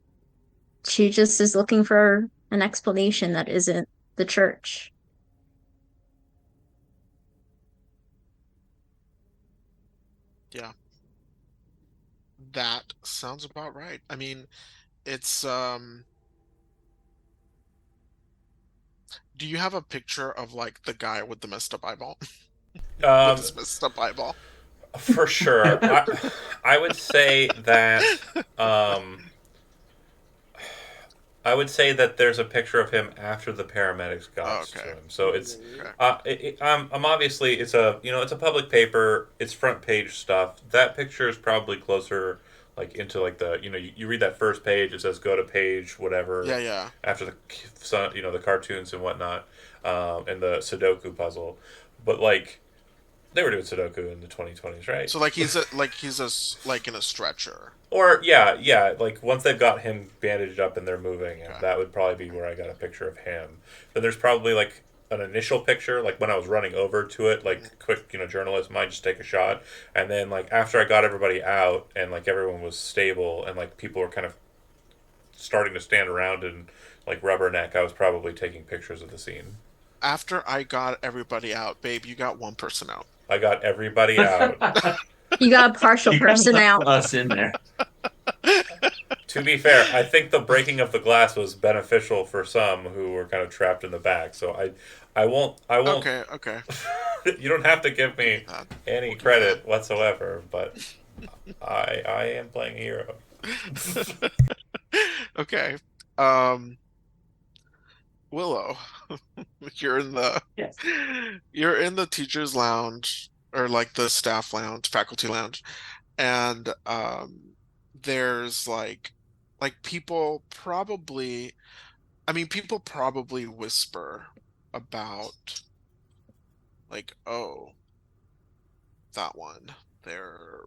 Speaker 2: she just is looking for an explanation that isn't the church.
Speaker 1: Yeah, that sounds about right. I mean, it's do you have a picture of like the guy with the messed up eyeball? With
Speaker 3: Um,
Speaker 1: his messed up eyeball?
Speaker 3: for sure. I would say that um, I would say that there's a picture of him after the paramedics got
Speaker 1: Oh,
Speaker 3: to
Speaker 1: okay.
Speaker 3: him. So it's
Speaker 1: Okay.
Speaker 3: I'm obviously it's a public paper. It's front page stuff. That picture is probably closer like into like the you read that first page. It says go to page whatever
Speaker 1: Yeah, yeah.
Speaker 3: after the cartoons and whatnot and the Sudoku puzzle. But like they were doing Sudoku in the 2020s, right?
Speaker 1: So like in a stretcher.
Speaker 3: Or yeah, like once they've got him bandaged up and they're moving, and
Speaker 1: Okay.
Speaker 3: that would probably be where I got a picture of him. Then there's probably like an initial picture, like when I was running over to it,
Speaker 1: Mhm.
Speaker 3: like quick, journalist might just take a shot, and then like after I got everybody out and like everyone was stable and like people were kind of starting to stand around and like rubberneck, I was probably taking pictures of the scene.
Speaker 1: After I got everybody out, babe, you got one person out.
Speaker 3: I got everybody out.
Speaker 2: You got a partial
Speaker 5: You kind of
Speaker 2: person
Speaker 5: left
Speaker 2: out.
Speaker 5: us in there.
Speaker 3: To be fair, I think the breaking of the glass was beneficial for some who were kind of trapped in the back. So I won't.
Speaker 1: Okay, okay.
Speaker 3: You don't have to give
Speaker 1: We'll do
Speaker 3: me
Speaker 1: that.
Speaker 3: any
Speaker 1: We'll do that.
Speaker 3: credit whatsoever, but I am playing a hero.
Speaker 1: Okay. Willow, you're in the
Speaker 5: Yes.
Speaker 1: you're in the teacher's lounge or like the staff lounge, faculty lounge, and there's like people probably whisper about like, oh, that one. They're,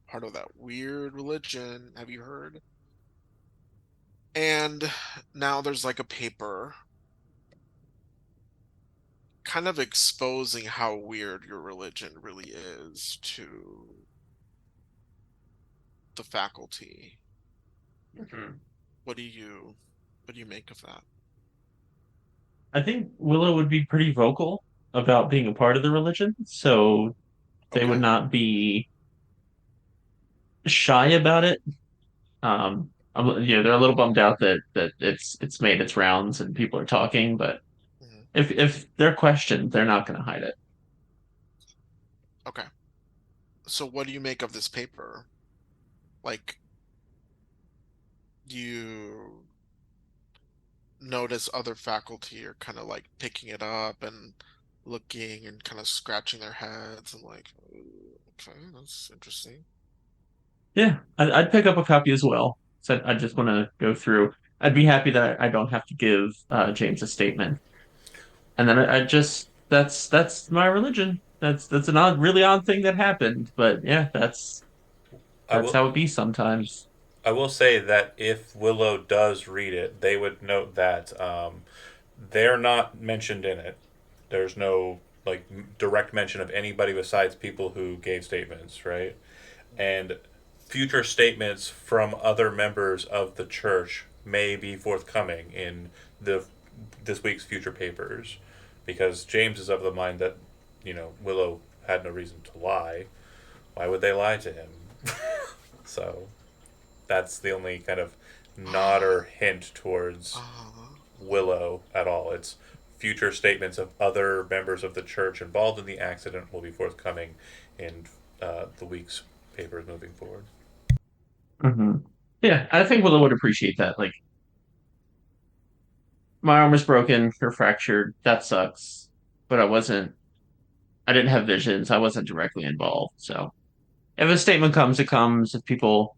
Speaker 1: part of that weird religion. Have you heard? And now there's like a paper kind of exposing how weird your religion really is to the faculty.
Speaker 5: Mhm.
Speaker 1: What do you what do you make of that?
Speaker 5: I think Willow would be pretty vocal about being a part of the religion, so they would
Speaker 1: Okay.
Speaker 5: not be shy about it. They're a little bummed out that it's made its rounds and people are talking, but
Speaker 1: Mhm.
Speaker 5: if they're questioned, they're not going to hide it.
Speaker 1: Okay. So what do you make of this paper? Like, you notice other faculty are kind of like picking it up and looking and kind of scratching their heads and like, okay, that's interesting.
Speaker 5: Yeah, I'd pick up a copy as well. So I just want to go through. I'd be happy that I don't have to give James a statement, and then I just that's my religion. That's an really odd thing that happened, but yeah,
Speaker 3: I
Speaker 5: that's
Speaker 3: will
Speaker 5: how it be sometimes.
Speaker 3: I will say that if Willow does read it, they would note that they're not mentioned in it. There's no like direct mention of anybody besides people who gave statements, right? And future statements from other members of the church may be forthcoming in the this week's future papers, because James is of the mind that Willow had no reason to lie. Why would they lie to him? So that's the only kind of nod or hint towards
Speaker 1: Uh,
Speaker 3: Willow at all. It's future statements of other members of the church involved in the accident will be forthcoming in the week's papers moving forward.
Speaker 5: Hmm. Yeah, I think Willow would appreciate that. Like, my arm was broken or fractured. That sucks, but I didn't have visions. I wasn't directly involved. So if a statement comes, it comes. If people,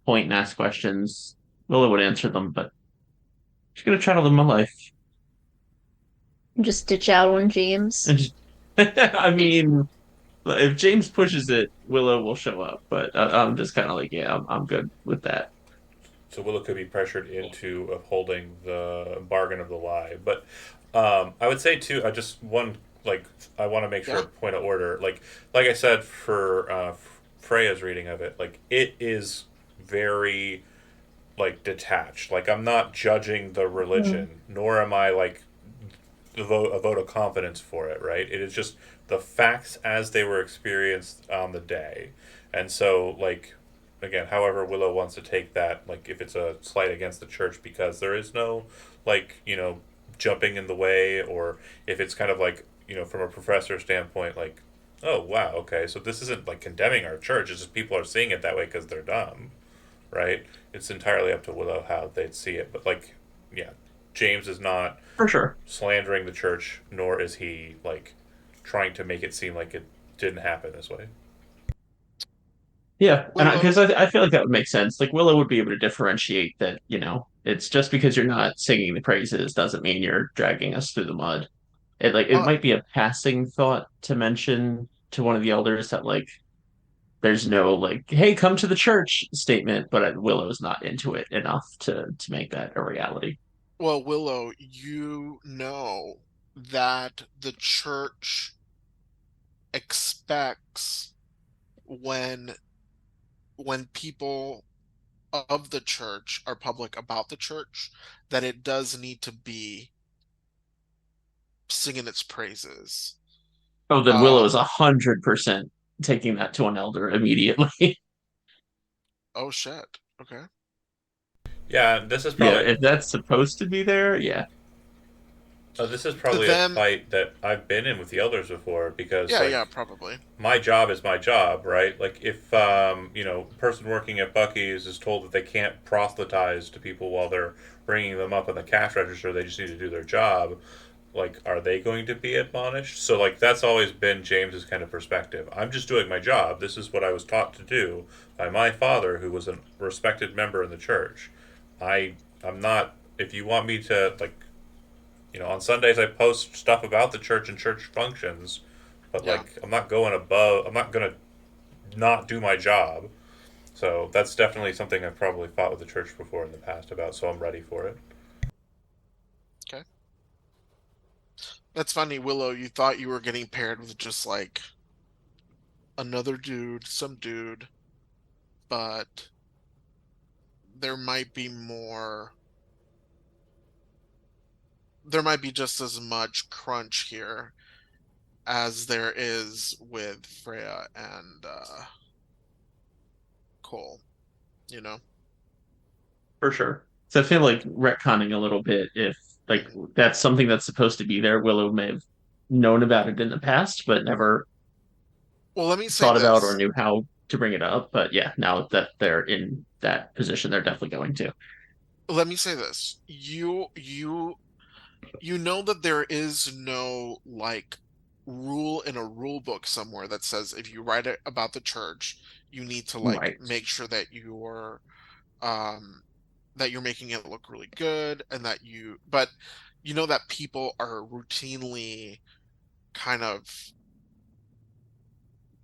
Speaker 5: point and ask questions, Willow would answer them. But she's gonna try to live my life.
Speaker 2: Just ditch out on James.
Speaker 5: And just, I mean, if James pushes it, Willow will show up. But I'm just kind of like, yeah, I'm good with that.
Speaker 3: So Willow could be pressured into upholding the bargain of the lie. But I would say too, I just one like I want to make sure
Speaker 1: yeah.
Speaker 3: point of order. Like I said for Freya's reading of it, like it is very like detached. Like I'm not judging the
Speaker 2: Mm.
Speaker 3: religion, nor am I like a vote of confidence for it. Right? It is just the facts as they were experienced on the day, and so like again, however Willow wants to take that, like if it's a slight against the church because there is no like jumping in the way, or if it's kind of like from a professor standpoint, like oh wow okay, so this isn't like condemning our church, it's just people are seeing it that way because they're dumb, right? It's entirely up to Willow how they'd see it, but like yeah, James is not
Speaker 5: For sure.
Speaker 3: slandering the church, nor is he like trying to make it seem like it didn't happen this way.
Speaker 5: Yeah, and
Speaker 1: Willow,
Speaker 5: because I feel like that would make sense. Like Willow would be able to differentiate that, it's just because you're not singing the praises doesn't mean you're dragging us through the mud. It
Speaker 1: uh,
Speaker 5: might be a passing thought to mention to one of the elders that like there's no like, hey, come to the church statement, but Willow's not into it enough to make that a reality.
Speaker 1: well, Willow, you know that the church expects when people of the church are public about the church that it does need to be singing its praises.
Speaker 5: Oh, then Willow is
Speaker 1: Um,
Speaker 5: 100% taking that to an elder immediately.
Speaker 1: oh shit. Okay.
Speaker 3: Yeah, this is
Speaker 5: Yeah,
Speaker 3: probably
Speaker 5: if that's supposed to be there, yeah,
Speaker 3: this is
Speaker 1: To
Speaker 3: probably a
Speaker 1: them,
Speaker 3: fight that I've been in with the elders before, because
Speaker 1: yeah, yeah,
Speaker 3: like
Speaker 1: probably.
Speaker 3: my job is my job, right? Like if a person working at Bucky's is told that they can't proselytize to people while they're ringing them up in the cash register, they just need to do their job. Like, are they going to be admonished? So like that's always been James's kind of perspective. I'm just doing my job. This is what I was taught to do by my father, who was a respected member in the church. I'm not. If you want me to like on Sundays I post stuff about the church and church functions, but
Speaker 1: Yeah.
Speaker 3: like I'm not going above. I'm not gonna not do my job. So that's definitely something I've probably fought with the church before in the past about. So I'm ready for it.
Speaker 1: Okay. That's funny, Willow. You thought you were getting paired with just like another dude, some dude, but there might be more. There might be just as much crunch here as there is with Freya and Cole, you know?
Speaker 5: for sure. So I feel like retconning a little bit if like
Speaker 1: Mm.
Speaker 5: that's something that's supposed to be there. Willow may have known about it in the past, but never
Speaker 1: Well, let me say
Speaker 5: thought about or
Speaker 1: this.
Speaker 5: knew how to bring it up. But yeah, now that they're in that position, they're definitely going to.
Speaker 1: let me say this. You know that there is no like rule in a rule book somewhere that says if you write it about the church, you need to like
Speaker 5: Right.
Speaker 1: make sure um that you're making it look really good and that but you know that people are routinely kind of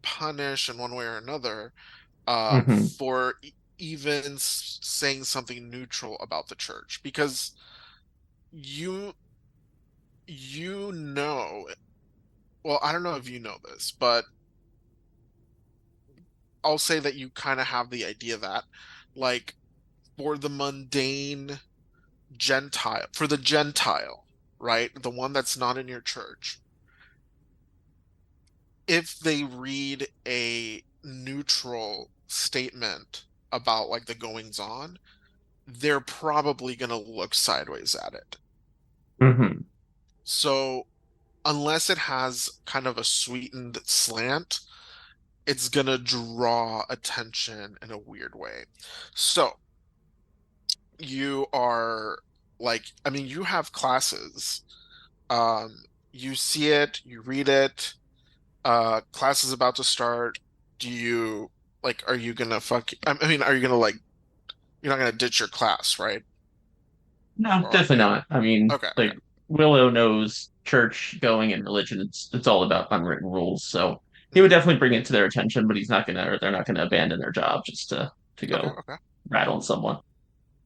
Speaker 1: punished in one way or another
Speaker 5: Hmm.
Speaker 1: for even saying something neutral about the church because you you know well, I don't know if you know this, but I'll say that you kind of have the idea that, like, for the mundane for the Gentile, right? The one that's not in your church, if they read a neutral statement about, like, the goings on, they're probably going to look sideways at it.
Speaker 5: Hmm.
Speaker 1: So, unless it has kind of a sweetened slant, it's gonna draw attention in a weird way. So you are like, I mean, you have classes. Um, you see it, you read it, class is about to start. Do you like, are you gonna I mean, are you gonna like, you're not gonna ditch your class, right?
Speaker 5: No,
Speaker 1: Or are
Speaker 5: definitely
Speaker 1: you?
Speaker 5: not. I mean,
Speaker 1: Okay, okay.
Speaker 5: like Willow knows church going and religion. It's all about unwritten rules. So he would
Speaker 1: Mhm.
Speaker 5: definitely bring it to their attention, but he's not gonna, or they're not gonna abandon their job just to
Speaker 1: Okay,
Speaker 5: go
Speaker 1: okay.
Speaker 5: rattle someone.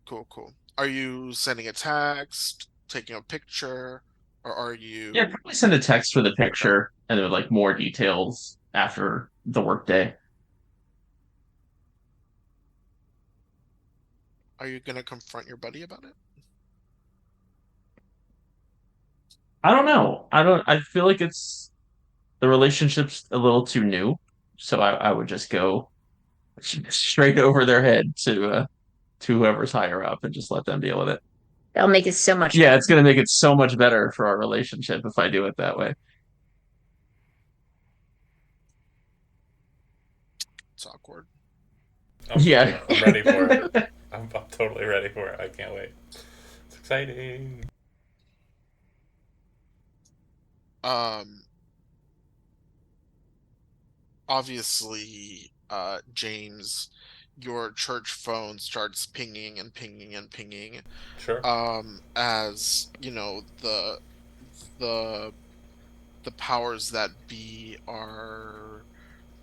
Speaker 1: Cool, cool. Are you sending a text, taking a picture, or are
Speaker 5: Yeah,
Speaker 1: you
Speaker 5: probably send a text with a
Speaker 1: okay?
Speaker 5: picture and with like more details after the workday.
Speaker 1: Are you gonna confront your buddy about it?
Speaker 5: I don't know. I feel like it's the relationship's a little too new. So I would just go straight over their head to whoever's higher up and just let them deal with it.
Speaker 2: That'll make it so much
Speaker 5: Yeah,
Speaker 2: better.
Speaker 5: it's gonna make it so much better for our relationship if I do it that way.
Speaker 1: It's awkward.
Speaker 5: Yeah.
Speaker 3: I'm ready for it. I'm totally ready for it. I can't wait. It's exciting.
Speaker 1: Um, obviously, James, your church phone starts pinging and pinging and pinging.
Speaker 3: Sure.
Speaker 1: As you know, the the powers that be are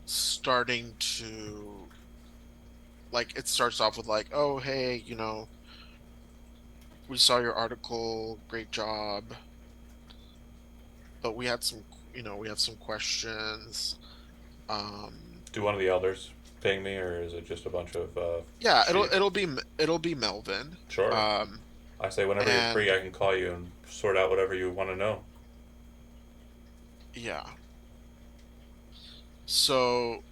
Speaker 1: starting to like it starts off with like, oh hey, we saw your article, great job, but we had some questions. Um,
Speaker 3: Do one of the elders ping me, or is it just a bunch of
Speaker 1: yeah,
Speaker 3: sheep?
Speaker 1: it'll be Melvin.
Speaker 3: Sure.
Speaker 1: Um,
Speaker 3: I say whenever you're free,
Speaker 1: and
Speaker 3: I can call you and sort out whatever you want to know.
Speaker 1: yeah, so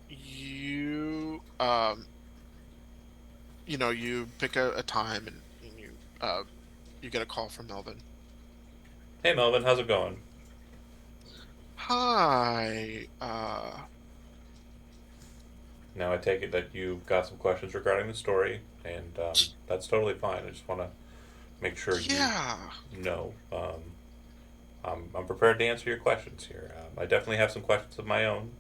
Speaker 1: you you pick a time and you get a call from Melvin.
Speaker 3: Hey Melvin, how's it going?
Speaker 1: Hi,
Speaker 3: Now I take it that you've got some questions regarding the story, and that's totally fine. I just want to make sure you
Speaker 1: yeah.
Speaker 3: know. I'm prepared to answer your questions here. I definitely have some questions of my own,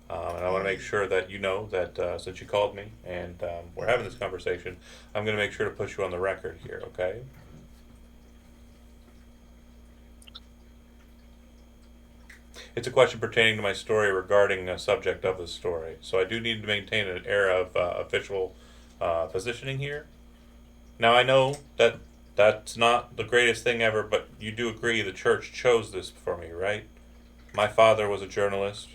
Speaker 3: and I want to make
Speaker 1: Hmm,
Speaker 3: sure that you know that since you called me and we're having this
Speaker 1: hmm.
Speaker 3: conversation, I'm going to make sure to put you on the record here, okay? It's a question pertaining to my story regarding a subject of the story, so I do need to maintain an air of official positioning here. Now I know that that's not the greatest thing ever, but you do agree the church chose this for me, right? My father was a journalist,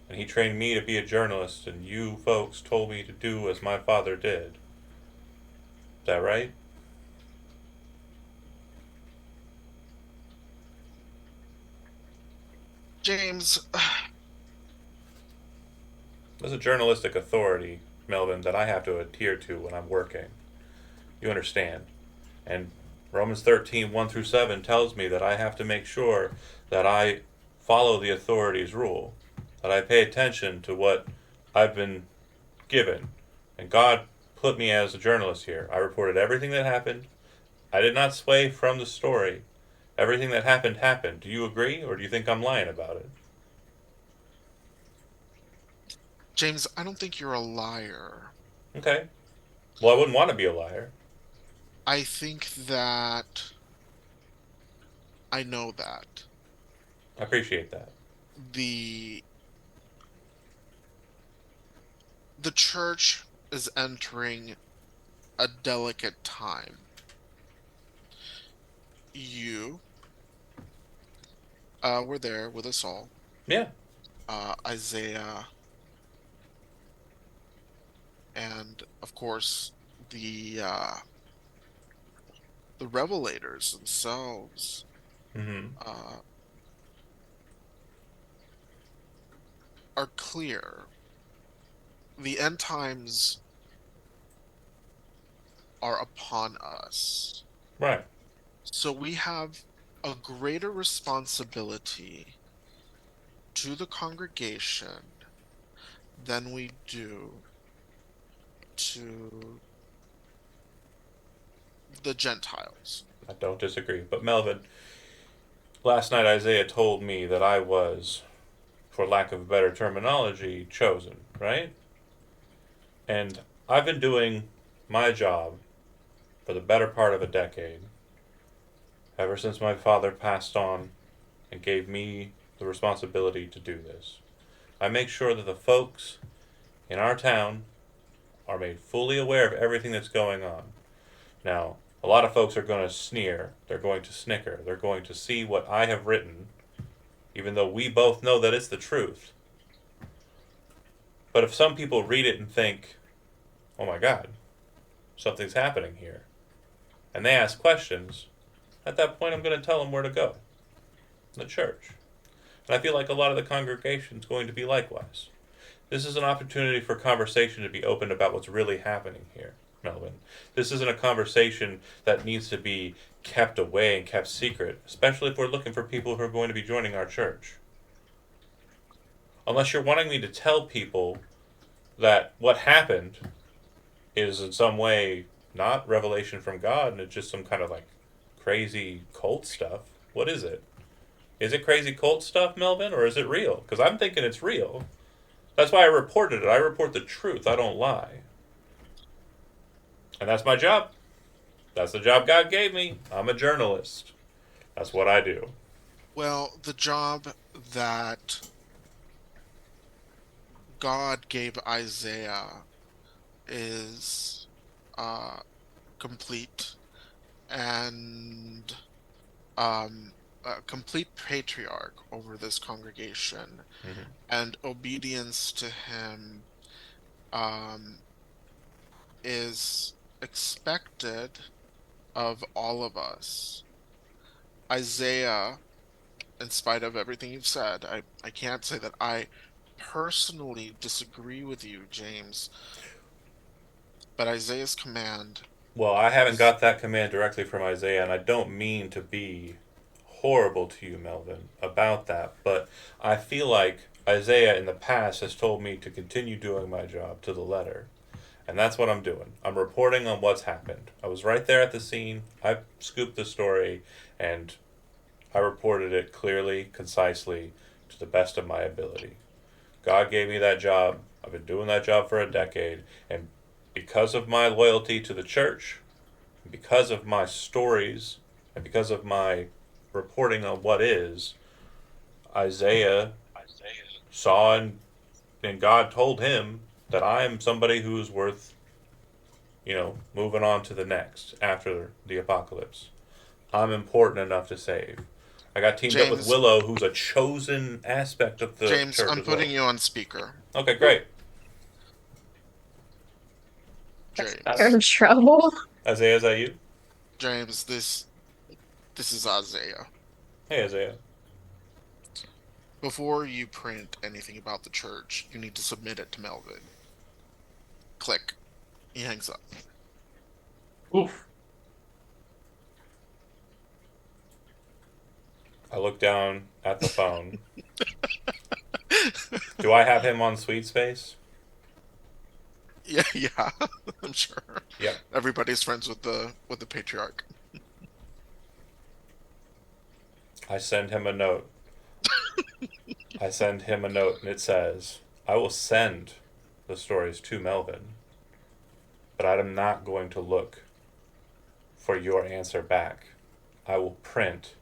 Speaker 3: and he trained me to be a journalist, and you folks told me to do as my father did. Is that right?
Speaker 1: James,
Speaker 3: There's a journalistic authority, Melvin, that I have to adhere to when I'm working. You understand? And Romans 13, 1 through 7 tells me that I have to make sure that I follow the authority's rule, that I pay attention to what I've been given. And God put me as a journalist here. I reported everything that happened. I did not sway from the story. Everything that happened happened. Do you agree, or do you think I'm lying about it?
Speaker 1: James, I don't think you're a liar.
Speaker 3: Okay. Well, I wouldn't want to be a liar.
Speaker 1: I think that I know that
Speaker 3: I appreciate that.
Speaker 1: the the church is entering a delicate time. You were there with us all.
Speaker 3: Yeah.
Speaker 1: Isaiah, and of course the revelators themselves
Speaker 3: Mm-hmm.
Speaker 1: uh, are clear. The end times are upon us.
Speaker 3: Right.
Speaker 1: So we have a greater responsibility to the congregation than we do to the Gentiles.
Speaker 3: I don't disagree. But Melvin, last night Isaiah told me that I was, for lack of a better terminology, chosen, right? And I've been doing my job for the better part of a decade, ever since my father passed on and gave me the responsibility to do this. I make sure that the folks in our town are made fully aware of everything that's going on. Now, a lot of folks are going to sneer, they're going to snicker, they're going to see what I have written, even though we both know that it's the truth. But if some people read it and think, oh my god, something's happening here, and they ask questions, at that point I'm going to tell them where to go the church. And I feel like a lot of the congregation is going to be likewise. This is an opportunity for conversation to be opened about what's really happening here, Melvin. This isn't a conversation that needs to be kept away and kept secret, especially if we're looking for people who are going to be joining our church. Unless you're wanting me to tell people that what happened is in some way not revelation from God and it's just some kind of like crazy cult stuff. What is it? Is it crazy cult stuff, Melvin, or is it real? Because I'm thinking it's real. That's why I reported it. I report the truth. I don't lie. And that's my job. That's the job God gave me. I'm a journalist. That's what I do.
Speaker 1: Well, the job that God gave Isaiah is uh, complete and a complete patriarch over this congregation,
Speaker 3: Mm-hmm.
Speaker 1: and obedience to him um, is expected of all of us. Isaiah, in spite of everything you've said, I can't say that I personally disagree with you, James, but Isaiah's command
Speaker 3: Well, I haven't
Speaker 1: is
Speaker 3: got that command directly from Isaiah, and I don't mean to be horrible to you, Melvin, about that, but I feel like Isaiah in the past has told me to continue doing my job to the letter. And that's what I'm doing. I'm reporting on what's happened. I was right there at the scene. I scooped the story and I reported it clearly, concisely, to the best of my ability. God gave me that job. I've been doing that job for a decade. And because of my loyalty to the church, because of my stories, and because of my reporting on what is, Isaiah saw and God told him that I am somebody who is worth, moving on to the next after the apocalypse. I'm important enough to save. I got teamed up with
Speaker 1: James,
Speaker 3: Willow, who's a chosen aspect of the
Speaker 1: James,
Speaker 3: church
Speaker 1: I'm
Speaker 3: as well.
Speaker 1: putting you on speaker.
Speaker 3: Okay, great.
Speaker 2: You're
Speaker 1: James.
Speaker 2: in trouble.
Speaker 3: Isaiah, is that you?
Speaker 1: James, this is Isaiah.
Speaker 3: Hey, Isaiah.
Speaker 1: Before you print anything about the church, you need to submit it to Melvin. Click. He hangs up.
Speaker 5: Oof.
Speaker 3: I look down at the phone. Do I have him on Sweet Space?
Speaker 1: Yeah, yeah, I'm sure.
Speaker 3: Yep.
Speaker 1: Everybody's friends with the patriarch.
Speaker 3: I send him a note. I send him a note, and it says, I will send the stories to Melvin, but I am not going to look for your answer back. I will print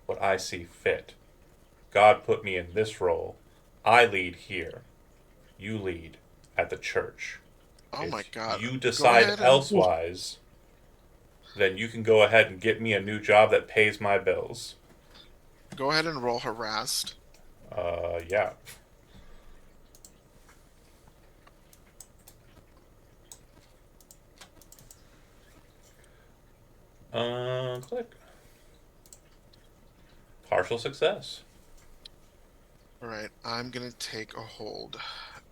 Speaker 3: what I see fit. God put me in this role. I lead here. You lead at the church.
Speaker 1: Oh my
Speaker 3: If
Speaker 1: God.
Speaker 3: you
Speaker 1: Go
Speaker 3: decide
Speaker 1: ahead and
Speaker 3: elsewise, then you can go ahead and get me a new job that pays my bills.
Speaker 1: roll harassed.
Speaker 3: Yeah. Click. Partial success.
Speaker 1: All right, I'm gonna take a hold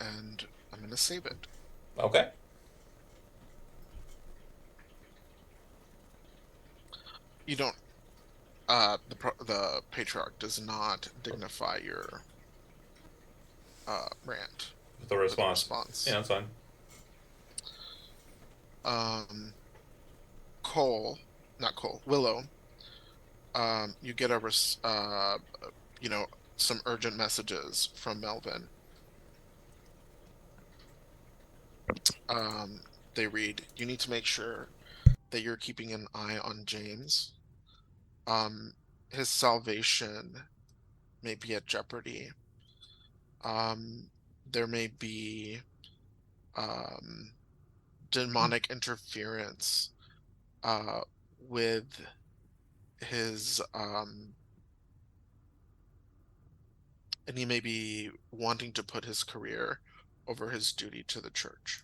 Speaker 1: and I'm gonna save it.
Speaker 3: Okay.
Speaker 1: You don't the patriarch does not dignify your rant
Speaker 3: The
Speaker 1: or the
Speaker 3: response. Yeah,
Speaker 1: response.
Speaker 3: that's fine.
Speaker 1: Um Cole, not Cole, Willow, you get you know, some urgent messages from Melvin. Um, they read, you need to make sure that you're keeping an eye on James. Um, his salvation may be at jeopardy. There may be um, demonic interference uh, with his, and he may be wanting to put his career over his duty to the church.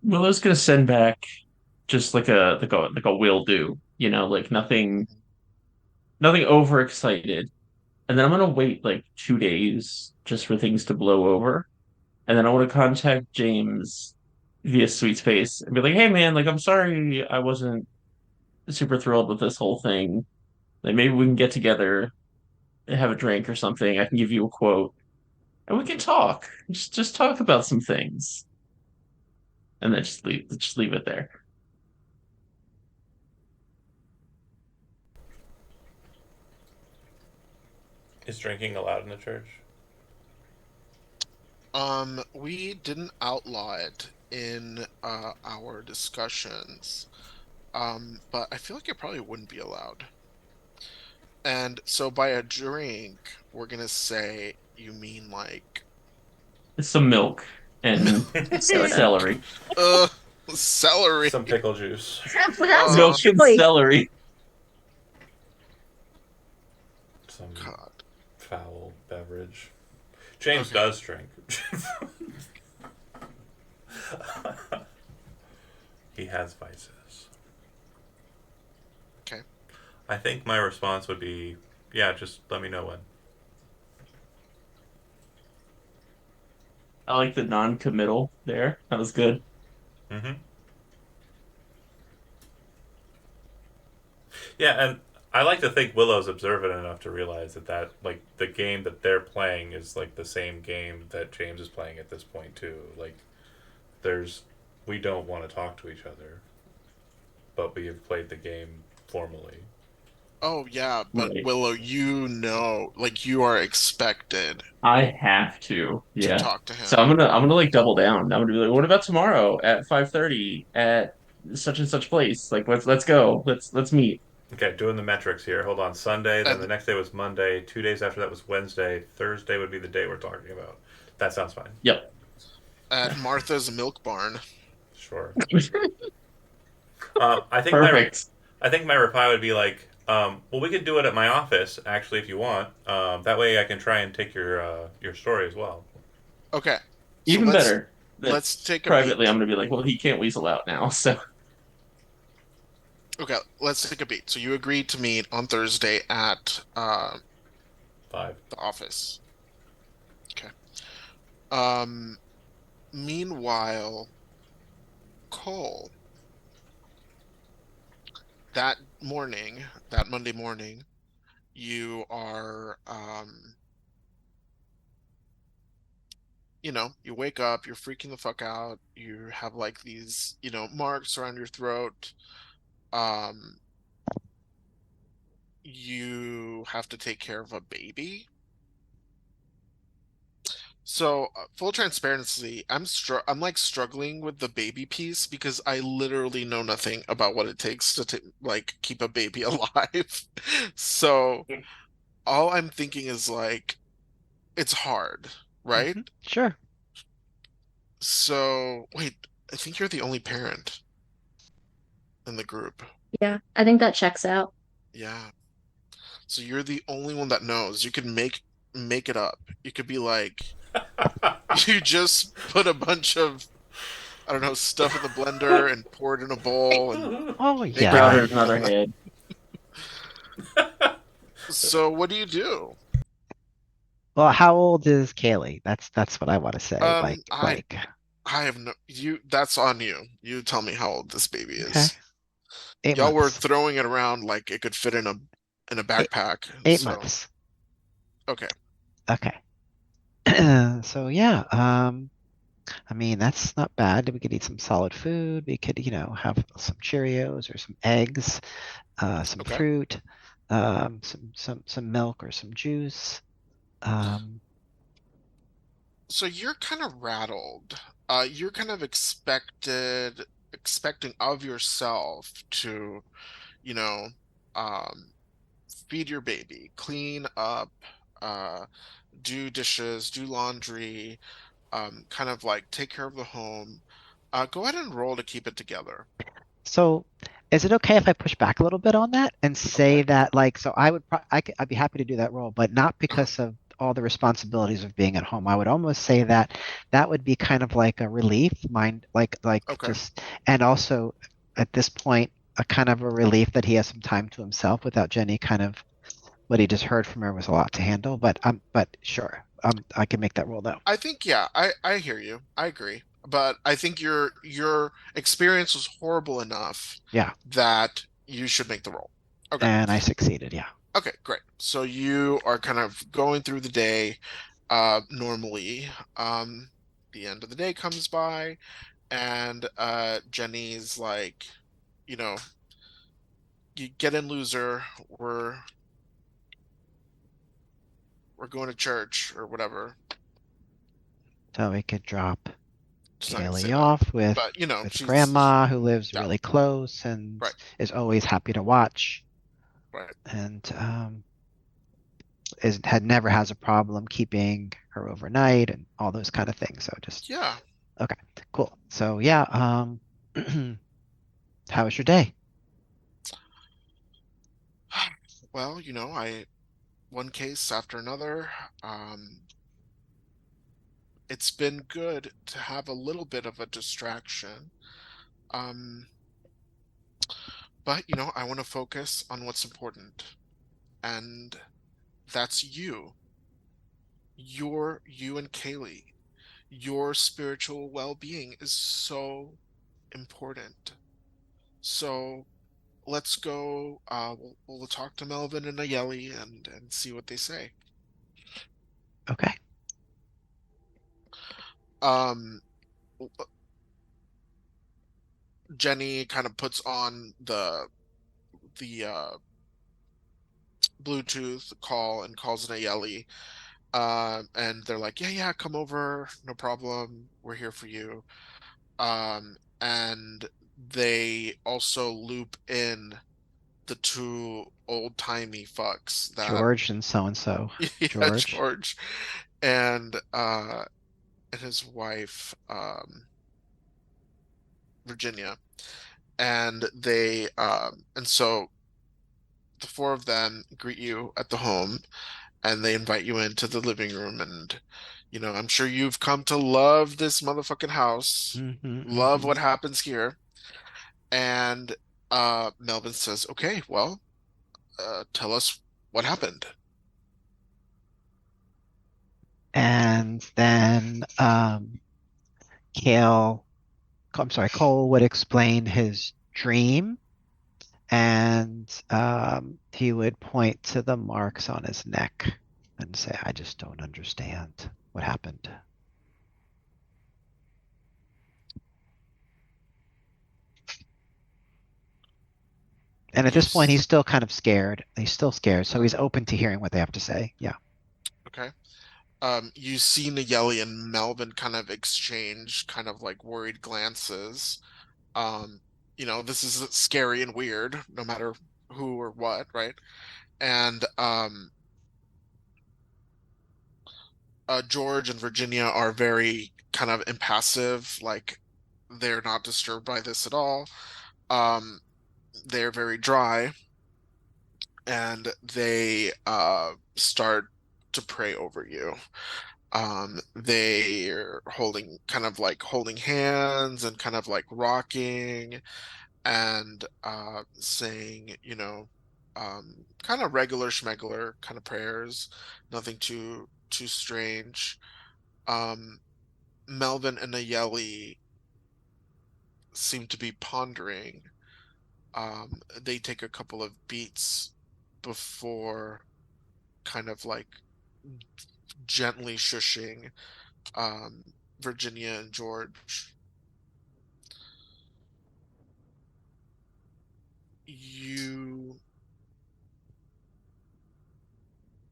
Speaker 5: Willow's gonna send back just like a will do, like
Speaker 1: Mhm.
Speaker 5: nothing overexcited. And then I'm gonna wait like 2 days just for things to blow over. And then I want to contact James via Sweet Space and be like, hey man, like I'm sorry I wasn't super thrilled with this whole thing. Like maybe we can get together and have a drink or something. I can give you a quote and we can talk. Just talk about some things. And then just leave it there.
Speaker 3: Is drinking allowed in the church?
Speaker 1: We didn't outlaw it in our discussions. But I feel like it probably wouldn't be allowed. And so by a drink, we're gonna say you mean like
Speaker 5: Some milk and
Speaker 1: milk,
Speaker 5: celery.
Speaker 1: uh, celery.
Speaker 3: Some pickle juice.
Speaker 2: That's a
Speaker 5: Milk
Speaker 1: Uh,
Speaker 5: and
Speaker 2: choice.
Speaker 5: celery.
Speaker 3: Some
Speaker 1: God.
Speaker 3: foul beverage. James
Speaker 1: Okay.
Speaker 3: does drink. He has vices.
Speaker 1: Okay.
Speaker 3: I think my response would be, yeah, just let me know when.
Speaker 5: I like the non-committal there. That was good.
Speaker 3: Mm-hmm. Yeah, and I like to think Willow's observant enough to realize that like the game that they're playing is like the same game that James is playing at this point too. Like there's we don't want to talk to each other, but we have played the game formally.
Speaker 1: Oh yeah, but
Speaker 5: Right.
Speaker 1: Willow, like you are expected
Speaker 5: I have to.
Speaker 1: to
Speaker 5: Yeah.
Speaker 1: talk to
Speaker 5: So
Speaker 1: him.
Speaker 5: I'm gonna like double down. I'm gonna be like, what about tomorrow at 5:30 at such and such place? Like let's go. Let's meet.
Speaker 3: Okay, doing the metrics here. Hold on. Sunday, then the
Speaker 1: And
Speaker 3: next day was Monday. 2 days after that was Wednesday. Thursday would be the day we're talking about. That sounds fine.
Speaker 5: Yep.
Speaker 1: at Martha's Milk Barn.
Speaker 3: Sure. I think
Speaker 5: Perfect.
Speaker 3: my reply would be like, well, we could do it at my office actually if you want. That way I can try and take your story as well.
Speaker 1: Okay. So
Speaker 5: Even better that
Speaker 1: let's take a
Speaker 5: privately I'm
Speaker 1: beat.
Speaker 5: gonna be like, well, he can't weasel out now. So
Speaker 1: Okay, let's take a beat. So you agreed to meet on Thursday at
Speaker 3: 5.
Speaker 1: the office. Okay. Um, Meanwhile, Cole, that Monday morning, you are you wake up, you're freaking the fuck out, you have like these, marks around your throat. Um, you have to take care of a baby. So, full transparency, I'm like struggling with the baby piece because I literally know nothing about what it takes to like keep a baby alive. So, all I'm thinking is like it's hard, right?
Speaker 4: Sure.
Speaker 1: So, wait, I think you're the only parent in the group.
Speaker 2: Yeah, I think that checks out.
Speaker 1: Yeah. So you're the only one that knows. You could make it up. You could be like you just put a bunch of I don't know, stuff in the blender and pour it in a bowl and
Speaker 4: Oh
Speaker 1: make it
Speaker 5: Sprout
Speaker 4: yeah.
Speaker 5: in another head.
Speaker 1: So what do you do?
Speaker 4: Well, how old is Kaylee? That's what I want to say.
Speaker 1: Um,
Speaker 4: Like
Speaker 1: I
Speaker 4: like
Speaker 1: I have no you that's on you. You tell me how old this baby
Speaker 4: okay,
Speaker 1: is.
Speaker 4: eight
Speaker 1: Y'all were
Speaker 4: months.
Speaker 1: throwing it around like it could fit in a
Speaker 4: Eight,
Speaker 1: backpack.
Speaker 4: eight
Speaker 1: So,
Speaker 4: months.
Speaker 1: okay.
Speaker 4: Okay. So yeah, I mean that's not bad. We could eat some solid food. We could, have some Cheerios or some eggs, some
Speaker 1: Okay.
Speaker 4: fruit, some milk or some juice. Um,
Speaker 1: So you're kind of rattled. You're kind of expecting of yourself to, you know, um, feed your baby, clean up, uh, do dishes, do laundry, kind of like take care of the home. Go ahead and roll to keep it together.
Speaker 4: So, is it okay if I push back a little bit on that and say
Speaker 1: Okay.
Speaker 4: that, like, so I'd be happy to do that role, but not
Speaker 1: Uh-huh.
Speaker 4: because of all the responsibilities of being at home. I would almost say that that would be kind of like a relief, mind, like
Speaker 1: Okay.
Speaker 4: just, and also at this point, a kind of a relief that he has some time to himself without Jenny kind of what he just heard from her was a lot to handle. But sure, I can make that role though.
Speaker 1: I think yeah, I hear you. I agree. But I think your experience was horrible enough
Speaker 4: Yeah,
Speaker 1: that you should make the role. Okay.
Speaker 4: and I succeeded. Yeah.
Speaker 1: Okay, great. So you are kind of going through the day normally. Um the end of the day comes by and Jenny's like, you know, you get in loser, we're going to church or whatever.
Speaker 4: So we could drop
Speaker 1: She's not gonna say
Speaker 4: Kaylee
Speaker 1: that.
Speaker 4: off with
Speaker 1: But she's
Speaker 4: grandma who lives
Speaker 1: yeah,
Speaker 4: really close and
Speaker 1: right,
Speaker 4: is always happy to watch
Speaker 1: right.
Speaker 4: and is had never has a problem keeping her overnight and all those kind of things. So just
Speaker 1: Yeah.
Speaker 4: okay, cool. So yeah, how was your day?
Speaker 1: Well, I one case after another. It's been good to have a little bit of a distraction. Um, but I want to focus on what's important, and that's you. You and Kaylee. Your spiritual well-being is so important. So let's go. We'll talk to Melvin and Nayeli and see what they say.
Speaker 4: Okay.
Speaker 1: Um, Jenny kind of puts on the Bluetooth call and calls Nayeli. And they're like, yeah, yeah, come over, no problem. We're here for you. And they also loop in the two old-timey fucks that
Speaker 4: George and so and so.
Speaker 1: yeah,
Speaker 4: George.
Speaker 1: George and his wife, Virginia. And so the four of them greet you at the home and they invite you into the living room and I'm sure you've come to love this motherfucking house, love
Speaker 4: Hmm.
Speaker 1: what happens here. And Melvin says, okay, well, tell us what happened.
Speaker 4: And then Kale, I'm sorry, Cole would explain his dream and he would point to the marks on his neck and say, I just don't understand what happened. And at
Speaker 1: You
Speaker 4: this point, he's
Speaker 1: s-
Speaker 4: still kind of scared. He's still scared, so he's open to hearing what they have to say. Yeah.
Speaker 1: okay. You see Nayeli and Melvin kind of exchange kind of like worried glances. Um, this is scary and weird, no matter who or what, right? And George and Virginia are very kind of impassive, like they're not disturbed by this at all. Um, they're very dry, and they start to pray over you. They're holding hands and kind of like rocking and saying, kind of regular schmegular kind of prayers, nothing too strange. Um, Melvin and Nayeli seem to be pondering. They take a couple of beats before kind of like gently shushing um, Virginia and George. You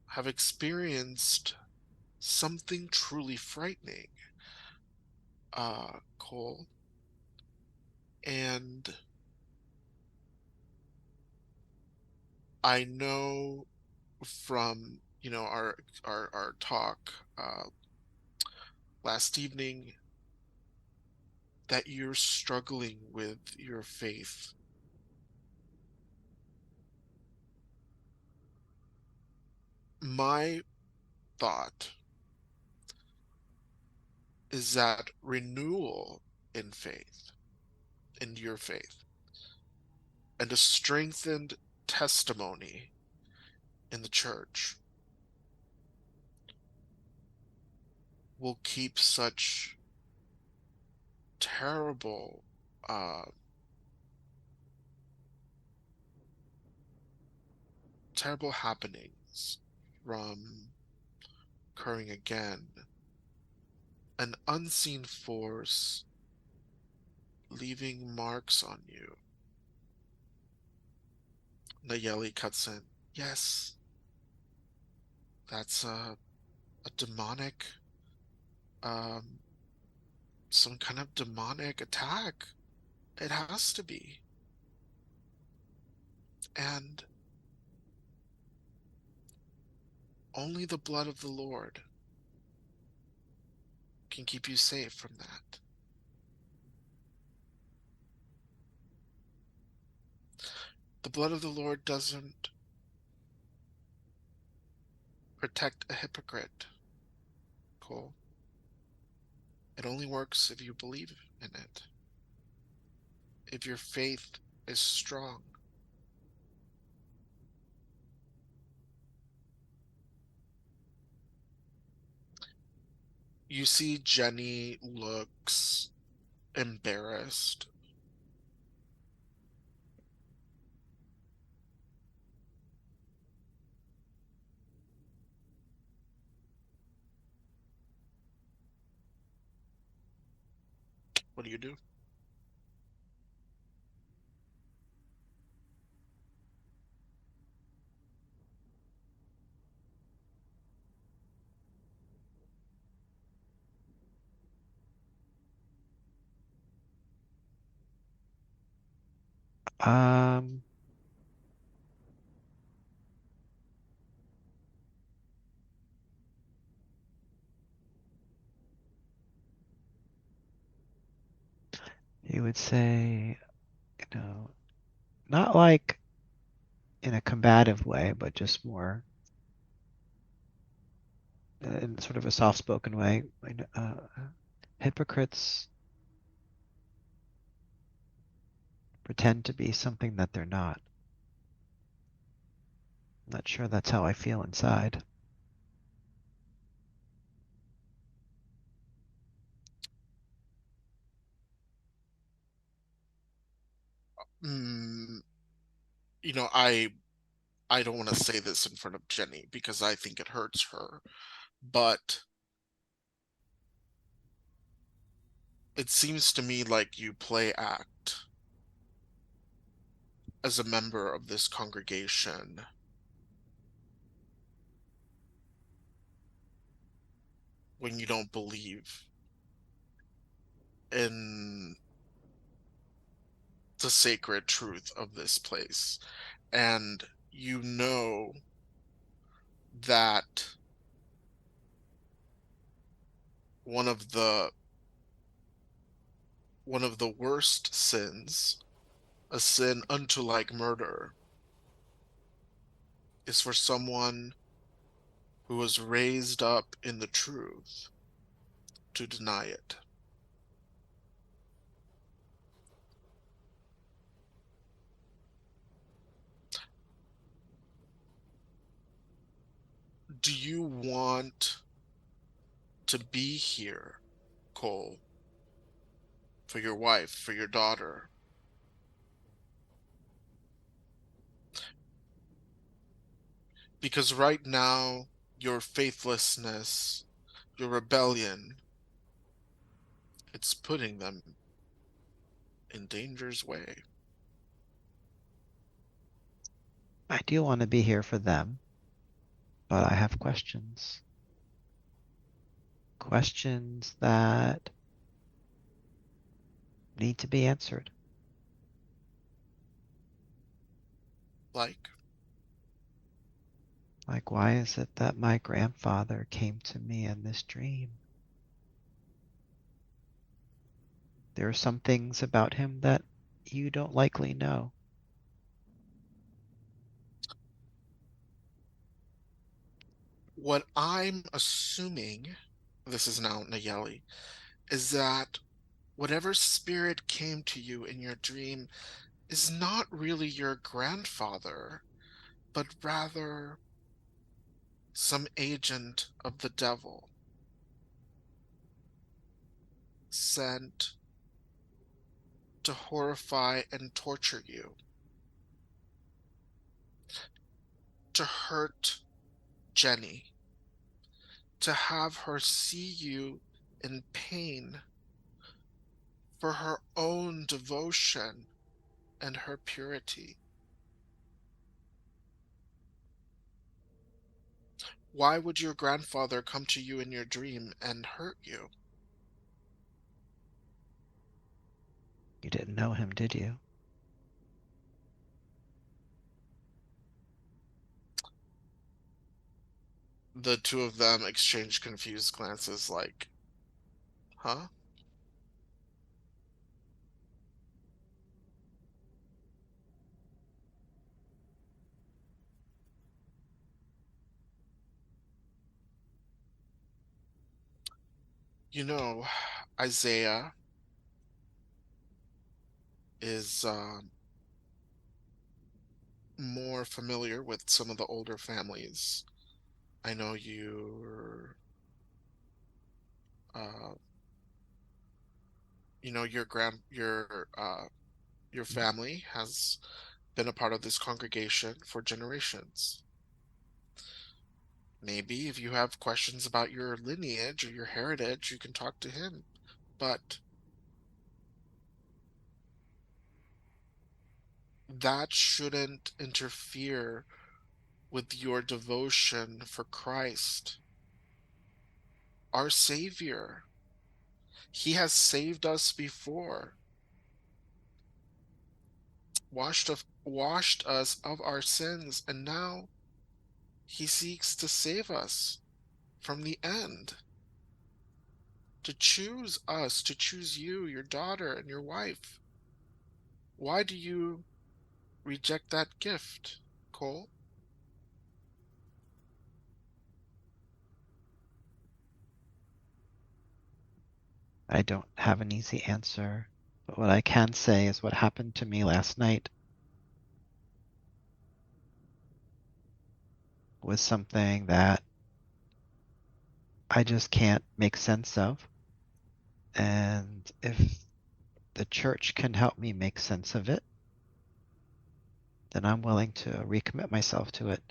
Speaker 1: have experienced something truly frightening, Cole. And I know from, our talk last evening that you're struggling with your faith. My thought is that renewal in faith, in your faith, and a strengthened testimony in the church will keep such terrible, uh, terrible happenings from occurring again. An unseen force leaving marks on you. Nayeli cuts in. Yes, that's a demonic, um, some kind of demonic attack. It has to be. And only the blood of the Lord can keep you safe from that. The blood of the Lord doesn't protect a hypocrite, Cole. It only works if you believe in it, if your faith is strong. You see Jenny looks embarrassed. What do you do?
Speaker 4: Um, you would say, not like in a combative way, but just more in sort of a soft-spoken way. Hypocrites pretend to be something that they're not. I'm not sure that's how I feel inside.
Speaker 1: Mm, I don't want to say this in front of Jenny because I think it hurts her, but it seems to me like you play act. as a member of this congregation, when you don't believe in the sacred truth of this place, and you know that one of the one of the worst sins, a sin unto like murder, is for someone who was raised up in the truth to deny it. Do you want to be here, Cole, for your wife, for your daughter? Because right now, your faithlessness, your rebellion, it's putting them in danger's way.
Speaker 4: I do want to be here for them, but I have questions. Questions that need to be answered.
Speaker 1: Like,
Speaker 4: Like, why is it that my grandfather came to me in this dream? There are some things about him that you don't likely know.
Speaker 1: what I'm assuming, this is now Nayeli, is that whatever spirit came to you in your dream is not really your grandfather, but rather some agent of the devil sent to horrify and torture you, to hurt Jenny, to have her see you in pain for her own devotion and her purity. Why would your grandfather come to you in your dream and hurt you?
Speaker 4: You didn't know him, did you?
Speaker 1: The two of them exchange confused glances like, huh? You know, Isaiah is more familiar with some of the older families. I know uh, your family has been a part of this congregation for generations. Maybe if you have questions about your lineage or your heritage, you can talk to him. But that shouldn't interfere with your devotion for Christ, our Savior. He has saved us before, washed us of our sins, and now he seeks to save us from the end, to choose us, to choose you, your daughter, and your wife. Why do you reject that gift, Cole?
Speaker 4: I don't have an easy answer, but what I can say is what happened to me last night was something that I just can't make sense of. And if the church can help me make sense of it, then I'm willing to recommit myself to it.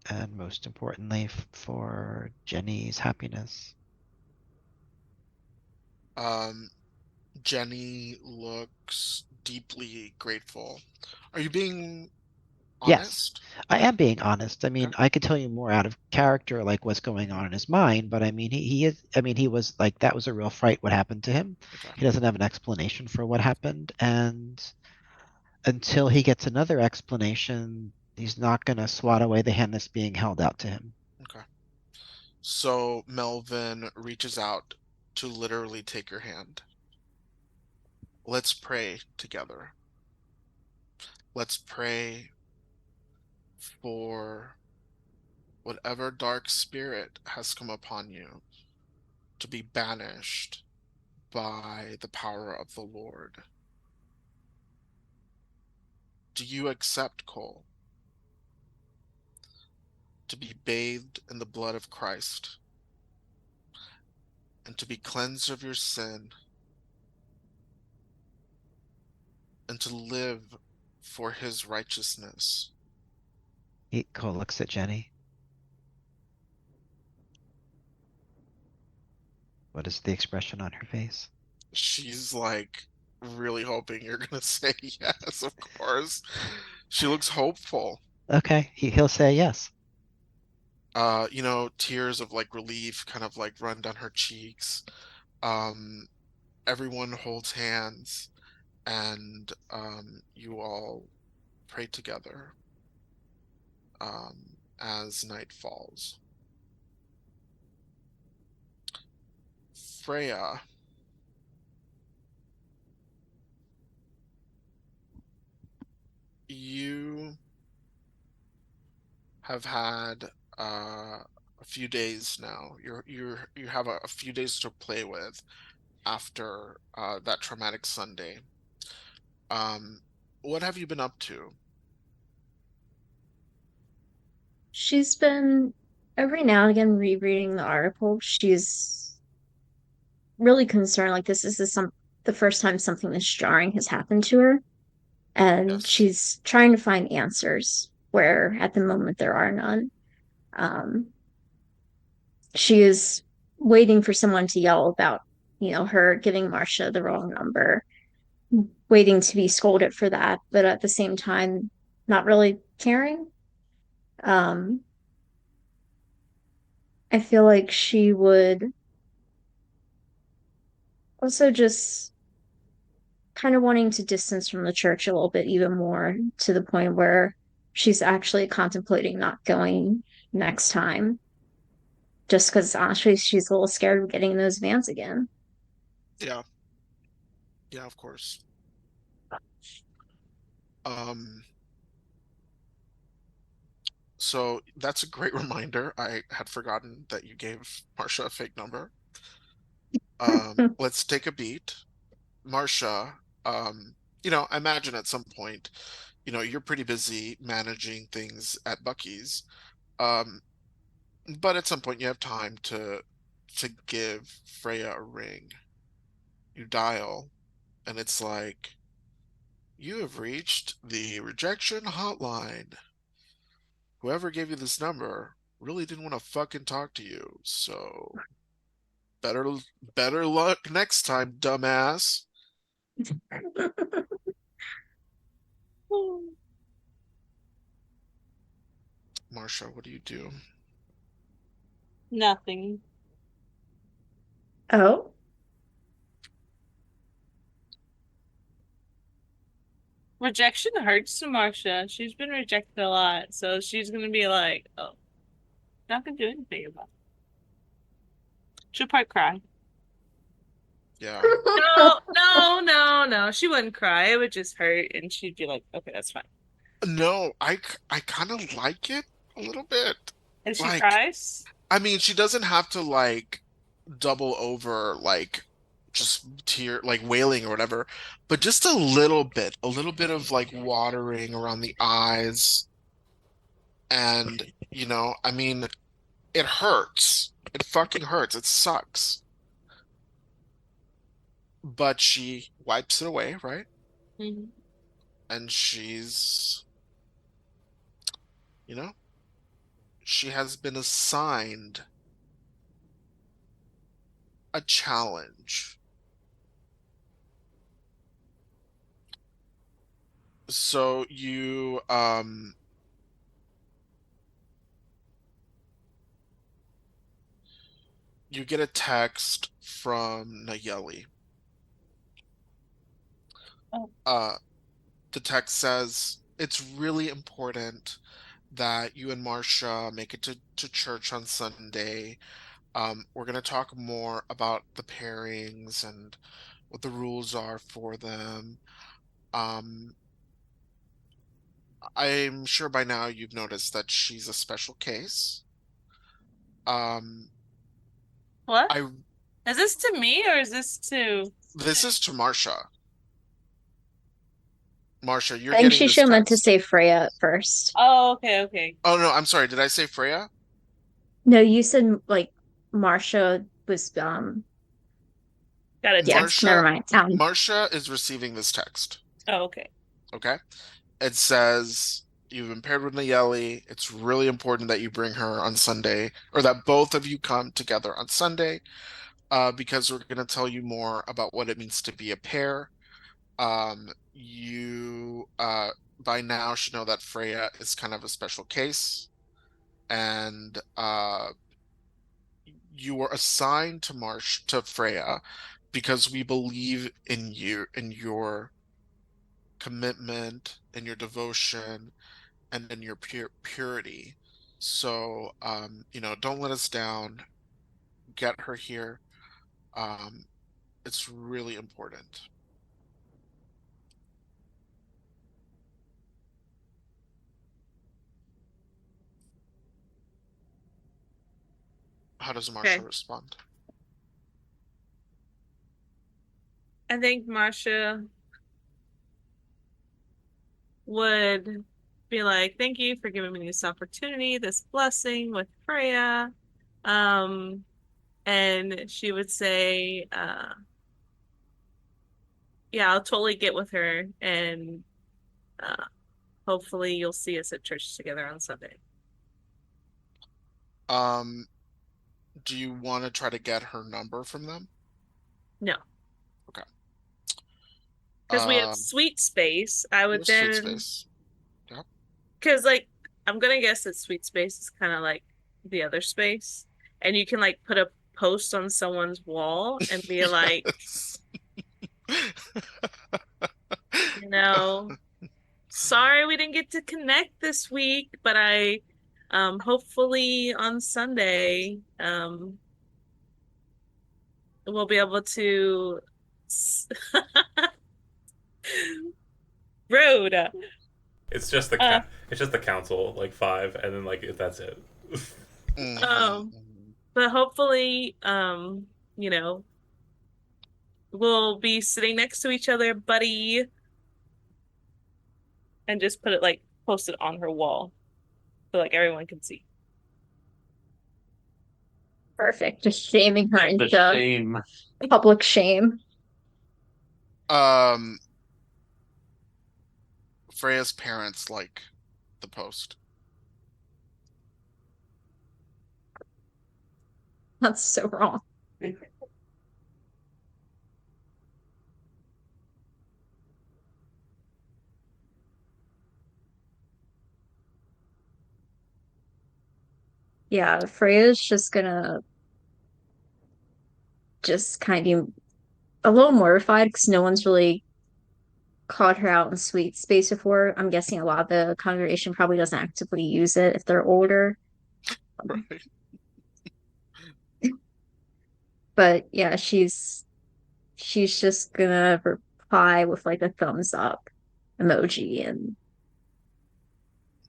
Speaker 4: And most importantly, for Jenny's happiness.
Speaker 1: Um, Jenny looks deeply grateful. Are you being
Speaker 4: Yes,
Speaker 1: honest?
Speaker 4: I am being honest. I
Speaker 1: Okay.
Speaker 4: mean, I could tell you more out of character, like what's going on in his mind, but I mean, he is, I mean, he was like, that was a real fright what happened to him.
Speaker 1: Okay.
Speaker 4: He doesn't have an explanation for what happened. And until he gets another explanation, he's not going to swat away the hand that's being held out to him.
Speaker 1: Okay. So Melvin reaches out to literally take your hand. Let's pray together. Let's pray for whatever dark spirit has come upon you to be banished by the power of the Lord. Do you accept, Cole, to be bathed in the blood of Christ and to be cleansed of your sin and to live for his righteousness?
Speaker 4: Cole looks at Jenny. What is the expression on her face?
Speaker 1: She's like really hoping you're gonna say yes, of course. She looks hopeful.
Speaker 4: Okay, he'll say yes.
Speaker 1: Tears of like relief kind of like run down her cheeks. Um, Everyone holds hands and you all pray together as night falls. Freya, you have had a few days now. You have a few days to play with after that traumatic Sunday. Um, what have you been up to?
Speaker 2: She's been every now and again rereading the article. She's really concerned. Like this is the first time something this jarring has happened to her, and
Speaker 1: Yes.
Speaker 2: she's trying to find answers where at the moment there are none. Um, she is waiting for someone to yell about, her giving Marcia the wrong number, waiting to be scolded for that, but at the same time, not really caring. Um, I feel like she would also just kind of wanting to distance from the church a little bit even more to the point where she's actually contemplating not going next time just because honestly she's a little scared of getting in those vans again.
Speaker 1: Yeah. Yeah, of course. Um, so that's a great reminder. I had forgotten that you gave Marcia a fake number. Let's take a beat. Marcia, I imagine at some point, you're pretty busy managing things at Bucky's. Um, but at some point you have time to give Freya a ring. You dial, and it's like, you have reached the rejection hotline. Whoever gave you this number really didn't want to fucking talk to you, so better better luck next time, dumbass. Marcia, what do you do?
Speaker 6: Nothing.
Speaker 2: Oh,
Speaker 6: Rejection hurts to Marcia. She's been rejected a lot, so she's gonna be like, "Oh, not gonna do anything about it." She'll probably cry.
Speaker 1: Yeah.
Speaker 6: No, no, no, no. She wouldn't cry. It would just hurt, and she'd be like, "Okay, that's fine."
Speaker 1: No, I kind of like it a little bit.
Speaker 6: And she
Speaker 1: Like,
Speaker 6: cries.
Speaker 1: I mean, she doesn't have to like double over, like just tear, like wailing or whatever, but just a little bit of like watering around the eyes. And, I mean, it hurts. It fucking hurts. It sucks. But she wipes it away, right?
Speaker 6: Mhm.
Speaker 1: And you know, she has been assigned a challenge. So you get a text from Nayeli.
Speaker 6: Oh,
Speaker 1: Uh, the text says it's really important that you and Marcia make it to church on Sunday. We're gonna talk more about the pairings and what the rules are for them. Um, I'm sure by now you've noticed that she's a special case. Um,
Speaker 6: what?
Speaker 1: I
Speaker 6: Is this to me or is this to?
Speaker 1: This is to Marcia. Marcia, you're
Speaker 2: I think
Speaker 1: getting
Speaker 2: she
Speaker 1: this
Speaker 2: should have meant to
Speaker 1: text.
Speaker 2: say Freya first.
Speaker 6: Oh, okay, okay.
Speaker 1: Oh no, I'm sorry. Did I say Freya?
Speaker 2: No, you said like Marsha was
Speaker 6: Got a
Speaker 2: yeah,
Speaker 6: text.
Speaker 2: never
Speaker 1: Marcia
Speaker 2: mind.
Speaker 1: Marcia is receiving this text.
Speaker 6: Oh, okay.
Speaker 1: Okay? It says you've been paired with Nayeli. It's really important that you bring her on Sunday, or that both of you come together on Sunday, because we're going to tell you more about what it means to be a pair. You by now should know that Freya is kind of a special case, and you were assigned to Marsh to Freya because we believe in you, in your commitment, in your devotion, and in your purity. So, don't let us down. Get her here. Um, it's really important. How does Marcia
Speaker 6: Okay.
Speaker 1: respond?
Speaker 6: I think Marcia would be like, "Thank you for giving me this opportunity, this blessing with Freya." Um, and she would say, "Yeah, I'll totally get with her, and uh, hopefully you'll see us at church together on Sunday."
Speaker 1: Um, do you want to try to get her number from them?
Speaker 6: No,
Speaker 1: Okay.
Speaker 6: because we have
Speaker 1: Um,
Speaker 6: sweet space. I would
Speaker 1: here's Sweet
Speaker 6: then,
Speaker 1: Space. Yep.
Speaker 6: because like I'm gonna guess that sweet space is kind of like the other space, and you can like put a post on someone's wall and be like,
Speaker 1: Yes.
Speaker 6: you know, sorry we didn't get to connect this week, but I hopefully on Sunday we'll be able to road. Uh
Speaker 3: it's just the council, like five, and then like that's it.
Speaker 1: Mhm,
Speaker 6: um
Speaker 1: mhm.
Speaker 6: but hopefully you know, we'll be sitting next to each other, buddy, and just put it like post it on her wall so like everyone can see.
Speaker 2: Perfect. Just shaming her
Speaker 5: The
Speaker 2: into
Speaker 5: shame.
Speaker 2: public shame.
Speaker 1: Um, Freya's parents like the post.
Speaker 2: That's so wrong. Yeah, Freya's just gonna just kind of a little mortified because no one's really called her out in sweet space before. I'm guessing a lot of the congregation probably doesn't actively use it if they're older.
Speaker 1: Right.
Speaker 2: But yeah, she's just gonna reply with like a thumbs up emoji, and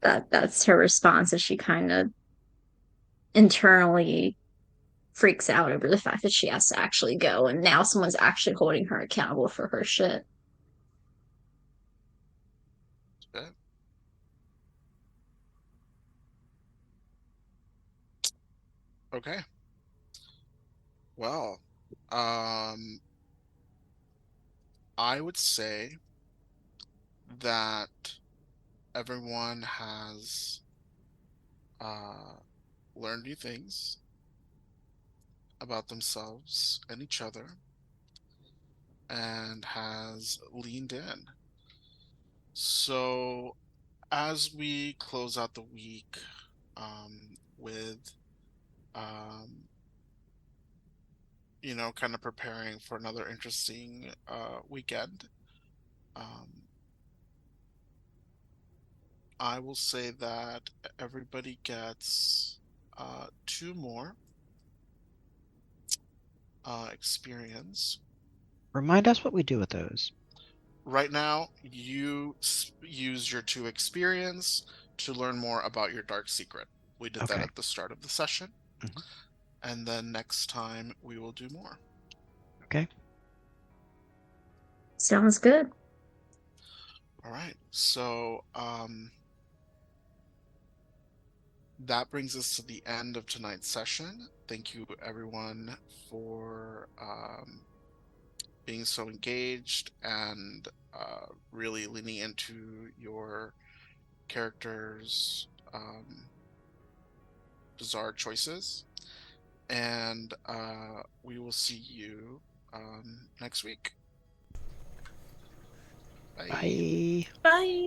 Speaker 2: that's her response as she kind of internally freaks out over the fact that she has to actually go and now someone's actually holding her accountable for her shit.
Speaker 1: Okay. Okay. Well, um, I would say that everyone has uh, learned new things about themselves and each other and has leaned in. So as we close out the week, with um, kind of preparing for another interesting weekend, um, I will say that everybody gets 2 more experience.
Speaker 4: Remind us what we do with those.
Speaker 1: Right now, you use your 2 experience to learn more about your dark secret. We did that
Speaker 4: Okay.
Speaker 1: at the start of the session,
Speaker 4: Mhm.
Speaker 1: and then next time we will do more.
Speaker 4: Okay.
Speaker 2: Sounds good.
Speaker 1: All right. So, that brings us to the end of tonight's session. Thank you, everyone, for being so engaged and really leaning into your characters' bizarre choices. And we will see you next week. Bye.
Speaker 4: Bye.
Speaker 6: Bye.